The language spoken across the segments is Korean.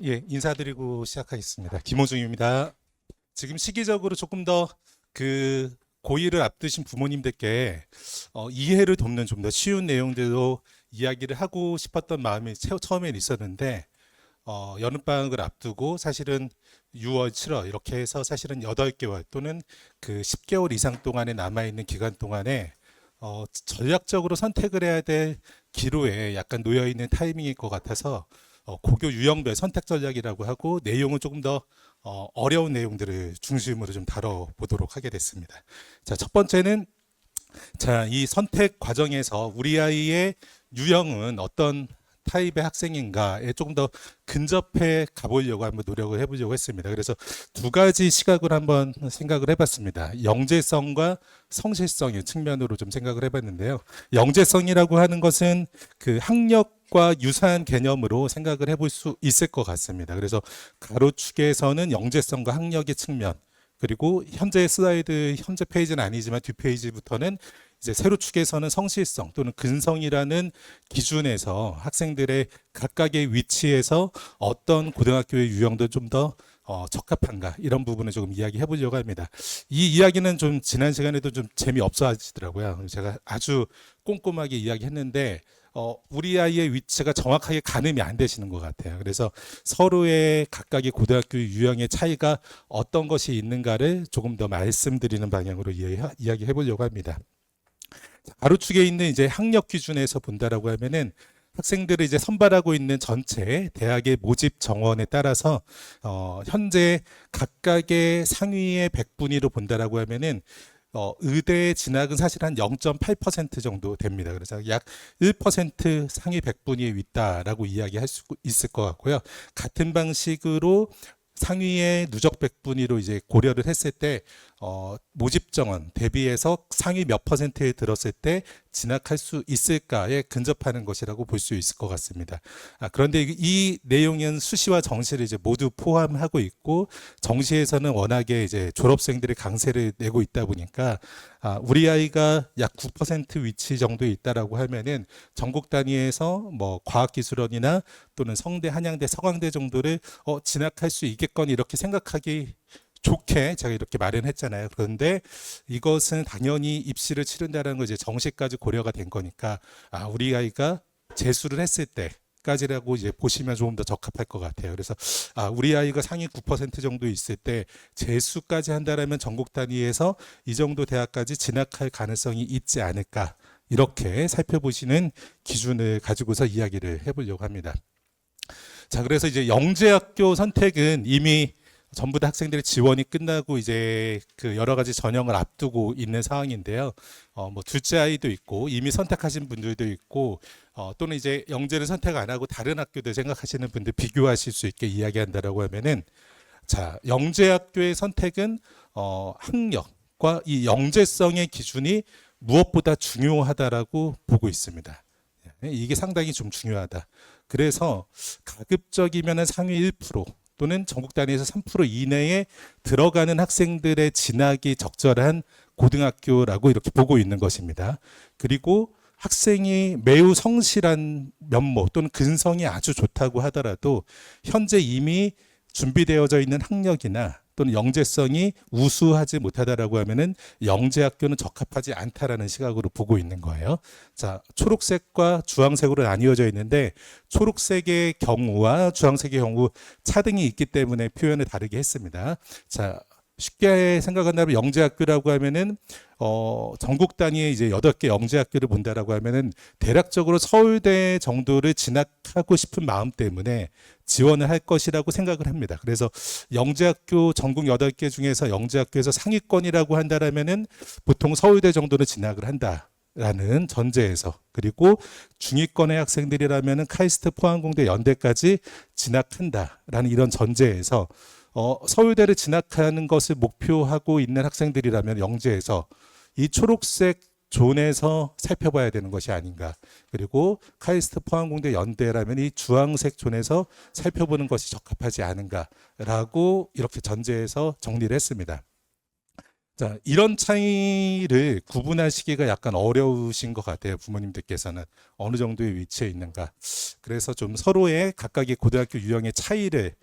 예, 인사드리고 시작하겠습니다. 김호중입니다. 지금 시기적으로 조금 더 그 고일을 앞두신 부모님들께 이해를 돕는 좀 더 쉬운 내용들로 이야기를 하고 싶었던 마음이 처음엔 있었는데 여름방학을 앞두고 사실은 6월, 7월 이렇게 해서 사실은 8개월 또는 그 10개월 이상 동안에 남아있는 기간 동안에 전략적으로 선택을 해야 될 기로에 약간 놓여 있는 타이밍일 것 같아서 고교 유형별 선택 전략이라고 하고 내용은 조금 더 어려운 내용들을 중심으로 좀 다뤄보도록 하게 됐습니다. 자, 첫 번째는 이 선택 과정에서 우리 아이의 유형은 어떤 타입의 학생인가에 조금 더 근접해 가보려고 한번 노력을 해보려고 했습니다. 그래서 두 가지 시각을 한번 생각을 해봤습니다. 영재성과 성실성의 측면으로 좀 생각을 해봤는데요. 영재성이라고 하는 것은 그 학력과 유사한 개념으로 생각을 해볼 수 있을 것 같습니다. 그래서 가로축에서는 영재성과 학력의 측면, 그리고 현재 슬라이드 현재 페이지는 아니지만 뒷페이지부터는 이제 세로축에서는 성실성 또는 근성이라는 기준에서 학생들의 각각의 위치에서 어떤 고등학교의 유형도 좀 더 적합한가 이런 부분을 조금 이야기해 보려고 합니다. 이 이야기는 좀 지난 시간에도 좀 재미없어 하시더라고요. 제가 아주 꼼꼼하게 이야기했는데 우리 아이의 위치가 정확하게 가늠이 안 되시는 것 같아요. 그래서 서로의 각각의 고등학교 유형의 차이가 어떤 것이 있는가를 조금 더 말씀드리는 방향으로 이야기해 보려고 합니다. 가로축에 있는 이제 학력 기준에서 본다라고 하면은 학생들을 이제 선발하고 있는 전체 대학의 모집 정원에 따라서 현재 각각의 상위의 100분위로 본다라고 하면은 의대 진학은 사실 한 0.8% 정도 됩니다. 그래서 약 1% 상위 100분위에 있다라고 이야기할 수 있을 것 같고요. 같은 방식으로 상위의 누적 100분위로 이제 고려를 했을 때 모집 정원 대비해서 상위 몇 퍼센트에 들었을 때 진학할 수 있을까에 근접하는 것이라고 볼 수 있을 것 같습니다. 그런데 이 내용은 수시와 정시를 이제 모두 포함하고 있고 정시에서는 워낙에 이제 졸업생들이 강세를 내고 있다 보니까 우리 아이가 약 9% 위치 정도에 있다라고 하면은 전국 단위에서 뭐 과학기술원이나 또는 성대, 한양대, 서강대 정도를 진학할 수 있겠거니 이렇게 생각하기 좋게 제가 이렇게 마련했잖아요. 그런데 이것은 당연히 입시를 치른다는 거 이제 정시까지 고려가 된 거니까 우리 아이가 재수를 했을 때 까지라고 이제 보시면 조금 더 적합할 것 같아요. 그래서 우리 아이가 상위 9% 정도 있을 때 재수까지 한다라면 전국 단위에서 이 정도 대학까지 진학할 가능성이 있지 않을까 이렇게 살펴보시는 기준을 가지고서 이야기를 해보려고 합니다. 자, 그래서 이제 영재학교 선택은 이미 전부 다 학생들의 지원이 끝나고 이제 그 여러 가지 전형을 앞두고 있는 상황인데요. 뭐 둘째 아이도 있고 이미 선택하신 분들도 있고 또는 이제 영재를 선택 안 하고 다른 학교들 생각하시는 분들 비교하실 수 있게 이야기한다라고 하면은 자, 영재학교의 선택은 학력과 이 영재성의 기준이 무엇보다 중요하다라고 보고 있습니다. 이게 상당히 좀 중요하다. 그래서 가급적이면 상위 1% 또는 전국 단위에서 3% 이내에 들어가는 학생들의 진학이 적절한 고등학교라고 이렇게 보고 있는 것입니다. 그리고 학생이 매우 성실한 면모 또는 근성이 아주 좋다고 하더라도 현재 이미 준비되어져 있는 학력이나 또는 영재성이 우수하지 못하다라고 하면은 영재학교는 적합하지 않다라는 시각으로 보고 있는 거예요. 자, 초록색과 주황색으로 나뉘어져 있는데 초록색의 경우와 주황색의 경우 차등이 있기 때문에 표현을 다르게 했습니다. 자, 쉽게 생각한다면 영재학교라고 하면은 전국 단위의 이제 8개 영재학교를 본다라고 하면은 대략적으로 서울대 정도를 진학하고 싶은 마음 때문에 지원을 할 것이라고 생각을 합니다. 그래서 영재학교 전국 8개 중에서 영재학교에서 상위권이라고 한다라면은 보통 서울대 정도는 진학을 한다라는 전제에서, 그리고 중위권의 학생들이라면은 카이스트, 포항공대, 연대까지 진학한다라는 이런 전제에서 서울대를 진학하는 것을 목표하고 있는 학생들이라면 영재에서 이 초록색 존에서 살펴봐야 되는 것이 아닌가. 그리고 카이스트, 포항공대, 연대라면 이 주황색 존에서 살펴보는 것이 적합하지 않은가라고 이렇게 전제해서 정리를 했습니다. 자, 이런 차이를 구분하시기가 약간 어려우신 것 같아요. 부모님들께서는 어느 정도의 위치에 있는가. 그래서 좀 서로의 각각의 고등학교 유형의 차이를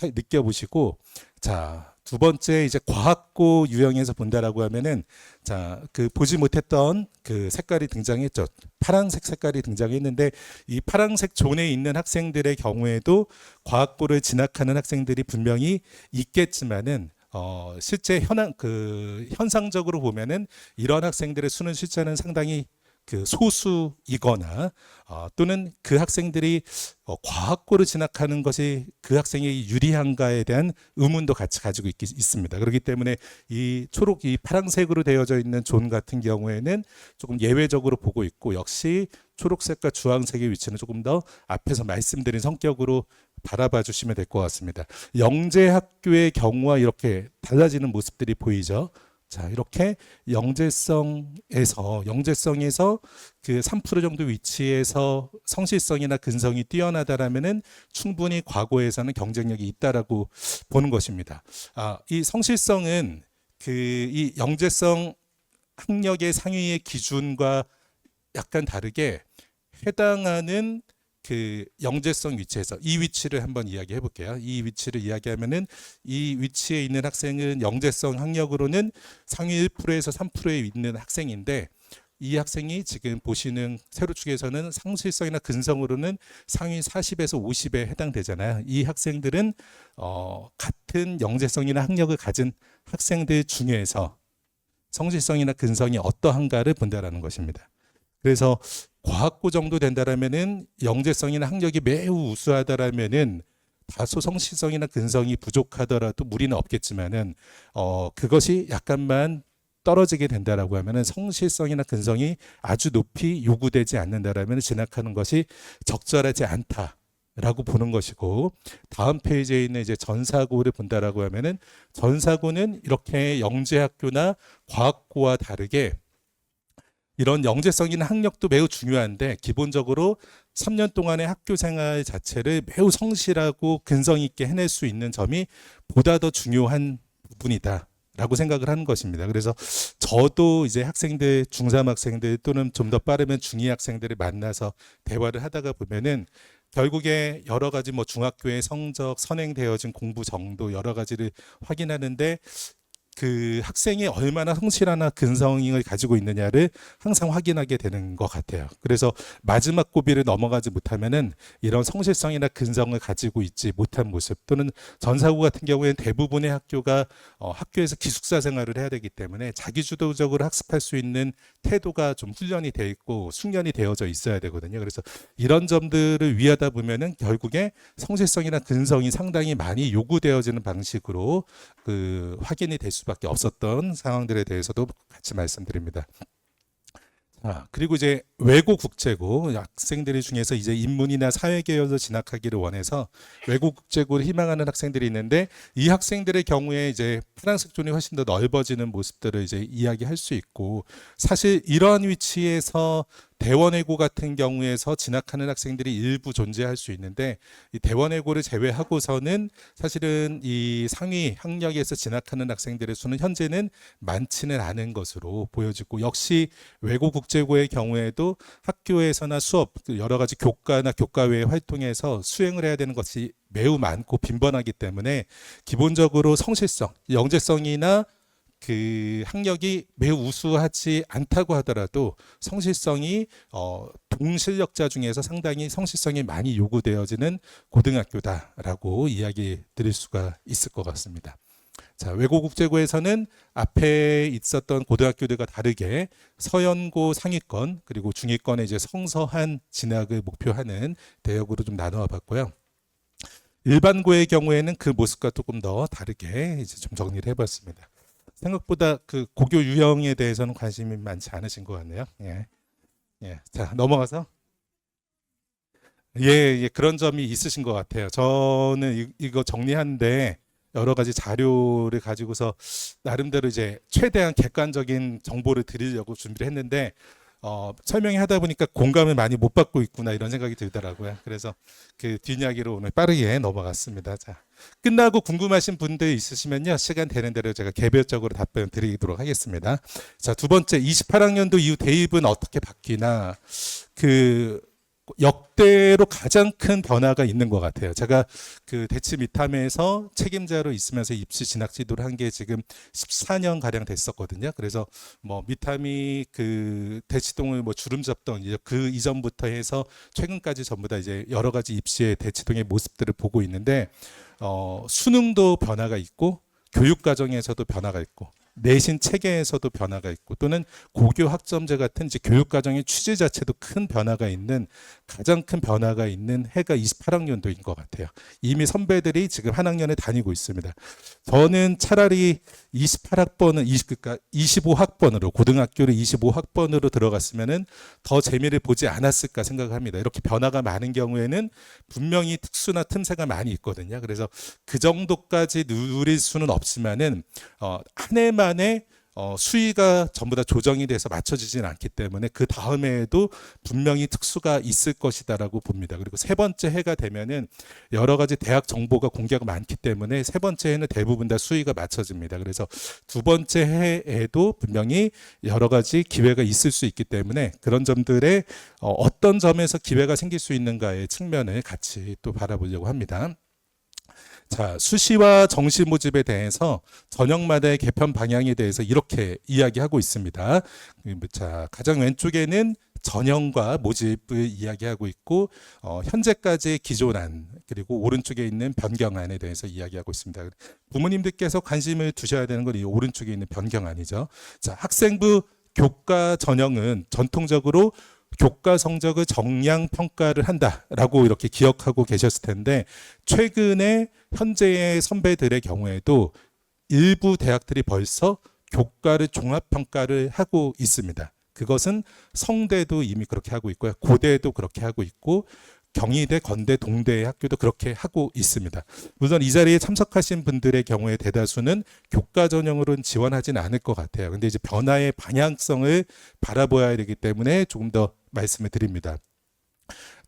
느껴보시고, 자, 두 번째 이제 과학고 유형에서 본다라고 하면은, 자, 그 보지 못했던 그 색깔이 등장했죠. 파란색 색깔이 등장했는데, 이 파란색 존에 있는 학생들의 경우에도 과학고를 진학하는 학생들이 분명히 있겠지만은, 실제 현상적으로 보면은 이런 학생들의 수는 실제는 상당히 그 소수이거나 또는 그 학생들이 과학고를 진학하는 것이 그 학생이 유리한가에 대한 의문도 같이 가지고 있습니다. 그렇기 때문에 이 이 파란색으로 되어져 있는 존 같은 경우에는 조금 예외적으로 보고 있고, 역시 초록색과 주황색의 위치는 조금 더 앞에서 말씀드린 성격으로 바라봐 주시면 될 것 같습니다. 영재학교의 경우와 이렇게 달라지는 모습들이 보이죠. 자, 이렇게 영재성에서 그 3% 정도 위치에서 성실성이나 근성이 뛰어나다라면은 충분히 과거에서는 경쟁력이 있다라고 보는 것입니다. 이 성실성은 이 영재성 학력의 상위의 기준과 약간 다르게 해당하는 그 영재성 위치에서 이 위치를 한번 이야기해 볼게요. 이 위치를 이야기하면은 이 위치에 있는 학생은 영재성 학력으로는 상위 1%에서 3%에 있는 학생인데, 이 학생이 지금 보시는 세로축에서는 상실성이나 근성으로는 상위 40에서 50에 해당되잖아요. 이 학생들은 같은 영재성이나 학력을 가진 학생들 중에서 성실성이나 근성이 어떠한가를 본다라는 것입니다. 그래서 과학고 정도 된다라면은 영재성이나 학력이 매우 우수하다라면은 다소 성실성이나 근성이 부족하더라도 무리는 없겠지만은 그것이 약간만 떨어지게 된다라고 하면은 성실성이나 근성이 아주 높이 요구되지 않는다라면 진학하는 것이 적절하지 않다라고 보는 것이고, 다음 페이지에 있는 이제 전사고를 본다라고 하면은 전사고는 이렇게 영재학교나 과학고와 다르게 이런 영재성이나 학력도 매우 중요한데, 기본적으로 3년 동안의 학교 생활 자체를 매우 성실하고 근성 있게 해낼 수 있는 점이 보다 더 중요한 부분이다라고 생각을 하는 것입니다. 그래서 저도 이제 학생들, 중3 학생들 또는 좀 더 빠르면 중2 학생들을 만나서 대화를 하다가 보면은 결국에 여러 가지 뭐 중학교의 성적, 선행되어진 공부 정도 여러 가지를 확인하는데, 그 학생이 얼마나 성실하나 근성을 가지고 있느냐를 항상 확인하게 되는 것 같아요. 그래서 마지막 고비를 넘어가지 못하면은 이런 성실성이나 근성을 가지고 있지 못한 모습, 또는 전사고 같은 경우에는 대부분의 학교가 학교에서 기숙사 생활을 해야 되기 때문에 자기주도적으로 학습할 수 있는 태도가 좀 훈련이 돼 있고 숙련이 되어져 있어야 되거든요. 그래서 이런 점들을 위하다 보면은 결국에 성실성이나 근성이 상당히 많이 요구되어지는 방식으로 그 확인이 될 수밖에 없었던 상황들에 대해서도 같이 말씀드립니다. 그리고 이제 외고 국제고 학생들 중에서 이제 인문이나 사회계열로 진학하기를 원해서 외고 국제고를 희망하는 학생들이 있는데, 이 학생들의 경우에 이제 파란색 존이 훨씬 더 넓어지는 모습들을 이제 이야기할 수 있고, 사실 이러한 위치에서 대원외고 같은 경우에서 진학하는 학생들이 일부 존재할 수 있는데, 이 대원외고를 제외하고서는 사실은 이 상위 학력에서 진학하는 학생들의 수는 현재는 많지는 않은 것으로 보여지고, 역시 외고 국제고의 경우에도 학교에서나 수업, 여러 가지 교과나 교과 외의 활동에서 수행을 해야 되는 것이 매우 많고 빈번하기 때문에 기본적으로 성실성, 영재성이나 그 학력이 매우 우수하지 않다고 하더라도 성실성이 동실력자 중에서 상당히 성실성이 많이 요구되어지는 고등학교다라고 이야기 드릴 수가 있을 것 같습니다. 자, 외고국제고에서는 앞에 있었던 고등학교들과 다르게 서연고 상위권 그리고 중위권에 이제 성서한 진학을 목표하는 대역으로 좀 나누어 봤고요. 일반고의 경우에는 그 모습과 조금 더 다르게 이제 좀 정리를 해봤습니다. 생각보다 그 고교 유형에 대해서는 관심이 많지 않으신 것 같네요. 예. 예. 자, 넘어가서. 예, 그런 점이 있으신 것 같아요. 저는 이거 정리하는데 여러 가지 자료를 가지고서 나름대로 이제 최대한 객관적인 정보를 드리려고 준비를 했는데, 설명이 하다 보니까 공감을 많이 못 받고 있구나 이런 생각이 들더라고요. 그래서 그 뒷이야기로 오늘 빠르게 넘어갔습니다. 자, 끝나고 궁금하신 분들 있으시면요. 시간 되는 대로 제가 개별적으로 답변 드리도록 하겠습니다. 자, 두 번째 28학년도 이후 대입은 어떻게 바뀌나 그 역대로 가장 큰 변화가 있는 것 같아요. 제가 그 대치 미탐에서 책임자로 있으면서 입시 진학 지도를 한 게 지금 14년 가량 됐었거든요. 그래서 뭐 미탐이 그 대치동을 뭐 주름 잡던 이제 그 이전부터 해서 최근까지 전부 다 이제 여러 가지 입시의 대치동의 모습들을 보고 있는데 수능도 변화가 있고 교육 과정에서도 변화가 있고 내신 체계에서도 변화가 있고 또는 고교 학점제 같은 이제 교육 과정의 취지 자체도 큰 변화가 있는 가장 큰 변화가 있는 해가 28학년도인 것 같아요. 이미 선배들이 지금 한 학년에 다니고 있습니다. 저는 차라리 28학번은 그러니까 25학번으로 고등학교를 25학번으로 들어갔으면은 더 재미를 보지 않았을까 생각합니다. 이렇게 변화가 많은 경우에는 분명히 특수나 틈새가 많이 있거든요. 그래서 그 정도까지 누릴 수는 없지만은 한 해만에 수위가 전부 다 조정이 돼서 맞춰지지는 않기 때문에 그 다음에도 분명히 특수가 있을 것이다라고 봅니다. 그리고 세 번째 해가 되면은 여러 가지 대학 정보가 공개가 많기 때문에 세 번째 해는 대부분 다 수위가 맞춰집니다. 그래서 두 번째 해에도 분명히 여러 가지 기회가 있을 수 있기 때문에 그런 점들에 어떤 점에서 기회가 생길 수 있는가의 측면을 같이 또 바라보려고 합니다. 자, 수시와 정시 모집에 대해서 전형마다의 개편 방향에 대해서 이렇게 이야기하고 있습니다. 자, 가장 왼쪽에는 전형과 모집을 이야기하고 있고 현재까지의 기존안 그리고 오른쪽에 있는 변경안에 대해서 이야기하고 있습니다. 부모님들께서 관심을 두셔야 되는 건 이 오른쪽에 있는 변경안이죠. 자, 학생부 교과 전형은 전통적으로 교과 성적을 정량 평가를 한다라고 이렇게 기억하고 계셨을 텐데 최근에 현재의 선배들의 경우에도 일부 대학들이 벌써 교과를 종합 평가를 하고 있습니다. 그것은 성대도 이미 그렇게 하고 있고요. 고대도 그렇게 하고 있고 경희대, 건대, 동대 학교도 그렇게 하고 있습니다. 우선 이 자리에 참석하신 분들의 경우에 대다수는 교과 전형으로는 지원하지는 않을 것 같아요. 근데 이제 변화의 방향성을 바라보아야 되기 때문에 조금 더 말씀을 드립니다.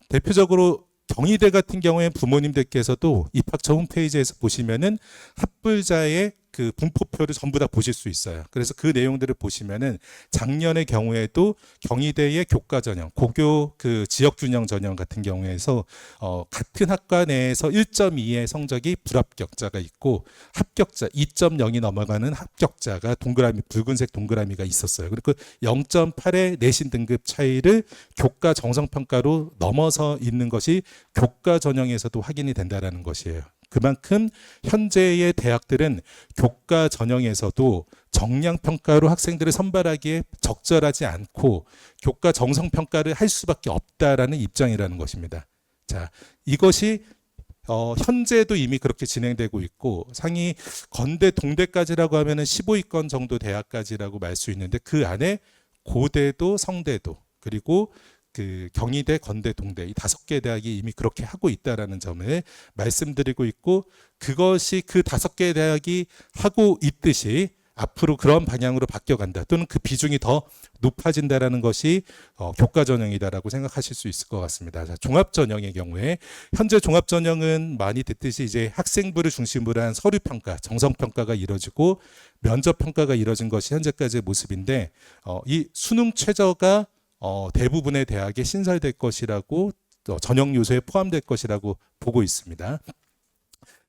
대표적으로 경희대 같은 경우에 부모님들께서도 입학처 홈페이지에서 보시면은 합불자의 그 분포표를 전부 다 보실 수 있어요. 그래서 그 내용들을 보시면은 작년의 경우에도 경희대의 교과 전형, 고교 그 지역 균형 전형 같은 경우에서 같은 학과 내에서 1.2의 성적이 불합격자가 있고 합격자 2.0이 넘어가는 합격자가 동그라미 붉은색 동그라미가 있었어요. 그리고 0.8의 내신 등급 차이를 교과 정성 평가로 넘어서 있는 것이 교과 전형에서도 확인이 된다라는 것이에요. 그만큼 현재의 대학들은 교과 전형에서도 정량 평가로 학생들을 선발하기에 적절하지 않고 교과 정성 평가를 할 수밖에 없다라는 입장이라는 것입니다. 자, 이것이 현재도 이미 그렇게 진행되고 있고 상위 건대 동대까지라고 하면은 15위권 정도 대학까지라고 말 수 있는데 그 안에 고대도 성대도 그리고 그 경희대, 건대, 동대 이 5개 대학이 이미 그렇게 하고 있다라는 점을 말씀드리고 있고 그것이 그 5개 대학이 하고 있듯이 앞으로 그런 방향으로 바뀌어간다 또는 그 비중이 더 높아진다라는 것이 교과 전형이다라고 생각하실 수 있을 것 같습니다. 자, 종합 전형의 경우에 현재 종합 전형은 많이 듣듯이 이제 학생부를 중심으로 한 서류 평가, 정성 평가가 이루어지고 면접 평가가 이루어진 것이 현재까지의 모습인데 이 수능 최저가 대부분의 대학에 신설될 것이라고 전형 요소에 포함될 것이라고 보고 있습니다.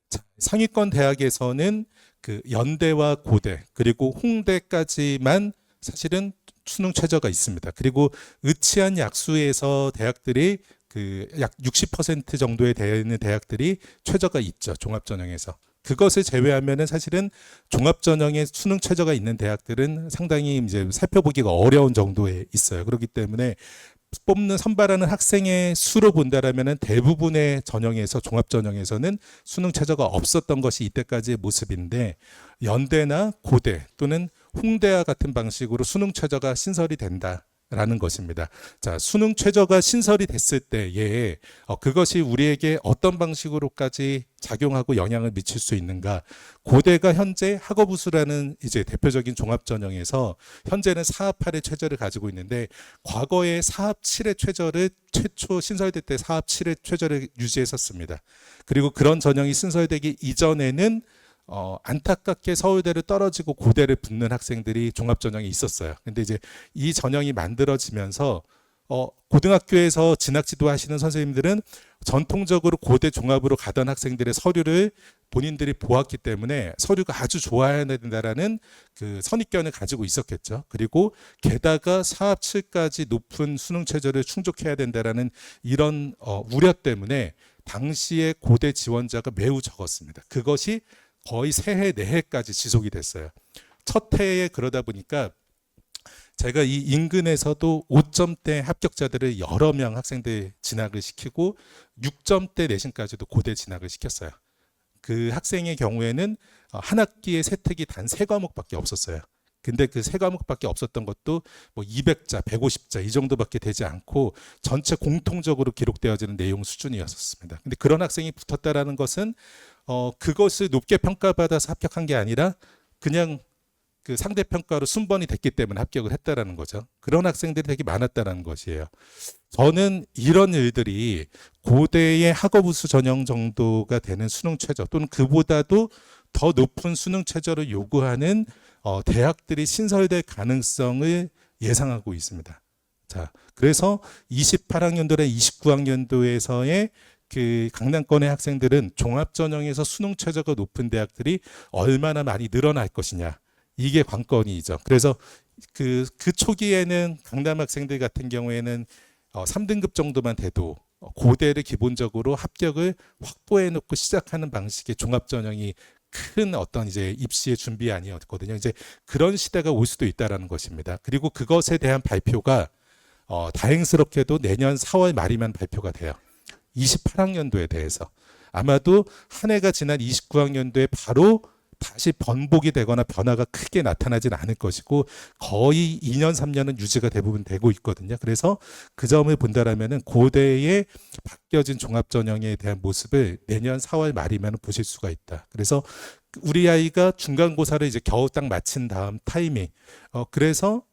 자, 상위권 대학에서는 그 연대와 고대 그리고 홍대까지만 사실은 수능 최저가 있습니다. 그리고 의치한 약수에서 대학들이 그 약 60% 정도에 되는 대학들이 최저가 있죠. 종합 전형에서. 그것을 제외하면은 사실은 종합 전형에 수능 최저가 있는 대학들은 상당히 이제 살펴보기가 어려운 정도에 있어요. 그렇기 때문에 뽑는 선발하는 학생의 수로 본다라면은 대부분의 전형에서 종합 전형에서는 수능 최저가 없었던 것이 이때까지의 모습인데 연대나 고대 또는 홍대와 같은 방식으로 수능 최저가 신설이 된다. 라는 것입니다. 자, 수능 최저가 신설이 됐을 때에 그것이 우리에게 어떤 방식으로까지 작용하고 영향을 미칠 수 있는가? 고대가 현재 학업우수라는 이제 대표적인 종합전형에서 현재는 사합 8의 최저를 가지고 있는데 과거에 사합 7의 최저를 최초 신설될 때 사합 7의 최저를 유지했었습니다. 그리고 그런 전형이 신설되기 이전에는 안타깝게 서울대를 떨어지고 고대를 붙는 학생들이 종합전형이 있었어요. 근데 이제 이 전형이 만들어지면서 고등학교에서 진학지도 하시는 선생님들은 전통적으로 고대 종합으로 가던 학생들의 서류를 본인들이 보았기 때문에 서류가 아주 좋아야 된다라는 그 선입견을 가지고 있었겠죠. 그리고 게다가 사합 7까지 높은 수능 최저를 충족해야 된다라는 이런 우려 때문에 당시에 고대 지원자가 매우 적었습니다. 그것이 거의 3해, 4해까지 지속이 됐어요. 첫 해에 그러다 보니까 제가 이 인근에서도 5점대 합격자들을 여러 명 학생들 진학을 시키고 6점대 내신까지도 고대 진학을 시켰어요. 그 학생의 경우에는 한 학기에 세특이 단 3과목밖에 없었어요. 근데 그 3과목밖에 없었던 것도 뭐 200자, 150자 이 정도밖에 되지 않고 전체 공통적으로 기록되어지는 내용 수준이었습니다. 근데 그런 학생이 붙었다라는 것은 그것을 높게 평가받아서 합격한 게 아니라 그냥 그 상대평가로 순번이 됐기 때문에 합격을 했다라는 거죠. 그런 학생들이 되게 많았다라는 것이에요. 저는 이런 일들이 고대의 학업우수 전형 정도가 되는 수능 최저 또는 그보다도 더 높은 수능 최저를 요구하는 대학들이 신설될 가능성을 예상하고 있습니다. 자, 그래서 28학년도나 29학년도에서의 그 강남권의 학생들은 종합전형에서 수능 최저가 높은 대학들이 얼마나 많이 늘어날 것이냐. 이게 관건이죠. 그래서 그 초기에는 강남 학생들 같은 경우에는 3등급 정도만 돼도 고대를 기본적으로 합격을 확보해 놓고 시작하는 방식의 종합전형이 큰 어떤 이제 입시의 준비 아니었거든요. 이제 그런 시대가 올 수도 있다라는 것입니다. 그리고 그것에 대한 발표가 다행스럽게도 내년 4월 말이면 발표가 돼요. 28학년도에 대해서 아마도 한 해가 지난 29학년도에 바로 다시 번복이 되거나 변화가 크게 나타나진 않을 것이고 거의 2년 3년은 유지가 대부분 되고 있거든요. 그래서 그 점을 본다라면은 고대의 바뀌어진 종합전형에 대한 모습을 내년 4월 말이면 보실 수가 있다. 그래서 우리 아이가 중간고사를 이제 겨우 딱 마친 다음 타이밍 그래서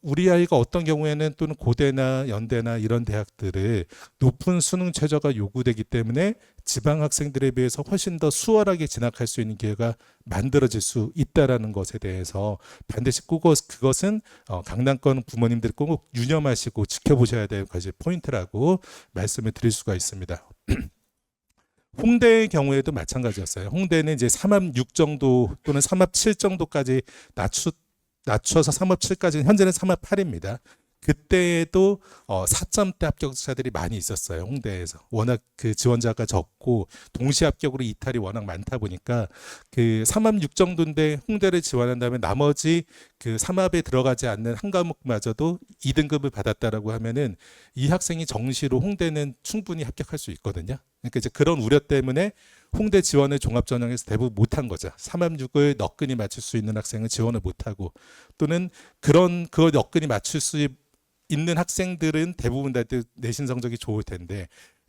우리 아이가 어떤 경우에는 또는 고대나 연대나 이런 대학들을 높은 수능 최저가 요구되기 때문에 지방 학생들에 비해서 훨씬 더 수월하게 진학할 수 있는 기회가 만들어질 수 있다라는 것에 대해서 반드시 그것은 강남권 부모님들 꼭 유념하시고 지켜보셔야 될 것이 포인트라고 말씀을 드릴 수가 있습니다. 홍대의 경우에도 마찬가지였어요. 홍대는 이제 3합 6 정도 또는 3합 7 정도까지 낮춰서 3합 7까지는 현재는 3합 8입니다. 그때에도 4점대 합격자들이 많이 있었어요. 홍대에서. 워낙 그 지원자가 적고 동시 합격으로 이탈이 워낙 많다 보니까 그 3합 6 정도인데 홍대를 지원한 다음에 나머지 그 3합에 들어가지 않는 한 과목마저도 2등급을 받았다라고 하면은 이 학생이 정시로 홍대는 충분히 합격할 수 있거든요. 그러니까 이제 그런 우려 때문에 홍대 지원을 종합전형에서 대부분 못한 거죠. 3합 6을 너끈히 맞출 수 있는 학생은 지원을 못하고 또는 그걸 너끈히 맞출 수 있는 학생들은 대부분 다 내신 성적이 좋을 텐데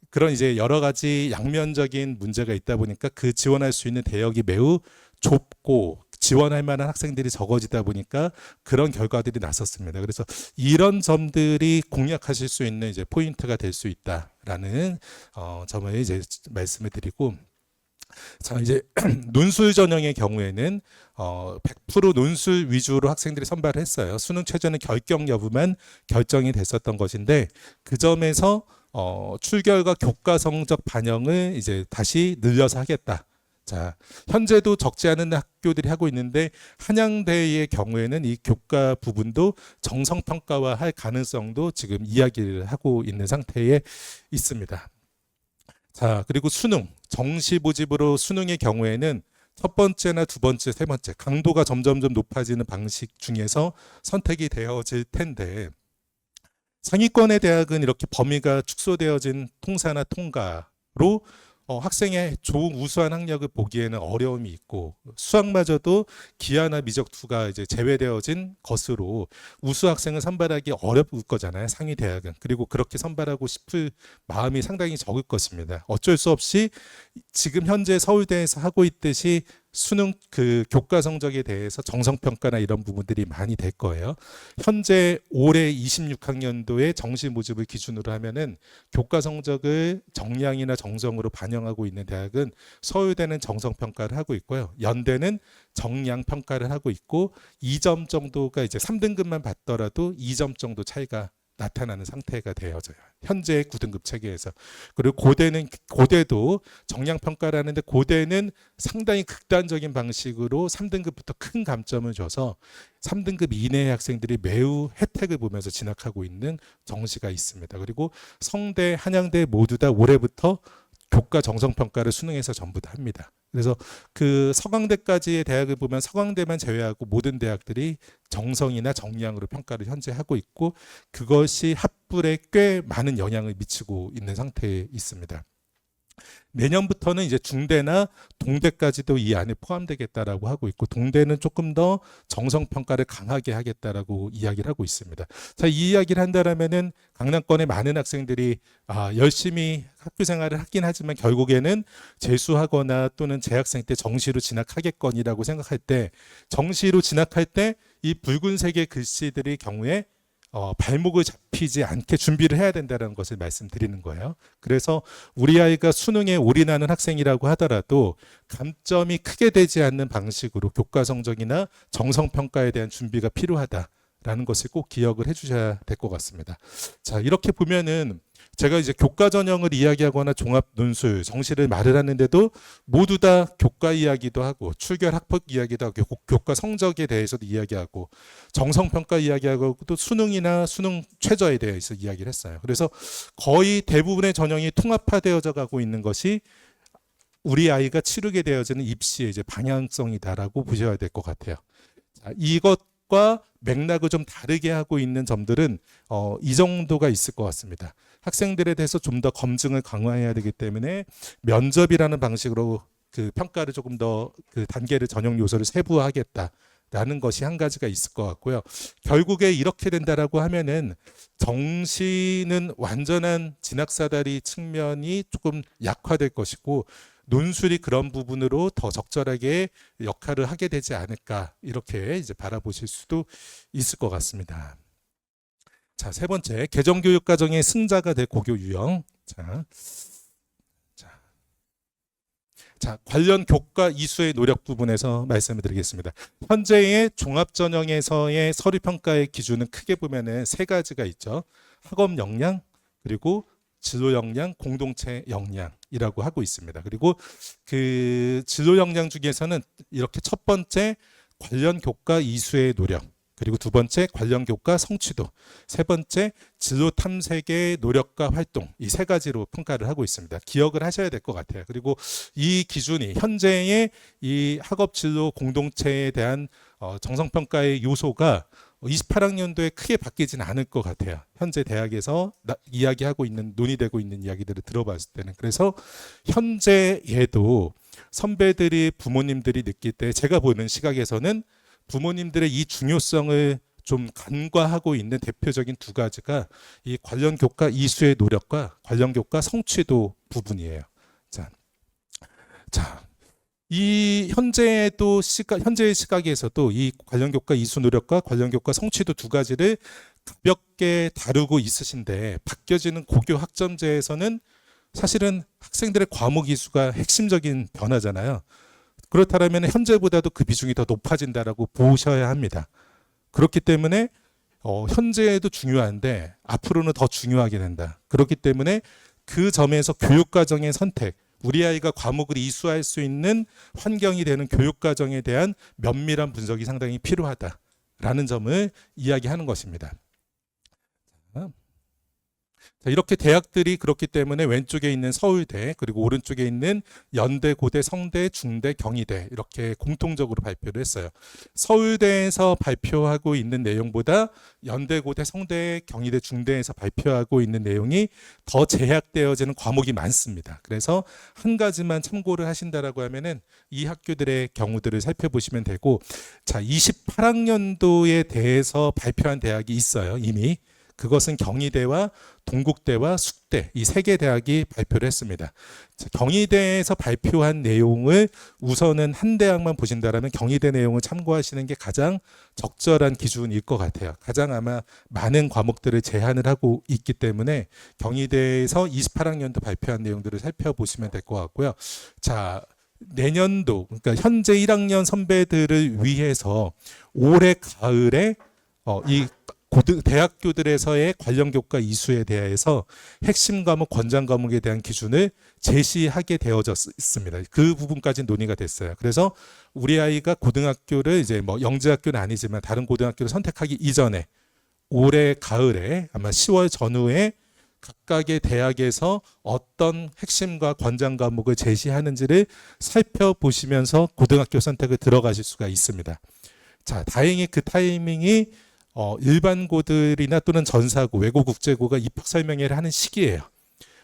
그런 이제 여러 가지 양면적인 문제가 있다 보니까 그 지원할 수 있는 대역이 매우 좁고 지원할 만한 학생들이 적어지다 보니까 그런 결과들이 났었습니다. 그래서 이런 점들이 공략하실 수 있는 이제 포인트가 될 수 있다라는 점을 이제 말씀을 드리고 자 이제 논술 전형의 경우에는 100% 논술 위주로 학생들이 선발을 했어요. 수능 최저는 결격 여부만 결정이 됐었던 것인데 그 점에서 출결과 교과 성적 반영을 이제 다시 늘려서 하겠다. 자, 현재도 적지 않은 학교들이 하고 있는데 한양대의 경우에는 이 교과 부분도 정성평가화 할 가능성도 지금 이야기를 하고 있는 상태에 있습니다. 자, 그리고 수능, 정시 모집으로 수능의 경우에는 첫 번째나 두 번째, 세 번째 강도가 점점점 높아지는 방식 중에서 선택이 되어질 텐데 상위권의 대학은 이렇게 범위가 축소되어진 통사나 통과로 학생의 좋은 우수한 학력을 보기에는 어려움이 있고 수학마저도 기하나 미적투가 이제 제외되어진 것으로 우수 학생을 선발하기 어려울 거잖아요. 상위 대학은. 그리고 그렇게 선발하고 싶을 마음이 상당히 적을 것입니다. 어쩔 수 없이 지금 현재 서울대에서 하고 있듯이 수능 그 교과 성적에 대해서 정성평가나 이런 부분들이 많이 될 거예요. 현재 올해 26학년도의 정시 모집을 기준으로 하면은 교과 성적을 정량이나 정성으로 반영하고 있는 대학은 서울대는 정성평가를 하고 있고요. 연대는 정량평가를 하고 있고 2점 정도가 이제 3등급만 받더라도 2점 정도 차이가 나타나는 상태가 되어져요. 현재 9등급 체계에서. 그리고 고대도 정량 평가를 하는데 고대는 상당히 극단적인 방식으로 3등급부터 큰 감점을 줘서 3등급 이내의 학생들이 매우 혜택을 보면서 진학하고 있는 정시가 있습니다. 그리고 성대, 한양대 모두 다 올해부터 교과 정성평가를 수능에서 전부 다 합니다. 그래서 그 서강대까지의 대학을 보면 서강대만 제외하고 모든 대학들이 정성이나 정량으로 평가를 현재 하고 있고 그것이 합불에 꽤 많은 영향을 미치고 있는 상태에 있습니다. 내년부터는 이제 중대나 동대까지도 이 안에 포함되겠다라고 하고 있고 동대는 조금 더 정성평가를 강하게 하겠다라고 이야기를 하고 있습니다. 자, 이 이야기를 한다라면은 강남권의 많은 학생들이 열심히 학교 생활을 하긴 하지만 결국에는 재수하거나 또는 재학생 때 정시로 진학하겠거니라고 생각할 때 정시로 진학할 때 이 붉은색의 글씨들의 경우에 발목을 잡히지 않게 준비를 해야 된다는 것을 말씀드리는 거예요. 그래서 우리 아이가 수능에 올인하는 학생이라고 하더라도 감점이 크게 되지 않는 방식으로 교과 성적이나 정성평가에 대한 준비가 필요하다라는 것을 꼭 기억을 해주셔야 될 것 같습니다. 자, 이렇게 보면은 제가 이제 교과 전형을 이야기하거나 종합 논술, 정시를 말을 하는데도 모두 다 교과 이야기도 하고 출결 학폭 이야기도 하고 교과 성적에 대해서도 이야기하고 정성평가 이야기하고 또 수능이나 수능 최저에 대해서 이야기를 했어요. 그래서 거의 대부분의 전형이 통합화되어져 가고 있는 것이 우리 아이가 치르게 되어지는 입시의 이제 방향성이다라고 보셔야 될 것 같아요. 자, 이것과 맥락을 좀 다르게 하고 있는 점들은 이 정도가 있을 것 같습니다. 학생들에 대해서 좀 더 검증을 강화해야 되기 때문에 면접이라는 방식으로 그 평가를 조금 더 그 단계를 전형 요소를 세부화하겠다라는 것이 한 가지가 있을 것 같고요. 결국에 이렇게 된다라고 하면은 정시는 완전한 진학사다리 측면이 조금 약화될 것이고 논술이 그런 부분으로 더 적절하게 역할을 하게 되지 않을까 이렇게 이제 바라보실 수도 있을 것 같습니다. 자, 세 번째, 개정교육 과정의 승자가 될 고교 유형. 자, 관련 교과 이수의 노력 부분에서 말씀을 드리겠습니다. 현재의 종합전형에서의 서류평가의 기준은 크게 보면은 세 가지가 있죠. 학업 역량, 그리고 진로 역량, 공동체 역량이라고 하고 있습니다. 그리고 그 진로 역량 중에서는 이렇게 첫 번째 관련 교과 이수의 노력, 그리고 두 번째 관련 교과 성취도, 세 번째 진로 탐색의 노력과 활동, 이 세 가지로 평가를 하고 있습니다. 기억을 하셔야 될 것 같아요. 그리고 이 기준이 현재의 이 학업 진로 공동체에 대한 정성평가의 요소가 28학년도에 크게 바뀌지는 않을 것 같아요. 현재 대학에서 이야기하고 있는 논의되고 있는 이야기들을 들어봤을 때는. 그래서 현재에도 선배들이 부모님들이 느낄 때 제가 보는 시각에서는 부모님들의 이 중요성을 좀 간과하고 있는 대표적인 두 가지가 이 관련 교과 이수의 노력과 관련 교과 성취도 부분이에요. 자, 이 현재의 시각에서도 이 관련 교과 이수 노력과 관련 교과 성취도 두 가지를 가볍게 다루고 있으신데 바뀌어지는 고교 학점제에서는 사실은 학생들의 과목 이수가 핵심적인 변화잖아요. 그렇다면 현재보다도 그 비중이 더 높아진다라고 보셔야 합니다. 그렇기 때문에 현재에도 중요한데 앞으로는 더 중요하게 된다. 그렇기 때문에 그 점에서 교육과정의 선택, 우리 아이가 과목을 이수할 수 있는 환경이 되는 교육과정에 대한 면밀한 분석이 상당히 필요하다라는 점을 이야기하는 것입니다. 자, 이렇게 대학들이 그렇기 때문에 왼쪽에 있는 서울대 그리고 오른쪽에 있는 연대, 고대, 성대, 중대, 경희대 이렇게 공통적으로 발표를 했어요. 서울대에서 발표하고 있는 내용보다 연대, 고대, 성대, 경희대, 중대에서 발표하고 있는 내용이 더 제약되어지는 과목이 많습니다. 그래서 한 가지만 참고를 하신다라고 하면은 이 학교들의 경우들을 살펴보시면 되고, 자, 28학년도에 대해서 발표한 대학이 있어요. 이미. 그것은 경희대와 동국대와 숙대 이 세 개 대학이 발표를 했습니다. 자, 경희대에서 발표한 내용을 우선은 한 대학만 보신다라면 경희대 내용을 참고하시는 게 가장 적절한 기준일 것 같아요. 가장 아마 많은 과목들을 제한을 하고 있기 때문에 경희대에서 28학년도 발표한 내용들을 살펴보시면 될 것 같고요. 자, 내년도 그러니까 현재 1학년 선배들을 위해서 올해 가을에 이 대학교들에서의 관련 교과 이수에 대해서 핵심 과목, 권장 과목에 대한 기준을 제시하게 되어졌습니다. 그 부분까지 논의가 됐어요. 그래서 우리 아이가 고등학교를 이제 뭐 영재학교는 아니지만 다른 고등학교를 선택하기 이전에 올해 가을에 아마 10월 전후에 각각의 대학에서 어떤 핵심과 권장 과목을 제시하는지를 살펴보시면서 고등학교 선택을 들어가실 수가 있습니다. 자, 다행히 그 타이밍이 일반고들이나 또는 전사고, 외고국제고가 입학 설명회를 하는 시기예요.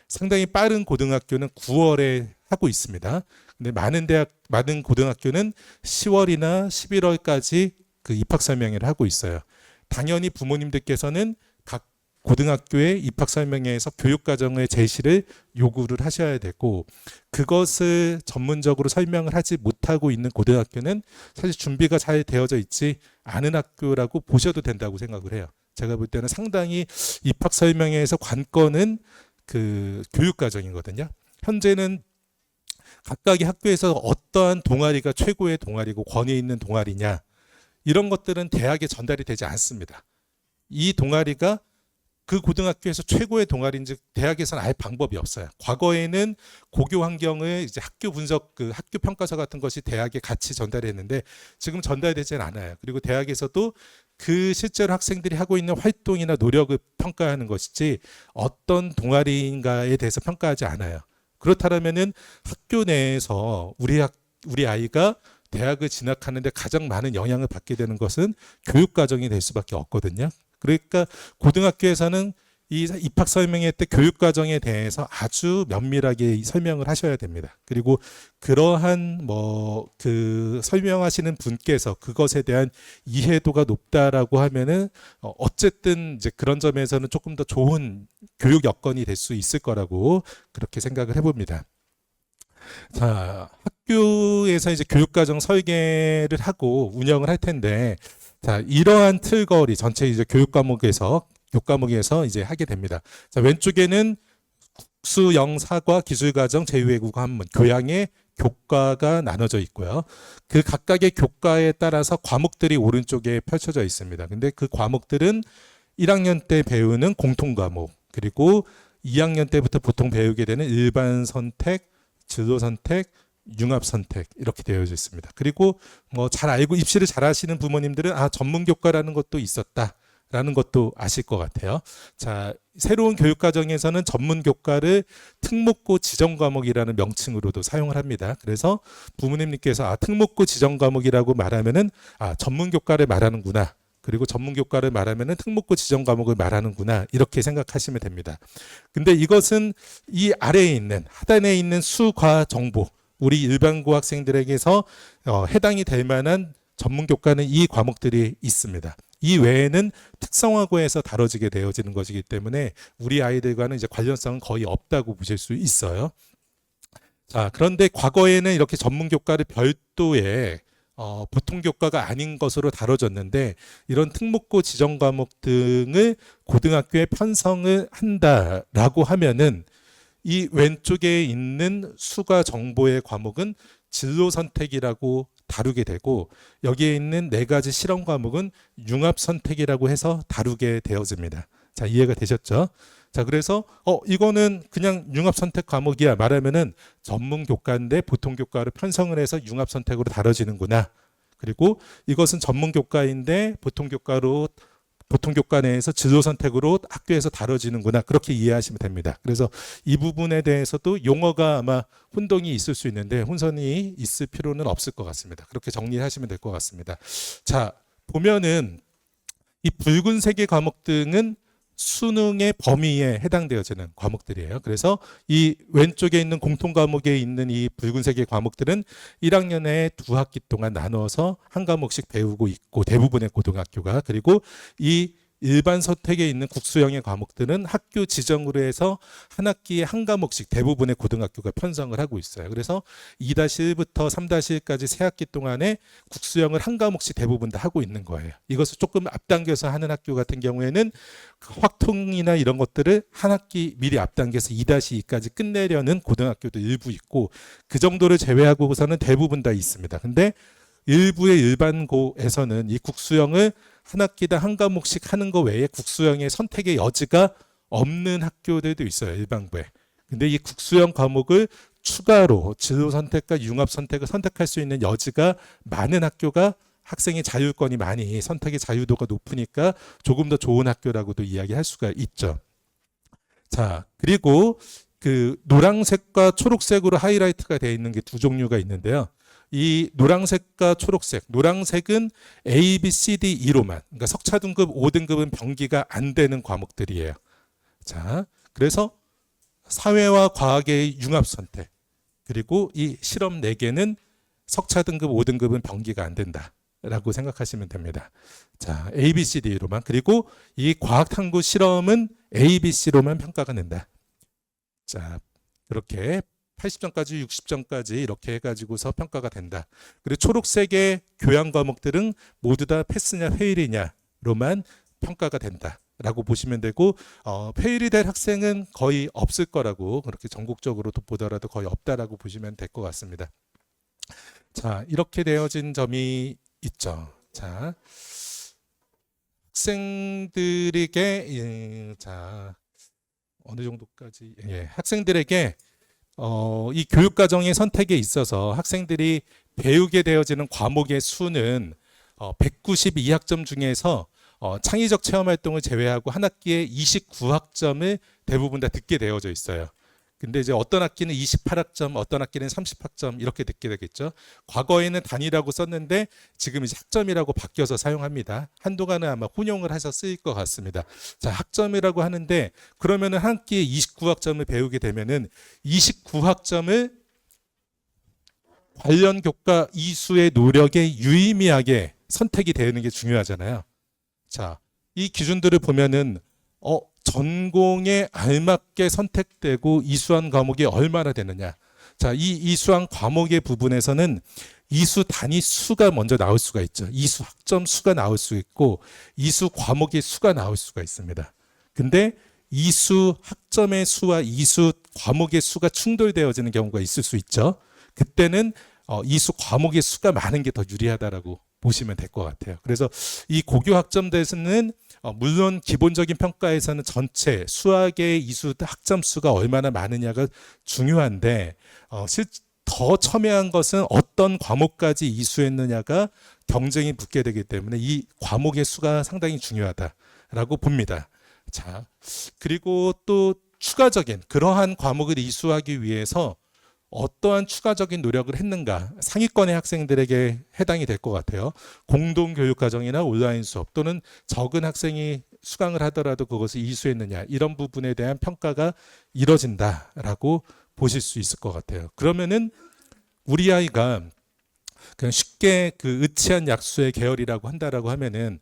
상당히 빠른 고등학교는 9월에 하고 있습니다. 근데 많은 고등학교는 10월이나 11월까지 그 입학 설명회를 하고 있어요. 당연히 부모님들께서는 각 고등학교의 입학 설명회에서 교육과정의 제시를 요구를 하셔야 되고, 그것을 전문적으로 설명을 하지 못하고 있는 고등학교는 사실 준비가 잘 되어져 있지 않은 학교라고 보셔도 된다고 생각을 해요. 제가 볼 때는 상당히 입학 설명회에서 관건은 그 교육과정이거든요. 현재는 각각의 학교에서 어떠한 동아리가 최고의 동아리고 권위 있는 동아리냐, 이런 것들은 대학에 전달이 되지 않습니다. 이 동아리가 그 고등학교에서 최고의 동아리인지 대학에서는 아예 방법이 없어요. 과거에는 고교 환경을 이제 학교 분석, 그 학교 평가서 같은 것이 대학에 같이 전달했는데 지금 전달되지는 않아요. 그리고 대학에서도 그 실제로 학생들이 하고 있는 활동이나 노력을 평가하는 것이지 어떤 동아리인가에 대해서 평가하지 않아요. 그렇다면은 학교 내에서 우리 아이가 대학을 진학하는데 가장 많은 영향을 받게 되는 것은 교육 과정이 될 수밖에 없거든요. 그러니까 고등학교에서는 이 입학 설명회 때 교육 과정에 대해서 아주 면밀하게 설명을 하셔야 됩니다. 그리고 그러한 그 설명하시는 분께서 그것에 대한 이해도가 높다라고 하면은 어쨌든 이제 그런 점에서는 조금 더 좋은 교육 여건이 될 수 있을 거라고 그렇게 생각을 해봅니다. 자, 학교에서 이제 교육과정 설계를 하고 운영을 할 텐데, 자, 이러한 틀거리 전체 이제 교과목에서 이제 하게 됩니다. 자, 왼쪽에는 국수, 영, 사과, 기술과정, 제2외국어, 한문, 교양의 교과가 나눠져 있고요. 그 각각의 교과에 따라서 과목들이 오른쪽에 펼쳐져 있습니다. 근데 그 과목들은 1학년 때 배우는 공통 과목, 그리고 2학년 때부터 보통 배우게 되는 일반 선택, 진로 선택, 융합 선택 이렇게 되어져 있습니다. 그리고 잘 알고 입시를 잘 하시는 부모님들은 전문 교과라는 것도 있었다라는 것도 아실 것 같아요. 자, 새로운 교육 과정에서는 전문 교과를 특목고 지정 과목이라는 명칭으로도 사용을 합니다. 그래서 부모님께서 특목고 지정 과목이라고 말하면은 전문 교과를 말하는구나. 그리고 전문 교과를 말하면은 특목고 지정 과목을 말하는구나, 이렇게 생각하시면 됩니다. 근데 이것은 이 아래에 있는 하단에 있는 수과 정보, 우리 일반고 학생들에게서 해당이 될 만한 전문 교과는 이 과목들이 있습니다. 이 외에는 특성화고에서 다뤄지게 되어지는 것이기 때문에 우리 아이들과는 이제 관련성은 거의 없다고 보실 수 있어요. 자, 그런데 과거에는 이렇게 전문 교과를 별도의 보통 교과가 아닌 것으로 다뤄졌는데, 이런 특목고 지정 과목 등을 고등학교에 편성을 한다라고 하면은 이 왼쪽에 있는 수가 정보의 과목은 진로 선택이라고 다루게 되고, 여기에 있는 4가지 실험 과목은 융합 선택이라고 해서 다루게 되어집니다. 자, 이해가 되셨죠? 자, 그래서 이거는 그냥 융합 선택 과목이야 말하면은 전문 교과인데 보통 교과를 편성을 해서 융합 선택으로 다뤄지는구나. 그리고 이것은 전문 교과인데 보통 교과로 보통 교과 내에서 진로 선택으로 학교에서 다뤄지는구나 그렇게 이해하시면 됩니다. 그래서 이 부분에 대해서도 용어가 아마 혼동이 있을 수 있는데 혼선이 있을 필요는 없을 것 같습니다. 그렇게 정리하시면 될 것 같습니다. 자, 보면은 이 붉은색의 과목 등은 수능의 범위에 해당되어지는 과목들이에요. 그래서 이 왼쪽에 있는 공통 과목에 있는 이 붉은색의 과목들은 1학년에 2학기 동안 나눠서 한 과목씩 배우고 있고 대부분의 고등학교가, 그리고 이 일반 선택에 있는 국수형의 과목들은 학교 지정으로 해서 한 학기에 한 과목씩 대부분의 고등학교가 편성을 하고 있어요. 그래서 2-1부터 3-1까지 세 학기 동안에 국수형을 한 과목씩 대부분 다 하고 있는 거예요. 이것을 조금 앞당겨서 하는 학교 같은 경우에는 확통이나 이런 것들을 한 학기 미리 앞당겨서 2-2까지 끝내려는 고등학교도 일부 있고, 그 정도를 제외하고서는 대부분 다 있습니다. 근데 일부의 일반고에서는 이 국수형을 한 학기당 한 과목씩 하는 거 외에 국수형의 선택의 여지가 없는 학교들도 있어요, 일반고에. 근데 이 국수형 과목을 추가로 진로 선택과 융합 선택을 선택할 수 있는 여지가 많은 학교가 학생의 자율권이 많이, 선택의 자유도가 높으니까 조금 더 좋은 학교라고도 이야기할 수가 있죠. 자, 그리고 그 노란색과 초록색으로 하이라이트가 되어 있는 게 두 종류가 있는데요. 이 노란색과 초록색, 노란색은 A, B, C, D, E로만, 그러니까 석차 등급 5등급은 병기가 안 되는 과목들이에요. 자, 그래서 사회와 과학의 융합 선택, 그리고 이 실험 4개는 석차 등급 5등급은 병기가 안 된다라고 생각하시면 됩니다. 자, A, B, C, D로만, 그리고 이 과학 탐구 실험은 A, B, C로만 평가가 된다. 자, 그렇게 80점까지 60점까지 이렇게 해가지고서 평가가 된다. 그리고 초록색의 교양 과목들은 모두 다 패스냐 페일이냐로만 평가가 된다라고 보시면 되고, 페일이 될 학생은 거의 없을 거라고, 그렇게 전국적으로 보더라도 거의 없다라고 보시면 될 것 같습니다. 자, 이렇게 되어진 점이 있죠. 자, 학생들에게 자, 어느 정도까지, 학생들에게 이 교육과정의 선택에 있어서 학생들이 배우게 되어지는 과목의 수는 192학점 중에서 창의적 체험활동을 제외하고 한 학기에 29학점을 대부분 다 듣게 되어져 있어요. 근데 이제 어떤 학기는 28학점, 어떤 학기는 30학점 이렇게 듣게 되겠죠. 과거에는 단위라고 썼는데 지금 이제 학점이라고 바뀌어서 사용합니다. 한동안은 아마 혼용을 해서 쓰일 것 같습니다. 자, 학점이라고 하는데 그러면은 한 학기에 29학점을 배우게 되면은 29학점을 관련 교과 이수의 노력에 유의미하게 선택이 되는 게 중요하잖아요. 자, 이 기준들을 보면은 전공에 알맞게 선택되고 이수한 과목이 얼마나 되느냐. 자, 이 이수한 과목의 부분에서는 이수 단위 수가 먼저 나올 수가 있죠. 이수 학점 수가 나올 수 있고 이수 과목의 수가 나올 수가 있습니다. 근데 이수 학점의 수와 이수 과목의 수가 충돌되어지는 경우가 있을 수 있죠. 그때는 이수 과목의 수가 많은 게 더 유리하다라고 보시면 될 것 같아요. 그래서 이 고교 학점대에서는 물론 기본적인 평가에서는 전체 수학의 이수 학점 수가 얼마나 많으냐가 중요한데 더 첨예한 것은 어떤 과목까지 이수했느냐가 경쟁이 붙게 되기 때문에 이 과목의 수가 상당히 중요하다라고 봅니다. 자, 그리고 또 추가적인 그러한 과목을 이수하기 위해서 어떠한 추가적인 노력을 했는가, 상위권의 학생들에게 해당이 될 것 같아요. 공동교육과정이나 온라인 수업 또는 적은 학생이 수강을 하더라도 그것을 이수했느냐, 이런 부분에 대한 평가가 이뤄진다라고 보실 수 있을 것 같아요. 그러면은 우리 아이가 그냥 쉽게 그 의치한 약수의 계열이라고 한다라고 하면은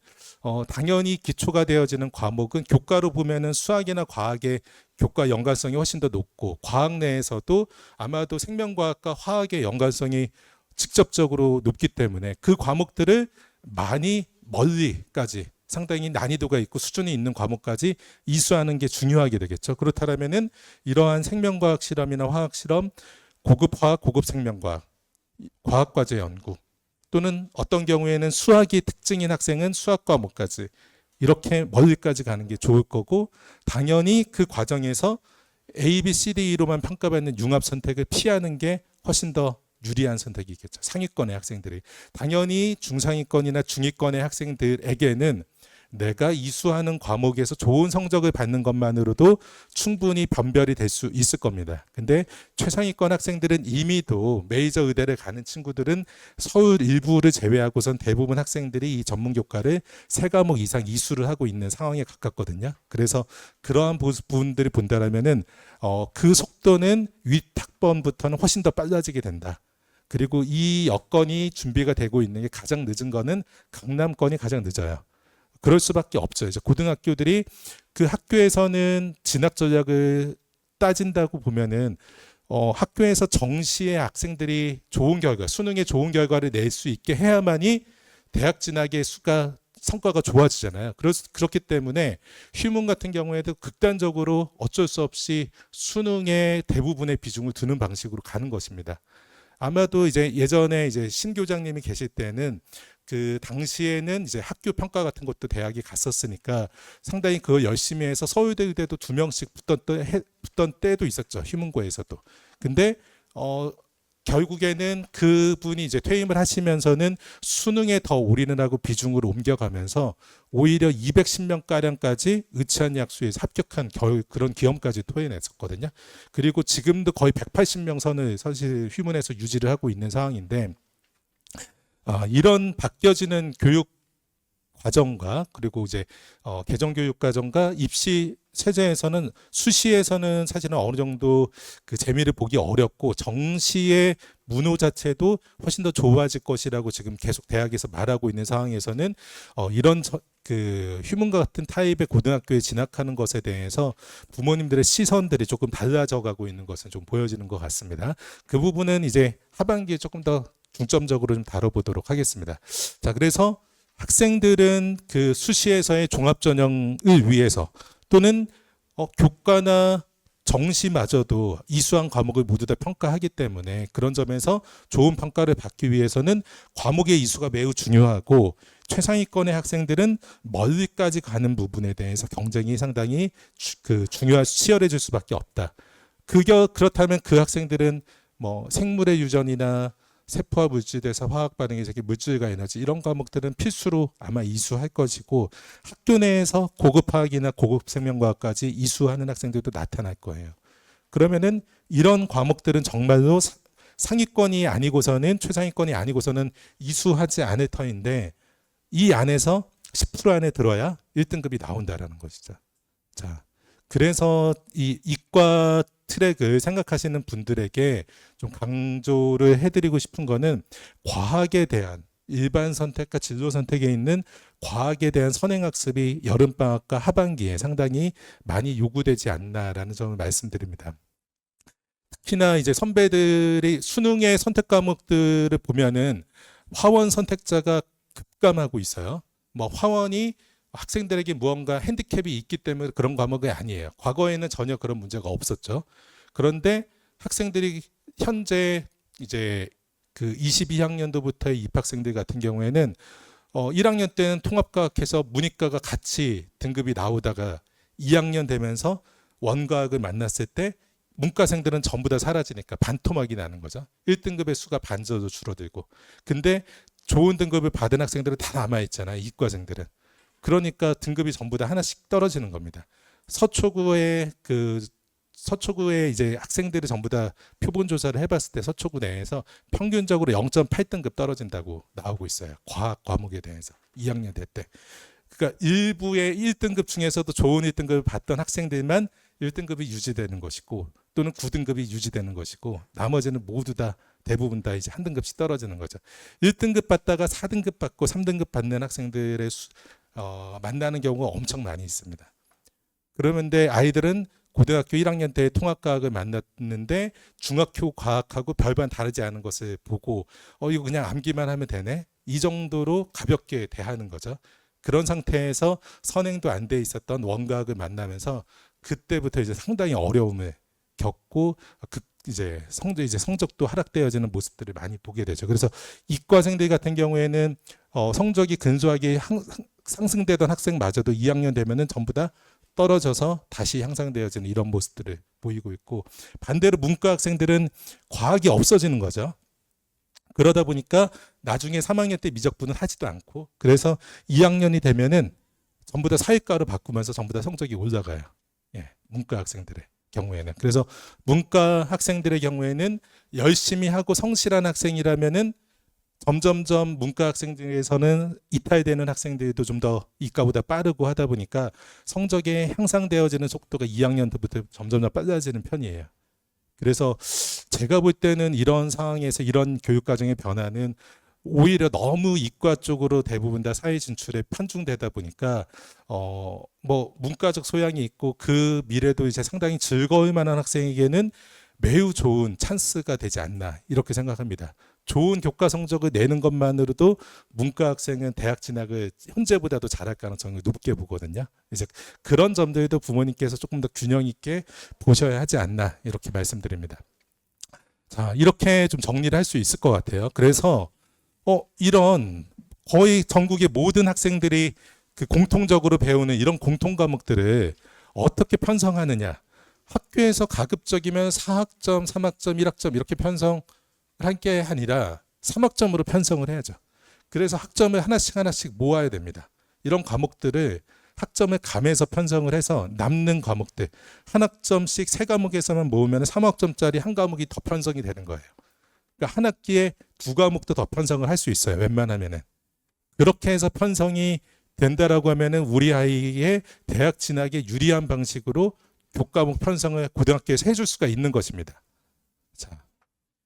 당연히 기초가 되어지는 과목은 교과로 보면은 수학이나 과학의 교과 연관성이 훨씬 더 높고, 과학 내에서도 아마도 생명과학과 화학의 연관성이 직접적으로 높기 때문에 그 과목들을 많이 멀리까지 상당히 난이도가 있고 수준이 있는 과목까지 이수하는 게 중요하게 되겠죠. 그렇다면은 이러한 생명과학 실험이나 화학 실험, 고급 화학, 고급 생명과학, 과학과제 연구, 또는 어떤 경우에는 수학이 특징인 학생은 수학 과목까지 이렇게 멀리까지 가는 게 좋을 거고, 당연히 그 과정에서 A, B, C, D로만 평가받는 융합 선택을 피하는 게 훨씬 더 유리한 선택이겠죠. 상위권의 학생들이. 당연히 중상위권이나 중위권의 학생들에게는 내가 이수하는 과목에서 좋은 성적을 받는 것만으로도 충분히 변별이 될 수 있을 겁니다. 근데 최상위권 학생들은 이미도 메이저 의대를 가는 친구들은 서울 일부를 제외하고선 대부분 학생들이 이 전문교과를 3과목 이상 이수를 하고 있는 상황에 가깝거든요. 그래서 그러한 부분들을 본다라면은 그 속도는 윗학번부터는 훨씬 더 빨라지게 된다. 그리고 이 여건이 준비가 되고 있는 게 가장 늦은 거는 강남권이 가장 늦어요. 그럴 수밖에 없죠. 이제 고등학교들이 그 학교에서는 진학 전략을 따진다고 보면은 학교에서 정시에 학생들이 좋은 결과, 수능에 좋은 결과를 낼 수 있게 해야만이 대학 진학의 성과가 좋아지잖아요. 그렇기 때문에 휴문 같은 경우에도 극단적으로 어쩔 수 없이 수능에 대부분의 비중을 두는 방식으로 가는 것입니다. 아마도 이제 예전에 이제 신 교장님이 계실 때는 그 당시에는 이제 학교 평가 같은 것도 대학이 갔었으니까 상당히 그걸 열심히 해서 서울대 의대도 2명씩 붙던 때도 있었죠. 휴문고에서도. 근데 결국에는 그분이 이제 퇴임을 하시면서는 수능에 더 올인을 하고 비중을 옮겨가면서 오히려 210명 가량까지 의치한약수에서 합격한 그런 기염까지 토해냈었거든요. 그리고 지금도 거의 180명 선을 사실 휴문에서 유지를 하고 있는 상황인데 이런 바뀌어지는 교육 과정과 그리고 이제 개정교육 과정과 입시 체제에서는 수시에서는 사실은 어느 정도 그 재미를 보기 어렵고 정시의 문호 자체도 훨씬 더 좋아질 것이라고 지금 계속 대학에서 말하고 있는 상황에서는 이런 그 휴문과 같은 타입의 고등학교에 진학하는 것에 대해서 부모님들의 시선들이 조금 달라져 가고 있는 것은 좀 보여지는 것 같습니다. 그 부분은 이제 하반기에 조금 더 중점적으로 좀 다뤄보도록 하겠습니다. 자, 그래서 학생들은 그 수시에서의 종합전형을 위해서 또는 교과나 정시마저도 이수한 과목을 모두 다 평가하기 때문에 그런 점에서 좋은 평가를 받기 위해서는 과목의 이수가 매우 중요하고 최상위권의 학생들은 멀리까지 가는 부분에 대해서 경쟁이 상당히 치열해질 수밖에 없다. 그렇다면 그 학생들은 뭐 생물의 유전이나 세포와 물질에서 화학 반응이 생긴 물질과 에너지 이런 과목들은 필수로 아마 이수할 것이고 학교 내에서 고급 화학이나 고급 생명과학까지 이수하는 학생들도 나타날 거예요. 그러면은 이런 과목들은 정말로 상위권이 아니고서는 최상위권이 아니고서는 이수하지 않을 터인데 이 안에서 10% 안에 들어야 1등급이 나온다라는 것이죠. 자, 그래서 이 이과 트랙을 생각하시는 분들에게 좀 강조를 해드리고 싶은 거는 과학에 대한 일반 선택과 진로 선택에 있는 과학에 대한 선행학습이 여름방학과 하반기에 상당히 많이 요구되지 않나라는 점을 말씀드립니다. 특히나 이제 선배들이 수능의 선택 과목들을 보면은 화원 선택자가 급감하고 있어요. 뭐 화원이 학생들에게 무언가 핸디캡이 있기 때문에 그런 과목이 아니에요. 과거에는 전혀 그런 문제가 없었죠. 그런데 학생들이 현재 이제 그 22학년도부터의 입학생들 같은 경우에는 1학년 때는 통합과학해서 문이과가 같이 등급이 나오다가 2학년 되면서 원과학을 만났을 때 문과생들은 전부 다 사라지니까 반토막이 나는 거죠. 1등급의 수가 반절로 줄어들고. 근데 좋은 등급을 받은 학생들은 다 남아있잖아요. 이과생들은. 그러니까 등급이 전부 다 하나씩 떨어지는 겁니다. 서초구에 이제 학생들이 전부 다 표본 조사를 해봤을 때 서초구 내에서 평균적으로 0.8등급 떨어진다고 나오고 있어요. 과학 과목에 대해서 2학년 될 때. 그러니까 일부의 1등급 중에서도 좋은 1등급을 받던 학생들만 1등급이 유지되는 것이고 또는 9등급이 유지되는 것이고 나머지는 모두 다 대부분 다 이제 한 등급씩 떨어지는 거죠. 1등급 받다가 4등급 받고 3등급 받는 학생들의 만나는 경우가 엄청 많이 있습니다. 그러는데 아이들은 고등학교 1학년 때 통합과학을 만났는데 중학교 과학하고 별반 다르지 않은 것을 보고 이거 그냥 암기만 하면 되네? 이 정도로 가볍게 대하는 거죠. 그런 상태에서 선행도 안 돼 있었던 원과학을 만나면서 그때부터 이제 상당히 어려움을 겪고 이제 성적도 하락되어지는 모습들을 많이 보게 되죠. 그래서 이과생들 같은 경우에는 성적이 근소하게 상승되던 학생마저도 2학년 되면은 전부 다 떨어져서 다시 향상되어지는 이런 모습들을 보이고 있고 반대로 문과 학생들은 과학이 없어지는 거죠. 그러다 보니까 나중에 3학년 때 미적분을 하지도 않고 그래서 2학년이 되면은 전부 다 사회과로 바꾸면서 전부 다 성적이 올라가요. 예, 문과 학생들의 경우에는. 그래서 문과 학생들의 경우에는 열심히 하고 성실한 학생이라면은 점점점 문과 학생 중에서는 이탈되는 학생들도 좀 더 이과보다 빠르고 하다 보니까 성적이 향상되어지는 속도가 2학년 때부터 점점 더 빨라지는 편이에요. 그래서 제가 볼 때는 이런 상황에서 이런 교육과정의 변화는 오히려 너무 이과 쪽으로 대부분 다 사회 진출에 편중되다 보니까 뭐 문과적 소양이 있고 그 미래도 이제 상당히 즐거울 만한 학생에게는 매우 좋은 찬스가 되지 않나 이렇게 생각합니다. 좋은 교과 성적을 내는 것만으로도 문과 학생은 대학 진학을 현재보다도 잘할 가능성을 높게 보거든요. 이제 그런 점들도 부모님께서 조금 더 균형 있게 보셔야 하지 않나 이렇게 말씀드립니다. 자, 이렇게 좀 정리를 할 수 있을 것 같아요. 그래서 이런 거의 전국의 모든 학생들이 그 공통적으로 배우는 이런 공통 과목들을 어떻게 편성하느냐. 학교에서 가급적이면 4학점, 3학점, 1학점 이렇게 편성을 할 게 아니라 3학점으로 편성을 해야죠. 그래서 학점을 하나씩 모아야 됩니다. 이런 과목들을 학점을 감해서 편성을 해서 남는 과목들 한 학점씩 세 과목에서만 모으면 3학점짜리 한 과목이 더 편성이 되는 거예요. 그러니까 한 학기에 두 과목도 더 편성을 할 수 있어요. 웬만하면은. 그렇게 해서 편성이 된다라고 하면은 우리 아이의 대학 진학에 유리한 방식으로 교과목 편성을 고등학교에서 해줄 수가 있는 것입니다. 자,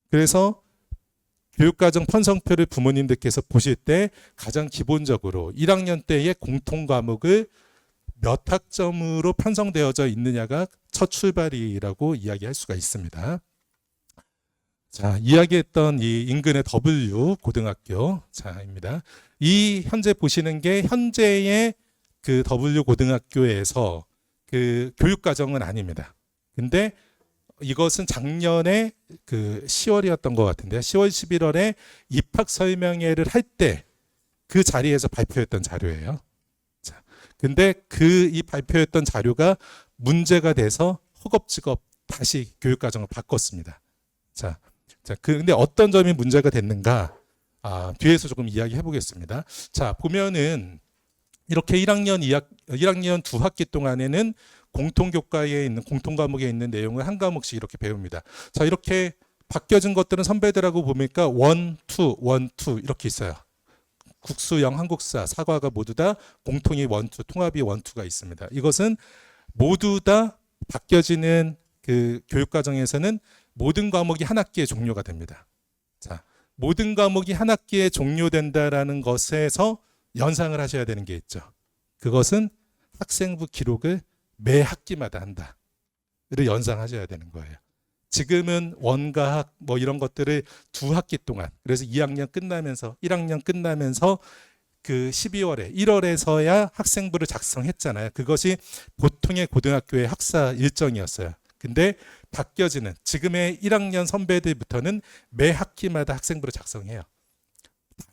그래서 교육과정 편성표를 부모님들께서 보실 때 가장 기본적으로 1학년 때의 공통 과목을 몇 학점으로 편성되어져 있느냐가 첫 출발이라고 이야기할 수가 있습니다. 자, 이야기했던 이 인근의 W 고등학교 자입니다. 이 현재 보시는 게 현재의 그 W 고등학교에서 그 교육과정은 아닙니다. 근데 이것은 작년에 그 10월이었던 것 같은데요. 10월, 11월에 입학 설명회를 할 때 그 자리에서 발표했던 자료예요. 자, 근데 이 발표했던 자료가 문제가 돼서 허겁지겁 다시 교육과정을 바꿨습니다. 자, 근데 어떤 점이 문제가 됐는가? 뒤에서 조금 이야기해 보겠습니다. 자, 보면은 이렇게 1학년 두 학기 동안에는 공통교과에 있는 공통 과목에 있는 내용을 한 과목씩 이렇게 배웁니다. 자, 이렇게 바뀌어진 것들은 선배들하고 보니까 1, 2, 1, 2 이렇게 있어요. 국수, 영, 한국사, 사과가 모두 다 공통이 1, 2, 통합이 1, 2가 있습니다. 이것은 모두 다 바뀌어지는 그 교육과정에서는 모든 과목이 한 학기에 종료가 됩니다. 자, 모든 과목이 한 학기에 종료된다라는 것에서 연상을 하셔야 되는 게 있죠. 그것은 학생부 기록을 매 학기마다 한다를 연상하셔야 되는 거예요. 지금은 원과학 뭐 이런 것들을 두 학기 동안 그래서 2학년 끝나면서 1학년 끝나면서 그 12월에 1월에서야 학생부를 작성했잖아요. 그것이 보통의 고등학교의 학사 일정이었어요. 근데 바뀌어지는 지금의 1학년 선배들부터는 매 학기마다 학생부를 작성해요.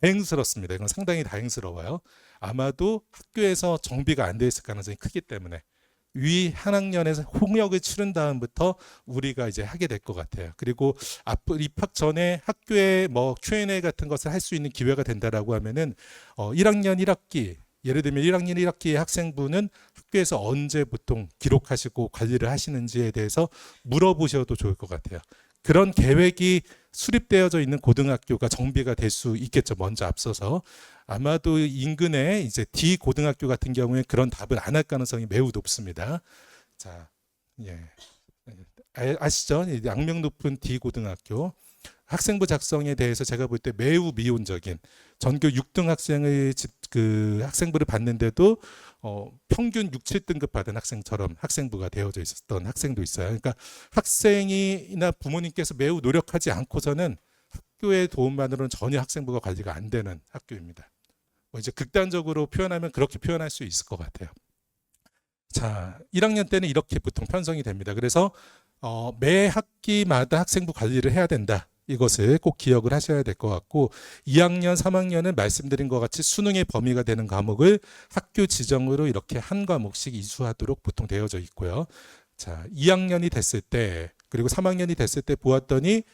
다행스럽습니다. 이건 상당히 다행스러워요. 아마도 학교에서 정비가 안 돼 있을 가능성이 크기 때문에 위 한 학년에서 홍역을 치른 다음부터 우리가 이제 하게 될 것 같아요. 그리고 앞으로 입학 전에 학교에 뭐 Q&A 같은 것을 할 수 있는 기회가 된다라고 하면은 1학년 1학기 예를 들면 1학년 1학기의 학생부는 학교에서 언제 보통 기록하시고 관리를 하시는지에 대해서 물어보셔도 좋을 것 같아요. 그런 계획이 수립되어져 있는 고등학교가 정비가 될 수 있겠죠. 먼저 앞서서 아마도 인근에 이제 D 고등학교 같은 경우에 그런 답을 안 할 가능성이 매우 높습니다. 자, 예, 아시죠? 악명 높은 D 고등학교 학생부 작성에 대해서 제가 볼 때 매우 미온적인 전교 6등 학생의 그 학생부를 봤는데도 평균 6, 7등급 받은 학생처럼 학생부가 되어져 있었던 학생도 있어요. 그러니까 학생이나 부모님께서 매우 노력하지 않고서는 학교의 도움만으로는 전혀 학생부가 관리가 안 되는 학교입니다. 뭐 이제 극단적으로 표현하면 그렇게 표현할 수 있을 것 같아요. 자, 1학년 때는 이렇게 보통 편성이 됩니다. 그래서 매 학기마다 학생부 관리를 해야 된다. 이것을 꼭 기억을 하셔야 될 것 같고 2학년, 3학년은 말씀드린 것 같이 수능의 범위가 되는 과목을 학교 지정으로 이렇게 한 과목씩 이수하도록 보통 되어져 있고요. 자, 2학년이 됐을 때 그리고 3학년이 됐을 때 보았더니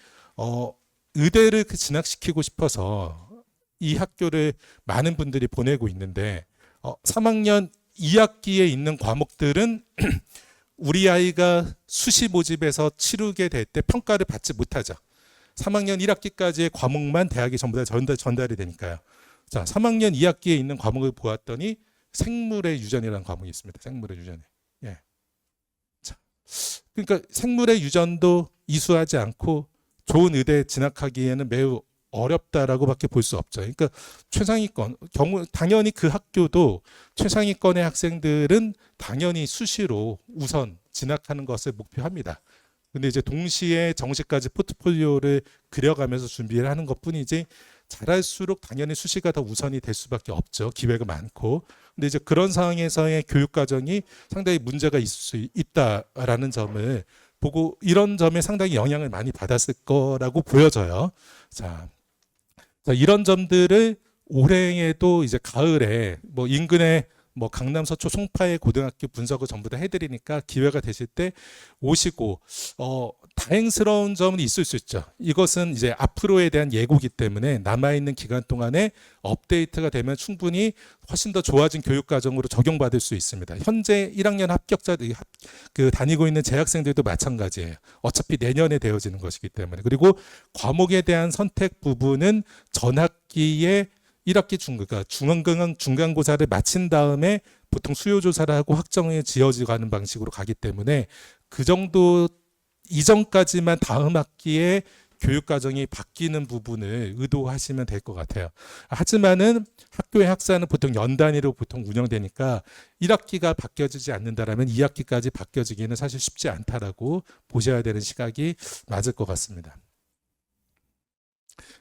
의대를 진학시키고 싶어서 이 학교를 많은 분들이 보내고 있는데 3학년 2학기에 있는 과목들은 우리 아이가 수시 모집에서 치르게 될 때 평가를 받지 못하죠. 3학년 1학기까지의 과목만 대학에 전부 다 전달이 되니까요. 자, 3학년 2학기에 있는 과목을 보았더니 생물의 유전이라는 과목이 있습니다. 생물의 유전. 예. 자, 그러니까 생물의 유전도 이수하지 않고 좋은 의대에 진학하기에는 매우 어렵다라고밖에 볼 수 없죠. 그러니까 최상위권 경우 당연히 그 학교도 최상위권의 학생들은 당연히 수시로 우선 진학하는 것을 목표합니다. 근데 이제 동시에 정시까지 포트폴리오를 그려가면서 준비를 하는 것뿐이지 잘할수록 당연히 수시가 더 우선이 될 수밖에 없죠. 기회가 많고. 근데 이제 그런 상황에서의 교육 과정이 상당히 문제가 있을 수 있다라는 점을 보고 이런 점에 상당히 영향을 많이 받았을 거라고 보여져요. 자, 이런 점들을 올해에도 이제 가을에 뭐 인근에 뭐 강남 서초 송파의 고등학교 분석을 전부 다 해드리니까 기회가 되실 때 오시고 다행스러운 점은 있을 수 있죠. 이것은 이제 앞으로에 대한 예고기 때문에 남아있는 기간 동안에 업데이트가 되면 충분히 훨씬 더 좋아진 교육 과정으로 적용받을 수 있습니다. 현재 1학년 합격자들 다니고 있는 재학생들도 마찬가지예요. 어차피 내년에 되어지는 것이기 때문에. 그리고 과목에 대한 선택 부분은 전학기에 1학기 중간고사를 마친 다음에 보통 수요조사를 하고 확정이 지어지가는 방식으로 가기 때문에 그 정도 이전까지만 다음 학기에 교육과정이 바뀌는 부분을 의도하시면 될 것 같아요. 하지만은 학교의 학사는 보통 연 단위로 보통 운영되니까 1학기가 바뀌어지지 않는다라면 2학기까지 바뀌어지기는 사실 쉽지 않다라고 보셔야 되는 시각이 맞을 것 같습니다.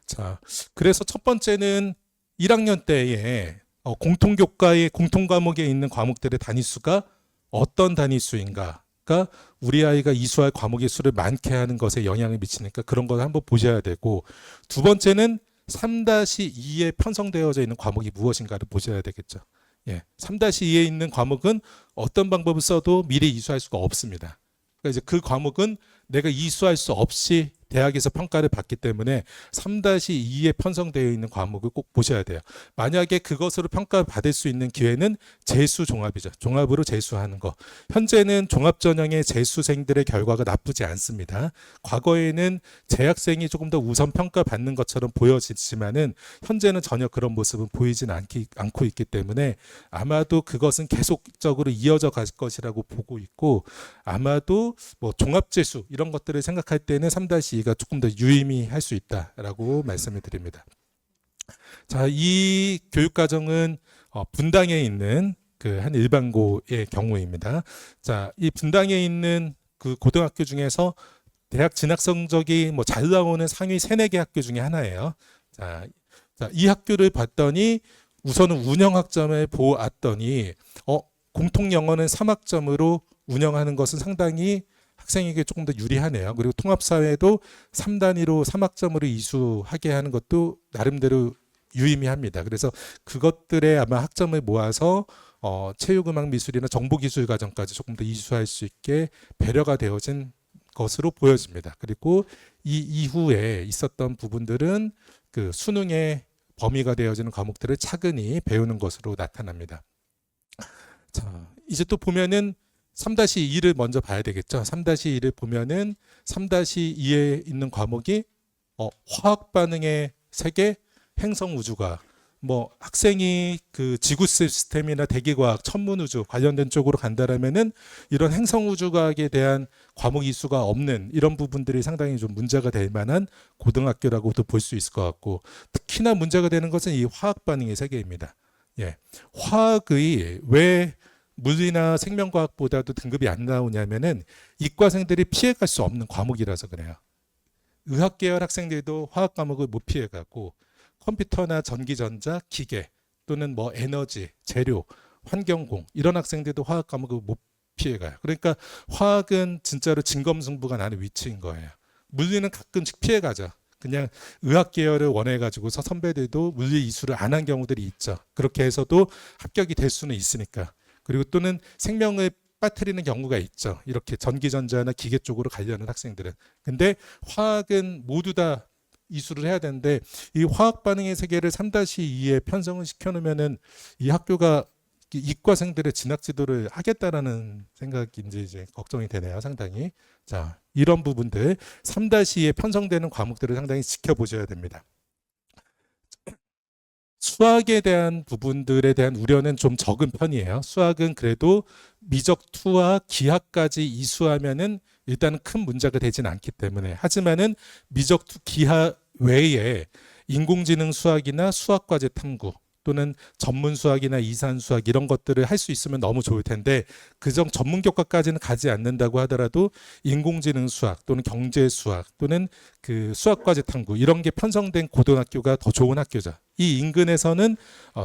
자, 그래서 첫 번째는 1학년 때에 공통교과의 공통과목에 있는 과목들의 단위수가 어떤 단위수인가가 우리 아이가 이수할 과목의 수를 많게 하는 것에 영향을 미치니까 그런 걸 한번 보셔야 되고, 두 번째는 3-2에 편성되어져 있는 과목이 무엇인가를 보셔야 되겠죠. 예, 3-2에 있는 과목은 어떤 방법을 써도 미리 이수할 수가 없습니다. 그러니까 이제 그 과목은 내가 이수할 수 없이 대학에서 평가를 받기 때문에 3-2에 편성되어 있는 과목을 꼭 보셔야 돼요. 만약에 그것으로 평가를 받을 수 있는 기회는 재수 종합이죠. 종합으로 재수하는 거. 현재는 종합전형의 재수생들의 결과가 나쁘지 않습니다. 과거에는 재학생이 조금 더 우선 평가받는 것처럼 보여지지만은 현재는 전혀 그런 모습은 보이진 않고 있기 때문에 아마도 그것은 계속적으로 이어져 갈 것이라고 보고 있고, 아마도 뭐 종합재수 이런 것들을 생각할 때는 3-2가 조금 더 유의미할 수 있다라고 말씀을 드립니다. 자, 이 교육과정은 분당에 있는 그 한 일반고의 경우입니다. 자, 이 분당에 있는 그 고등학교 중에서 대학 진학 성적이 뭐 잘 나오는 상위 3-4개 학교 중에 하나예요. 자, 이 학교를 봤더니 우선은 운영학점을 보았더니 공통 영어는 3학점으로 운영하는 것은 상당히 학생에게 조금 더 유리하네요. 그리고 통합사회도 3단위로 3학점으로 이수하게 하는 것도 나름대로 유의미합니다. 그래서 그것들에 아마 학점을 모아서 체육음악미술이나 정보기술 과정까지 조금 더 이수할 수 있게 배려가 되어진 것으로 보여집니다. 그리고 이 이후에 있었던 부분들은 그 수능의 범위가 되어지는 과목들을 차근히 배우는 것으로 나타납니다. 자, 이제 또 보면은 3-2를 먼저 봐야 되겠죠. 3-2를 보면은 3-2에 있는 과목이 화학 반응의 세계, 행성 우주과학. 뭐 학생이 그 지구 시스템이나 대기과학, 천문우주 관련된 쪽으로 간다라면은 이런 행성 우주과학에 대한 과목 이수가 없는 이런 부분들이 상당히 좀 문제가 될 만한 고등학교라고도 볼 수 있을 것 같고, 특히나 문제가 되는 것은 이 화학 반응의 세계입니다. 예, 화학의 왜 물리나 생명과학보다도 등급이 안 나오냐면은 이과생들이 피해갈 수 없는 과목이라서 그래요. 의학계열 학생들도 화학 과목을 못 피해가고 컴퓨터나 전기전자, 기계 또는 뭐 에너지, 재료, 환경공 이런 학생들도 화학 과목을 못 피해가요. 그러니까 화학은 진짜로 진검승부가 나는 위치인 거예요. 물리는 가끔씩 피해가죠. 그냥 의학 계열을 원해가지고서 선배들도 물리 이수를 안 한 경우들이 있죠. 그렇게 해서도 합격이 될 수는 있으니까. 그리고 또는 생명을 빠뜨리는 경우가 있죠. 이렇게 전기전자나 기계 쪽으로 가려는 학생들은. 근데 화학은 모두 다 이수를 해야 되는데 이 화학 반응의 세계를 3-2에 편성을 시켜놓으면은 이 학교가 이과생들의 진학 지도를 하겠다라는 생각인지 이제 걱정이 되네요, 상당히. 자, 이런 부분들 3-2에 편성되는 과목들을 상당히 지켜보셔야 됩니다. 수학에 대한 부분들에 대한 우려는 좀 적은 편이에요. 수학은 그래도 미적투와 기하까지 이수하면은 일단은 큰 문제가 되진 않기 때문에. 하지만은 미적투, 기하 외에 인공지능 수학이나 수학과제 탐구 또는 전문 수학이나 이산 수학 이런 것들을 할 수 있으면 너무 좋을 텐데 그정 전문 교과까지는 가지 않는다고 하더라도 인공지능 수학 또는 경제 수학 또는 그 수학과제 탐구 이런 게 편성된 고등학교가 더 좋은 학교죠. 이 인근에서는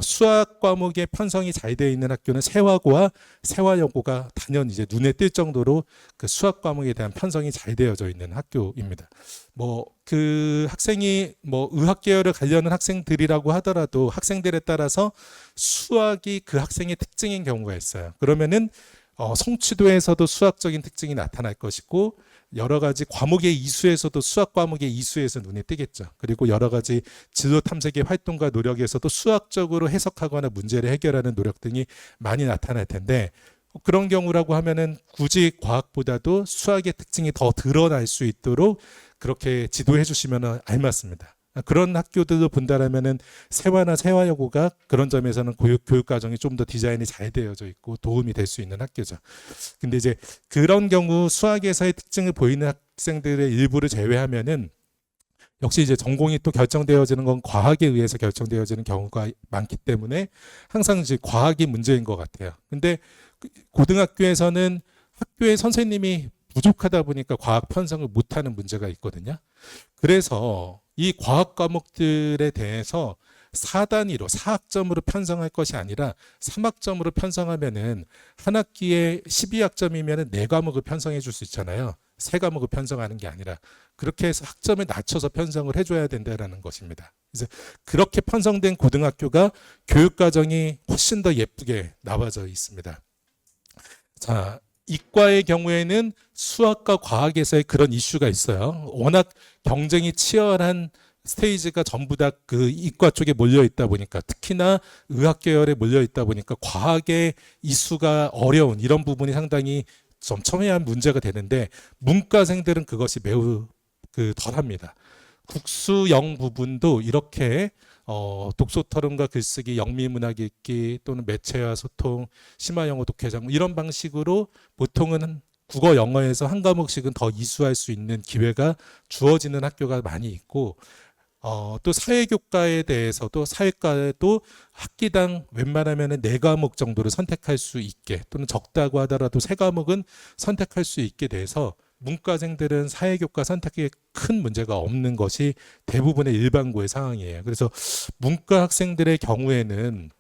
수학 과목의 편성이 잘 되어 있는 학교는 세화고와 세화여고가 단연 이제 눈에 띌 정도로 그 수학 과목에 대한 편성이 잘 되어져 있는 학교입니다. 뭐 그 학생이 뭐 의학 계열을 가려는 학생들이라고 하더라도 학생들에 따라서 수학이 그 학생의 특징인 경우가 있어요. 그러면은 성취도에서도 수학적인 특징이 나타날 것이고 여러 가지 과목의 이수에서도 수학 과목의 이수에서 눈에 띄겠죠. 그리고 여러 가지 진로 탐색의 활동과 노력에서도 수학적으로 해석하거나 문제를 해결하는 노력 등이 많이 나타날 텐데 그런 경우라고 하면은 굳이 과학보다도 수학의 특징이 더 드러날 수 있도록 그렇게 지도해 주시면 알맞습니다. 그런 학교들도 본다라면은 세화나 세화여고가 그런 점에서는 교육 과정이 좀 더 디자인이 잘 되어져 있고 도움이 될 수 있는 학교죠. 근데 이제 그런 경우 수학에서의 특징을 보이는 학생들의 일부를 제외하면은 역시 이제 전공이 또 결정되어지는 건 과학에 의해서 결정되어지는 경우가 많기 때문에 항상 이제 과학이 문제인 것 같아요. 근데 고등학교에서는 학교의 선생님이 부족하다 보니까 과학 편성을 못하는 문제가 있거든요. 그래서 이 과학 과목들에 대해서 4단위로 4학점으로 편성할 것이 아니라 3학점으로 편성하면은 한 학기에 12학점이면은 4과목을 편성해 줄 수 있잖아요. 3과목을 편성하는 게 아니라 그렇게 해서 학점을 낮춰서 편성을 해줘야 된다는 것입니다. 그래서 그렇게 편성된 고등학교가 교육 과정이 훨씬 더 예쁘게 나와져 있습니다. 자, 이과의 경우에는 수학과 과학에서의 그런 이슈가 있어요. 워낙 경쟁이 치열한 스테이지가 전부 다 그 이과 쪽에 몰려 있다 보니까 특히나 의학 계열에 몰려 있다 보니까 과학의 이수가 어려운 이런 부분이 상당히 좀 첨예한 문제가 되는데 문과생들은 그것이 매우 덜합니다. 국수영 부분도 이렇게 독서 토론과 글쓰기, 영미문학 읽기 또는 매체와 소통, 심화영어 독해장 이런 방식으로 보통은 국어 영어에서 한 과목씩은 더 이수할 수 있는 기회가 주어지는 학교가 많이 있고 또 사회교과에 대해서도 사회과에도 학기당 웬만하면 4과목 정도를 선택할 수 있게 또는 적다고 하더라도 3과목은 선택할 수 있게 돼서 문과생들은 사회교과 선택에 큰 문제가 없는 것이 대부분의 일반고의 상황이에요. 그래서 문과 학생들의 경우에는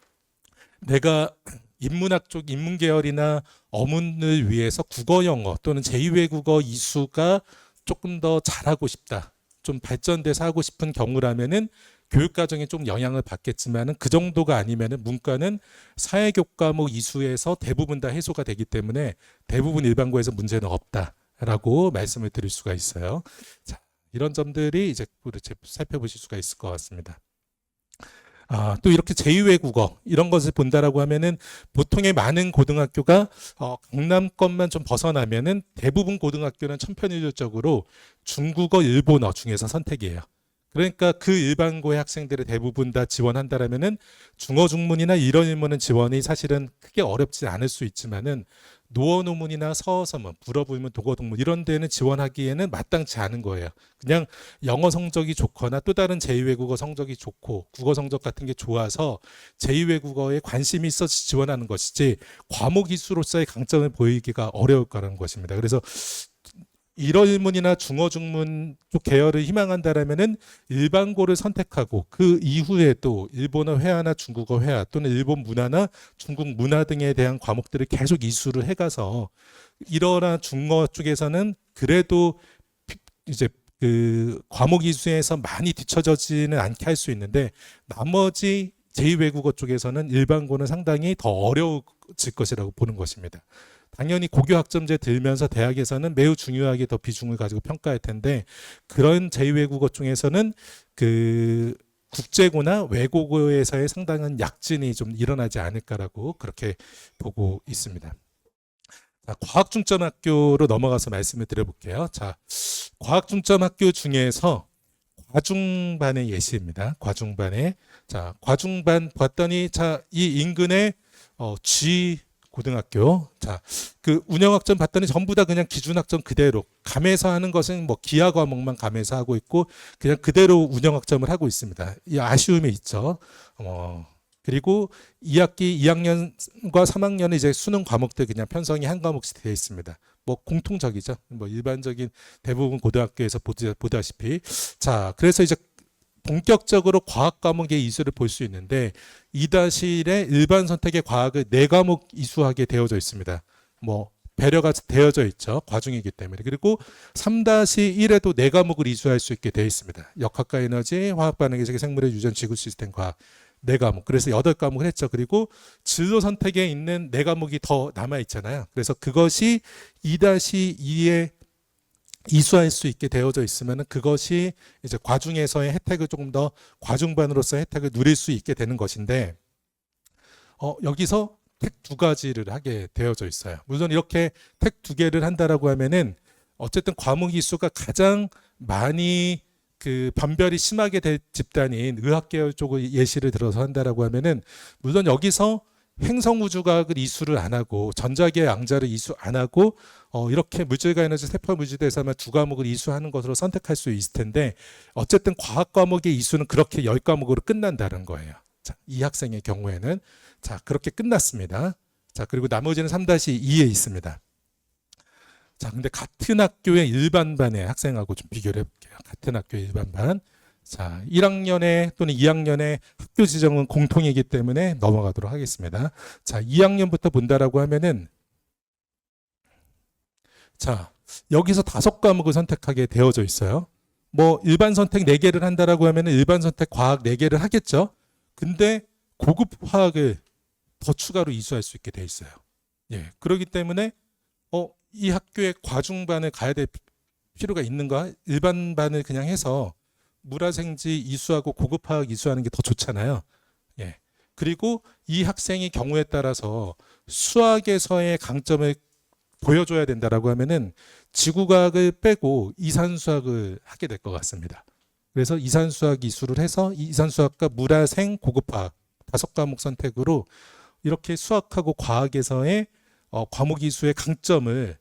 내가 인문학 쪽 인문계열이나 어문을 위해서 국어 영어 또는 제2외국어 이수가 조금 더 잘하고 싶다. 좀 발전돼서 하고 싶은 경우라면은 교육 과정에 좀 영향을 받겠지만은 그 정도가 아니면은 문과는 사회교과목 이수에서 대부분 다 해소가 되기 때문에 대부분 일반고에서 문제는 없다라고 말씀을 드릴 수가 있어요. 자, 이런 점들이 이제 살펴보실 수가 있을 것 같습니다. 또 이렇게 제2외국어 이런 것을 본다라고 하면은 보통의 많은 고등학교가 강남권만 좀 벗어나면은 대부분 고등학교는 천편일률적으로 중국어, 일본어 중에서 선택이에요. 그러니까 그 일반고의 학생들을 대부분 다 지원한다라면은 중어 중문이나 이런 일문은 지원이 사실은 크게 어렵지 않을 수 있지만은 노어 노문이나 서어 서문, 불어 불문, 독어 동문 이런 데는 지원하기에는 마땅치 않은 거예요. 그냥 영어 성적이 좋거나 또 다른 제2외국어 성적이 좋고 국어 성적 같은 게 좋아서 제2외국어에 관심이 있어서 지원하는 것이지 과목 이수로서의 강점을 보이기가 어려울 거라는 것입니다. 그래서 일어일문이나 중어중문 쪽 계열을 희망한다라면은 일반고를 선택하고 그 이후에도 일본어 회화나 중국어 회화 또는 일본 문화나 중국 문화 등에 대한 과목들을 계속 이수를 해가서 일어나 중어 쪽에서는 그래도 이제 그 과목 이수에서 많이 뒤처지지는 않게 할 수 있는데 나머지 제2외국어 쪽에서는 일반고는 상당히 더 어려워질 것이라고 보는 것입니다. 당연히 고교 학점제 들면서 대학에서는 매우 중요하게 더 비중을 가지고 평가할 텐데 그런 제2외국어 중에서는 그 국제고나 외국어에서의 상당한 약진이 좀 일어나지 않을까라고 그렇게 보고 있습니다. 자, 과학중점학교로 넘어가서 말씀을 드려볼게요. 자, 과학중점학교 중에서 과중반의 예시입니다. 과중반에 자 과중반 봤더니 자 이 인근에 G 고등학교 자 그 운영학점 봤더니 전부 다 그냥 기준학점 그대로 감에서 하는 것은 뭐 기하 과목만 감에서 하고 있고 그냥 그대로 운영학점을 하고 있습니다. 이 아쉬움이 있죠. 그리고 2학기 2학년과 3학년은 이제 수능 과목들 그냥 편성이 한 과목씩 되어 있습니다. 뭐 공통적이죠. 뭐 일반적인 대부분 고등학교에서 보다시피 자 그래서 이제 본격적으로 과학 과목의 이수를 볼 수 있는데 2-1의 일반 선택의 과학을 4과목 이수하게 되어져 있습니다. 뭐 배려가 되어져 있죠. 과중이기 때문에. 그리고 3-1에도 4과목을 이수할 수 있게 되어 있습니다. 역학과 에너지, 화학 반응의 세계, 생물의 유전, 지구 시스템 과학 4과목. 그래서 8과목을 했죠. 그리고 진로 선택에 있는 4과목이 더 남아 있잖아요. 그래서 그것이 2-2에 이수할 수 있게 되어져 있으면 그것이 이제 과중에서의 혜택을 조금 더 과중반으로서의 혜택을 누릴 수 있게 되는 것인데 여기서 택 2가지를 하게 되어져 있어요. 물론 이렇게 택 2개를 한다라고 하면은 어쨌든 과목 이수가 가장 많이 그 변별이 심하게 될 집단인 의학계열 쪽을 예시를 들어서 한다라고 하면은 물론 여기서 행성우주과학을 이수를 안 하고 전자기의 양자를 이수 안 하고 이렇게 물질과 에너지 세포 물질대에서만 2과목을 이수하는 것으로 선택할 수 있을 텐데 어쨌든 과학 과목의 이수는 그렇게 10과목으로 끝난다는 거예요. 자, 이 학생의 경우에는 자 그렇게 끝났습니다. 자 그리고 나머지는 3-2에 있습니다. 자 근데 같은 학교의 일반반의 학생하고 좀 비교를 해볼게요. 같은 학교의 일반반 자 1학년에 또는 2학년에 학교 지정은 공통이기 때문에 넘어가도록 하겠습니다. 자 2학년부터 본다라고 하면은 자 여기서 5과목을 선택하게 되어져 있어요. 뭐 일반 선택 4개를 한다라고 하면은 일반 선택 과학 4개를 하겠죠. 근데 고급 화학을 더 추가로 이수할 수 있게 돼 있어요. 예, 그렇기 때문에 이 학교에 과중반을 가야 될 필요가 있는가? 일반반을 그냥 해서 물화생지 이수하고 고급화학 이수하는 게 더 좋잖아요. 예. 그리고 이 학생의 경우에 따라서 수학에서의 강점을 보여줘야 된다라고 하면은 지구과학을 빼고 이산수학을 하게 될 것 같습니다. 그래서 이산수학 이수를 해서 이산수학과 물화생 고급화학 5과목 선택으로 이렇게 수학하고 과학에서의 과목 이수의 강점을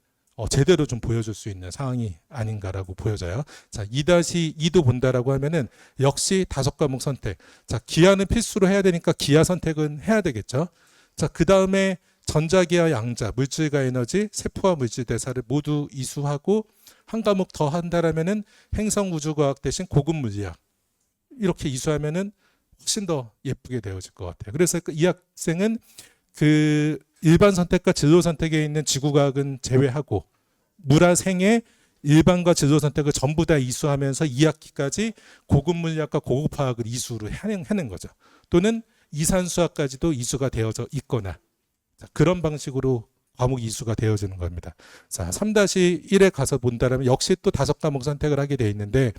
제대로 좀 보여줄 수 있는 상황이 아닌가라고 보여져요. 자, 2-2도 본다라고 하면은 역시 5과목 선택. 자, 기하는 필수로 해야 되니까 기하 선택은 해야 되겠죠. 자, 그 다음에 전자기하 양자, 물질과 에너지, 세포와 물질 대사를 모두 이수하고 한 과목 더 한다라면은 행성우주과학 대신 고급 물리학 이렇게 이수하면은 훨씬 더 예쁘게 되어질 것 같아요. 그래서 이 학생은 그 일반 선택과 진로 선택에 있는 지구과학은 제외하고 물화생의 일반과 진로 선택을 전부 다 이수하면서 2학기까지 고급 물리학과 고급 화학을 이수를 하는 거죠. 또는 이산수학까지도 이수가 되어져 있거나 자, 그런 방식으로 과목 이수가 되어지는 겁니다. 자, 3-1에 가서 본다면 역시 또 5과목 선택을 하게 돼 있는데